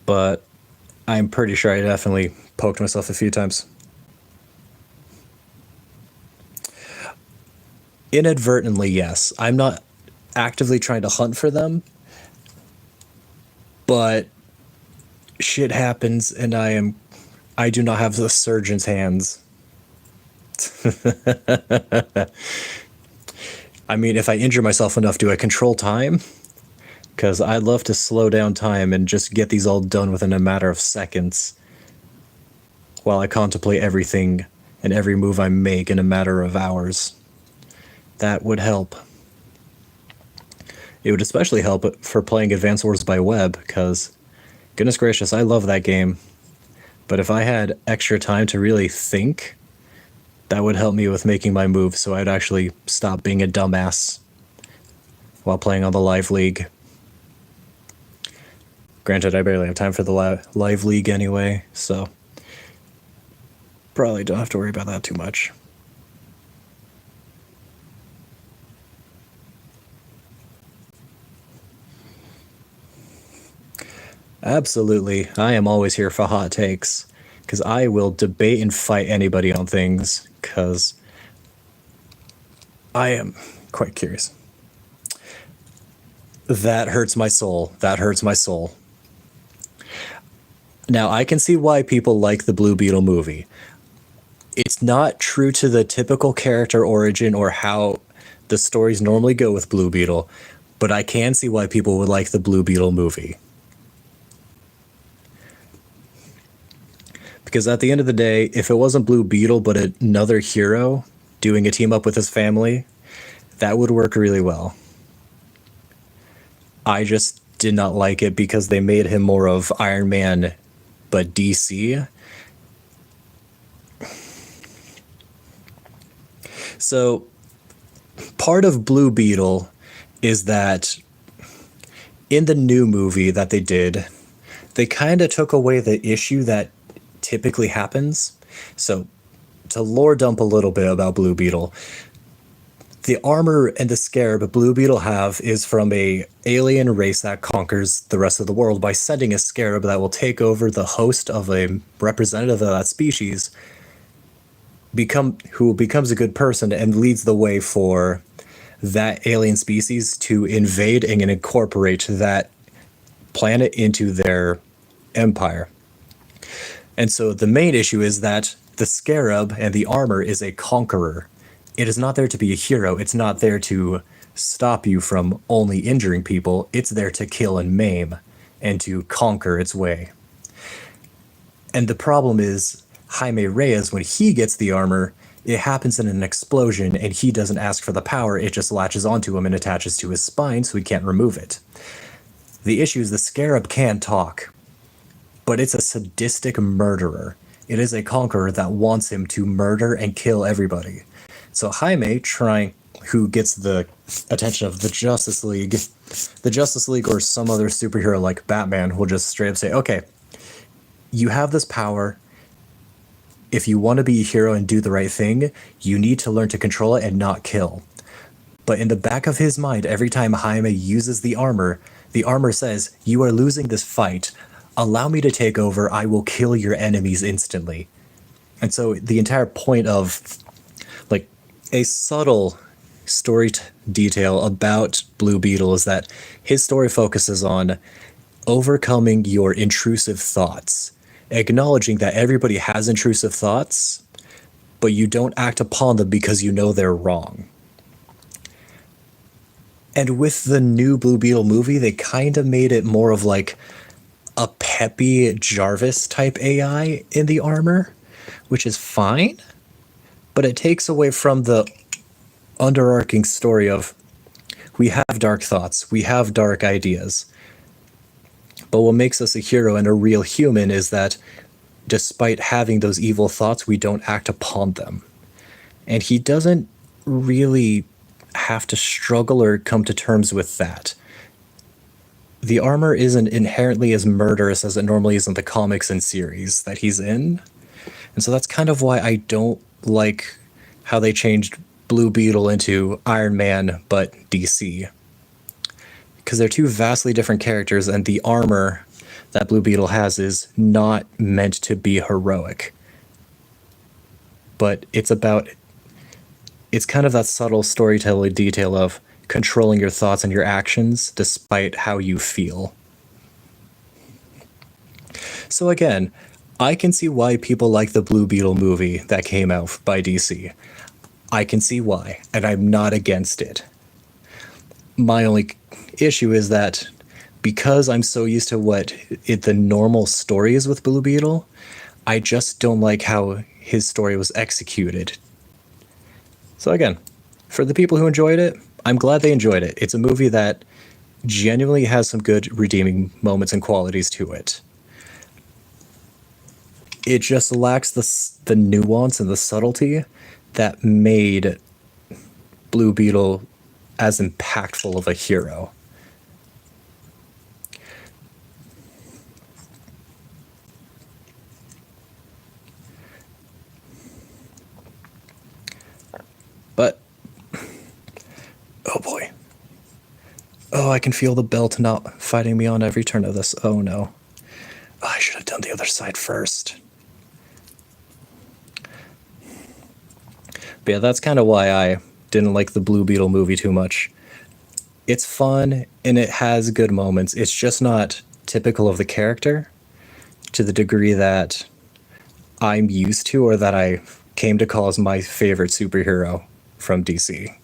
But I'm pretty sure I definitely poked myself a few times. Inadvertently, yes. I'm not actively trying to hunt for them, but shit happens, and I do not have the surgeon's hands. I mean, if I injure myself enough, do I control time? Because I'd love to slow down time and just get these all done within a matter of seconds, while I contemplate everything and every move I make in a matter of hours. That would help. It would especially help for playing Advance Wars by Web, because, goodness gracious, I love that game. But if I had extra time to really think, that would help me with making my moves, so I'd actually stop being a dumbass while playing on the Live League. Granted, I barely have time for the Live League anyway, so probably don't have to worry about that too much. Absolutely, I am always here for hot takes, because I will debate and fight anybody on things, because I am quite curious. That hurts my soul. That hurts my soul. Now, I can see why people like the Blue Beetle movie. It's not true to the typical character origin or how the stories normally go with Blue Beetle, but I can see why people would like the Blue Beetle movie. Because at the end of the day, if it wasn't Blue Beetle but another hero doing a team up with his family, that would work really well. I just did not like it because they made him more of Iron Man, but DC. So part of Blue Beetle is that in the new movie that they did, they kind of took away the issue that typically happens. So to lore dump a little bit about Blue Beetle, the armor and the scarab Blue Beetle have is from a alien race that conquers the rest of the world by sending a scarab that will take over the host of a representative of that species, who becomes a good person and leads the way for that alien species to invade and incorporate that planet into their empire. And so the main issue is that the scarab and the armor is a conqueror. It is not there to be a hero. It's not there to stop you from only injuring people. It's there to kill and maim and to conquer its way. And the problem is Jaime Reyes, when he gets the armor, it happens in an explosion and he doesn't ask for the power. It just latches onto him and attaches to his spine so he can't remove it. The issue is the scarab can talk, but it's a sadistic murderer. It is a conqueror that wants him to murder and kill everybody. So Jaime, who gets the attention of the Justice League or some other superhero like Batman will just straight up say, okay, you have this power. If you want to be a hero and do the right thing, you need to learn to control it and not kill. But in the back of his mind, every time Jaime uses the armor says, you are losing this fight. Allow me to take over. I will kill your enemies instantly. And so the entire point of like a subtle story detail about Blue Beetle is that his story focuses on overcoming your intrusive thoughts, acknowledging that everybody has intrusive thoughts, but you don't act upon them because you know they're wrong. And with the new Blue Beetle movie, they kind of made it more of like a peppy Jarvis type AI in the armor, which is fine, but it takes away from the underarching story of we have dark thoughts, we have dark ideas. But what makes us a hero and a real human is that despite having those evil thoughts, we don't act upon them. And he doesn't really have to struggle or come to terms with that. The armor isn't inherently as murderous as it normally is in the comics and series that he's in. And so that's kind of why I don't like how they changed Blue Beetle into Iron Man, but DC. Because they're two vastly different characters, and the armor that Blue Beetle has is not meant to be heroic. But it's kind of that subtle storytelling detail of controlling your thoughts and your actions despite how you feel. So again, I can see why people like the Blue Beetle movie that came out by DC. I can see why, and I'm not against it. My only issue is that because I'm so used to what the normal story is with Blue Beetle, I just don't like how his story was executed. So again, for the people who enjoyed it, I'm glad they enjoyed it. It's a movie that genuinely has some good redeeming moments and qualities to it. It just lacks the nuance and the subtlety that made Blue Beetle as impactful of a hero. But, oh boy. Oh, I can feel the belt not fighting me on every turn of this. Oh no. Oh, I should have done the other side first. But yeah, that's kind of why I didn't like the Blue Beetle movie too much. It's fun and it has good moments. It's just not typical of the character to the degree that I'm used to or that I came to call as my favorite superhero from DC.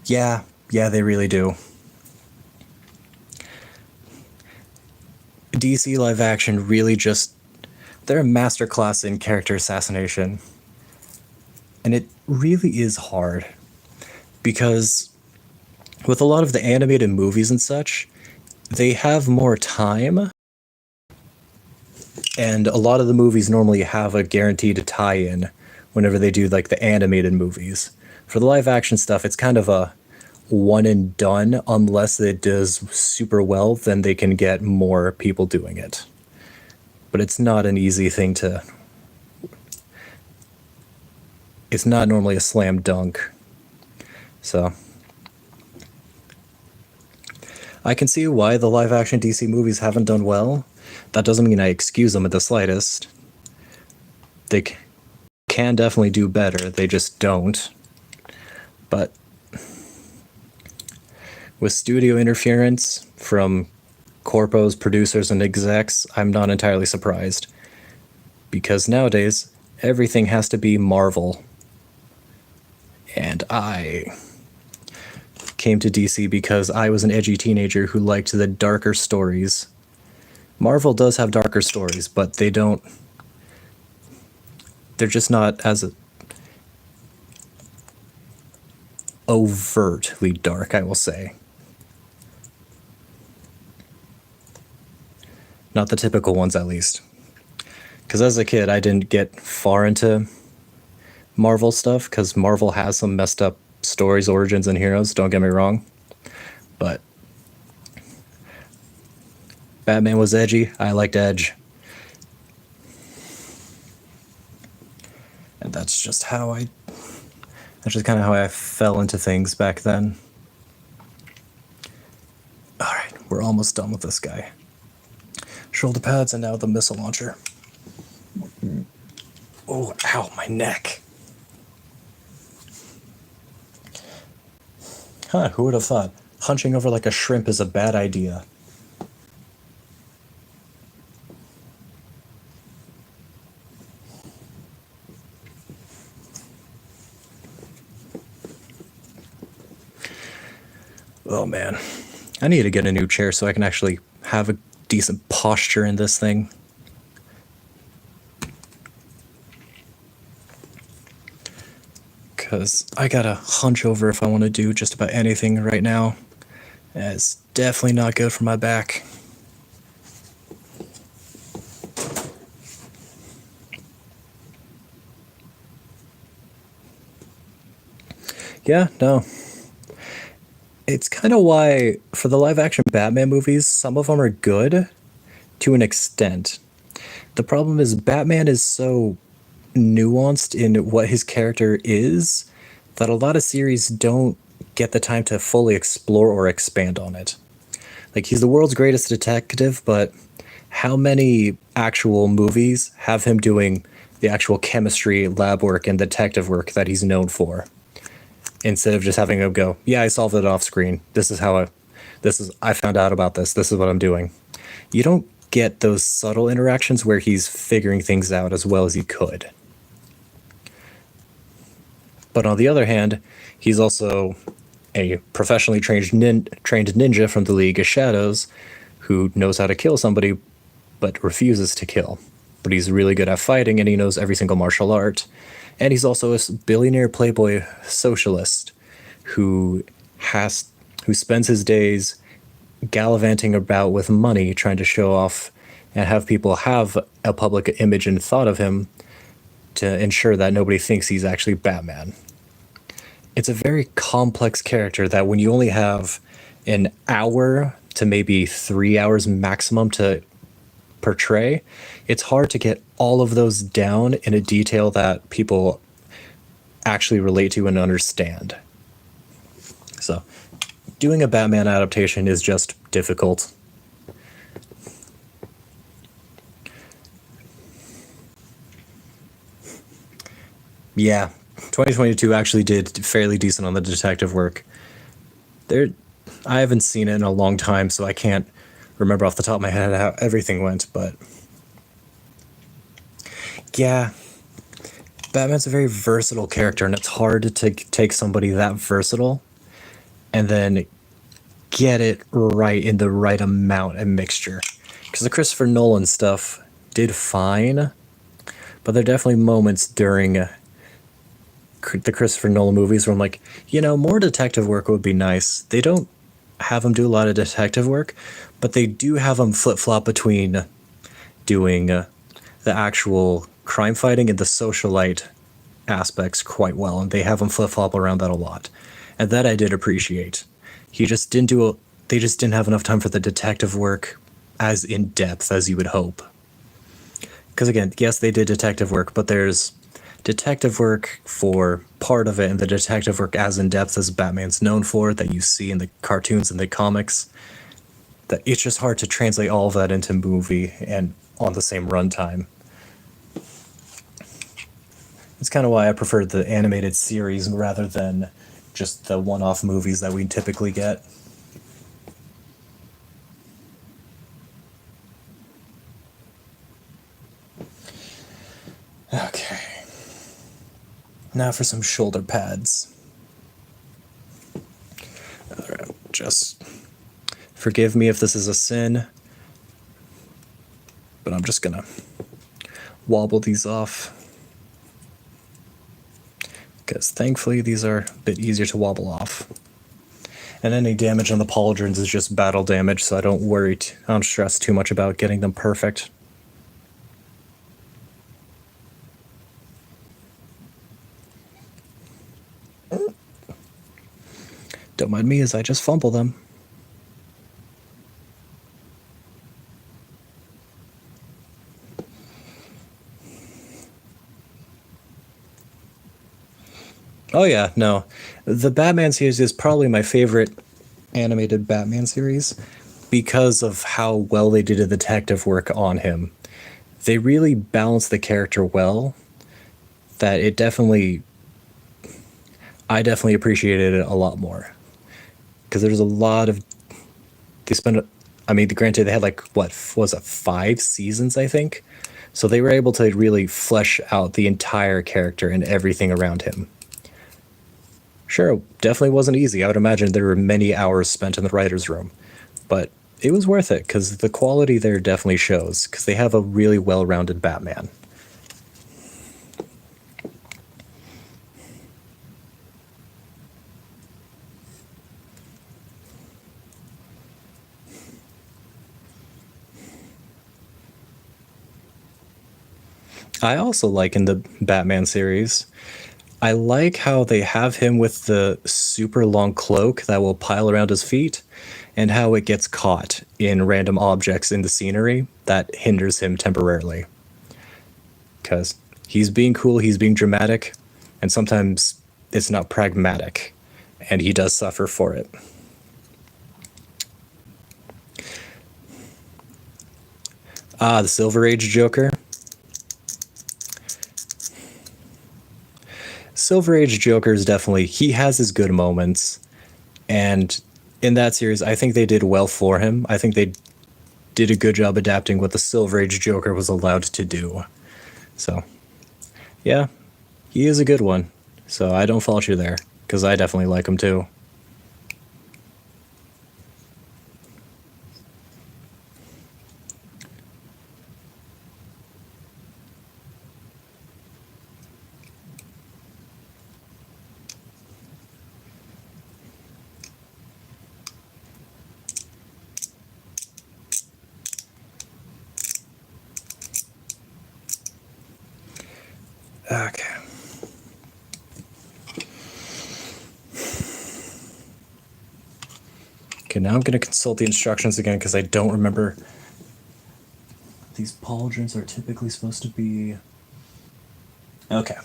Yeah, they really do. DC live action really just, they're a masterclass in character assassination. And it really is hard because with a lot of the animated movies and such, they have more time, and a lot of the movies normally have a guaranteed tie-in whenever they do like the animated movies. For the live action stuff, it's kind of a one and done. Unless it does super well, then they can get more people doing it. But it's not an easy thing to... It's not normally a slam dunk. So I can see why the live action DC movies haven't done well. That doesn't mean I excuse them at the slightest. They can definitely do better, they just don't. But with studio interference from corpos, producers, and execs, I'm not entirely surprised. Because nowadays, everything has to be Marvel. And I came to DC because I was an edgy teenager who liked the darker stories. Marvel does have darker stories, but they don't... They're just not as overtly dark, I will say. Not the typical ones, at least. Because as a kid, I didn't get far into Marvel stuff, because Marvel has some messed up stories, origins, and heroes, don't get me wrong. But Batman was edgy, I liked Edge. And that's just how that's just kind of how I fell into things back then. Alright, we're almost done with this guy. Shoulder pads and now the missile launcher. Oh, ow, my neck. Huh, who would have thought? Hunching over like a shrimp is a bad idea. Oh man, I need to get a new chair so I can actually have a decent posture in this thing. Because I gotta hunch over if I want to do just about anything right now. And it's definitely not good for my back. Yeah, no. It's kind of why, for the live-action Batman movies, some of them are good to an extent. The problem is Batman is so nuanced in what his character is that a lot of series don't get the time to fully explore or expand on it. Like, he's the world's greatest detective, but how many actual movies have him doing the actual chemistry, lab work, and detective work that he's known for? Instead of just having him go, yeah, I solved it off screen. I found out about this. This is what I'm doing. You don't get those subtle interactions where he's figuring things out as well as he could. But on the other hand, he's also a professionally trained ninja from the League of Shadows who knows how to kill somebody but refuses to kill. But he's really good at fighting and he knows every single martial art. And he's also a billionaire playboy socialist who spends his days gallivanting about with money, trying to show off and have people have a public image and thought of him to ensure that nobody thinks he's actually Batman. It's a very complex character that when you only have an hour to maybe 3 hours maximum to portray, it's hard to get all of those down in a detail that people actually relate to and understand. So, doing a Batman adaptation is just difficult. Yeah, 2022 actually did fairly decent on the detective work. I haven't seen it in a long time, so I can't remember off the top of my head how everything went, but yeah, Batman's a very versatile character, and it's hard to take somebody that versatile and then get it right in the right amount and mixture. Because the Christopher Nolan stuff did fine, but there are definitely moments during the Christopher Nolan movies where I'm like, more detective work would be nice. They don't have him do a lot of detective work, but they do have him flip-flop between doing the actual crime fighting and the socialite aspects quite well, and they have him flip-flop around that a lot. And that I did appreciate. He just didn't they just didn't have enough time for the detective work as in-depth as you would hope. Because again, yes, they did detective work, but there's detective work for part of it, and the detective work as in-depth as Batman's known for, that you see in the cartoons and the comics, that it's just hard to translate all of that into movie and on the same runtime. It's kind of why I prefer the animated series rather than just the one-off movies that we typically get. Okay. Now for some shoulder pads. Alright, just forgive me if this is a sin, but I'm just gonna wobble these off. Because thankfully these are a bit easier to wobble off. And any damage on the pauldrons is just battle damage, so I don't worry, I don't stress too much about getting them perfect. Don't mind me as I just fumble them. Oh yeah, no. The Batman series is probably my favorite animated Batman series because of how well they did the detective work on him. They really balanced the character well, that I definitely appreciated it a lot more. Because there's a lot of, granted they had what was it, 5 seasons, I think? So they were able to really flesh out the entire character and everything around him. Sure, it definitely wasn't easy. I would imagine there were many hours spent in the writer's room. But it was worth it, because the quality there definitely shows, because they have a really well-rounded Batman. I also like in the Batman series, I like how they have him with the super long cloak that will pile around his feet, and how it gets caught in random objects in the scenery that hinders him temporarily. Because he's being cool, he's being dramatic, and sometimes it's not pragmatic, and he does suffer for it. The Silver Age Joker. Silver Age Joker is definitely, he has his good moments, and in that series, I think they did well for him. I think they did a good job adapting what the Silver Age Joker was allowed to do. So, yeah, he is a good one. So I don't fault you there, because I definitely like him too. Okay. Okay, now I'm going to consult the instructions again because I don't remember. These pauldrons are typically supposed to be... Okay.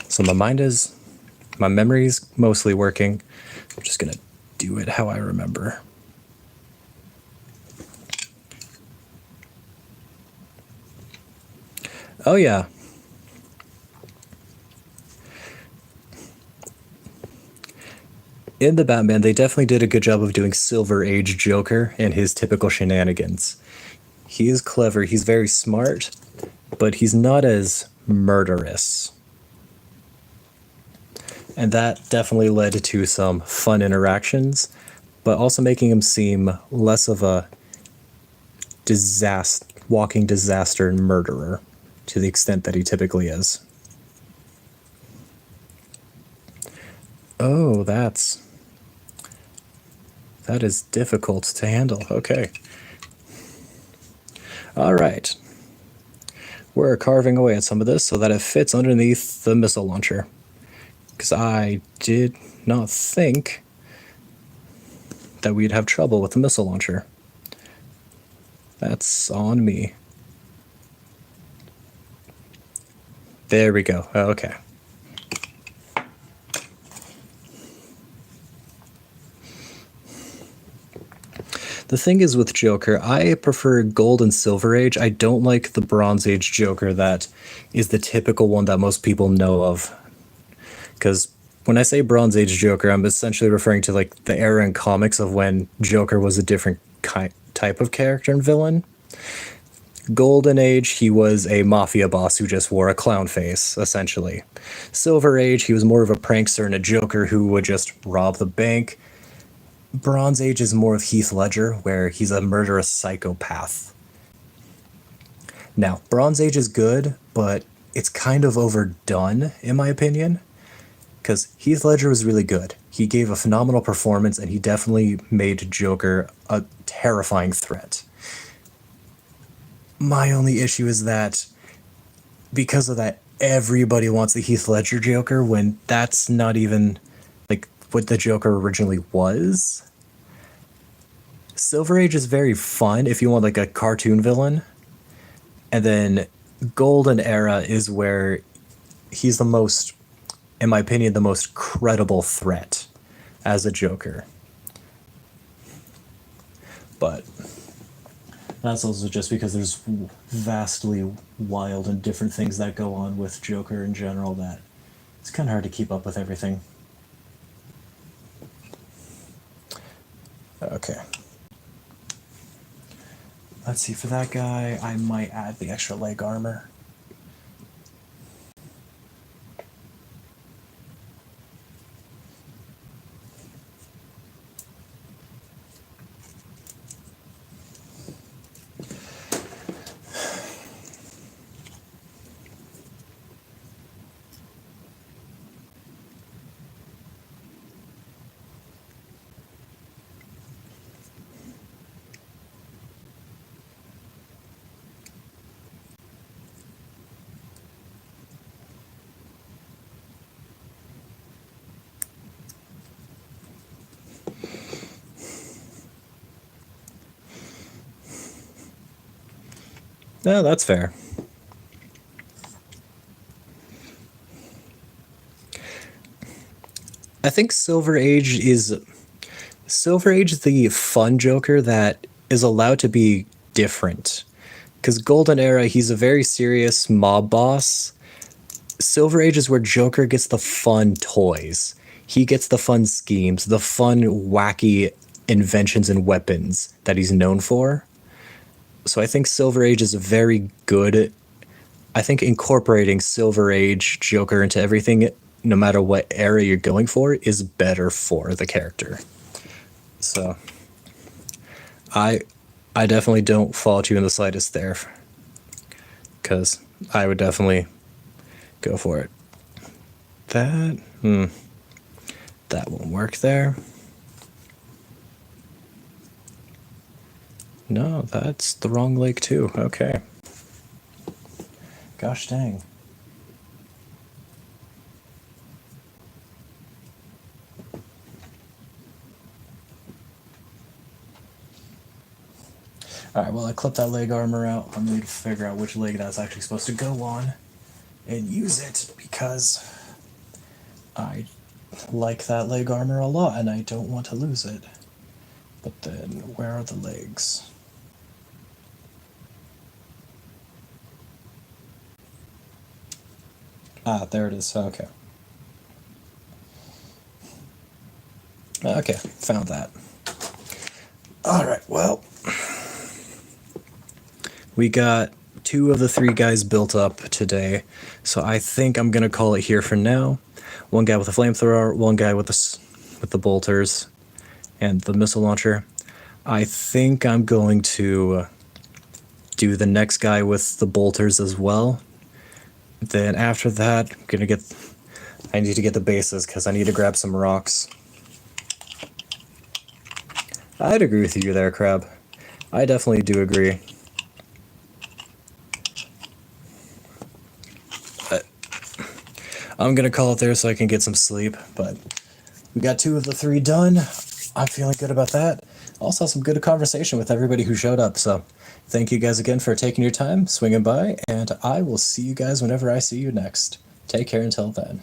So my memory's mostly working. I'm just going to do it how I remember. Oh yeah. In the Batman, they definitely did a good job of doing Silver Age Joker and his typical shenanigans. He is clever, he's very smart, but he's not as murderous. And that definitely led to some fun interactions, but also making him seem less of a walking disaster and murderer to the extent that he typically is. Oh, that is difficult to handle. Okay. All right. We're carving away at some of this so that it fits underneath the missile launcher. Because I did not think that we'd have trouble with the missile launcher. That's on me. There we go. Okay. The thing is with Joker, I prefer Gold and Silver Age. I don't like the Bronze Age Joker that is the typical one that most people know of. Because when I say Bronze Age Joker, I'm essentially referring to like the era in comics of when Joker was a different type of character and villain. Golden Age, he was a mafia boss who just wore a clown face, essentially. Silver Age, he was more of a prankster and a Joker who would just rob the bank. Bronze Age is more of Heath Ledger, where he's a murderous psychopath. Now, Bronze Age is good, but it's kind of overdone, in my opinion, because Heath Ledger was really good. He gave a phenomenal performance, and he definitely made Joker a terrifying threat. My only issue is that because of that, everybody wants the Heath Ledger Joker when that's not even like what the Joker originally was. Silver Age is very fun if you want like a cartoon villain. And then Golden Era is where he's the most, in my opinion, the most credible threat as a Joker. But that's also just because there's vastly wild and different things that go on with Joker in general that it's kind of hard to keep up with everything. Okay. Let's see, for that guy, I might add the extra leg armor. No, that's fair. I think Silver Age is the fun Joker that is allowed to be different. Because Golden Era, he's a very serious mob boss. Silver Age is where Joker gets the fun toys. He gets the fun schemes, the fun, wacky inventions and weapons that he's known for. So I think Silver Age is very good. I think incorporating Silver Age Joker into everything, no matter what era you're going for, is better for the character. So I definitely don't fault you in the slightest there, because I would definitely go for it. That won't work there. No, that's the wrong leg too. Okay. Gosh dang. Alright, well, I clipped that leg armor out. I'm going to figure out which leg that's actually supposed to go on and use it, because I like that leg armor a lot and I don't want to lose it. But then, where are the legs? Ah, there it is. Okay. Okay, found that. Alright, well, we got 2 of the 3 guys built up today, so I think I'm gonna call it here for now. 1 guy with a flamethrower, 1 guy with the bolters, and the missile launcher. I think I'm going to do the next guy with the bolters as well. Then after that, I need to get the bases because I need to grab some rocks. I'd agree with you there, Crab. I definitely do agree. But I'm gonna call it there so I can get some sleep, but we got 2 of the 3 done. I'm feeling good about that. Also some good conversation with everybody who showed up, so thank you guys again for taking your time, swinging by, and I will see you guys whenever I see you next. Take care until then.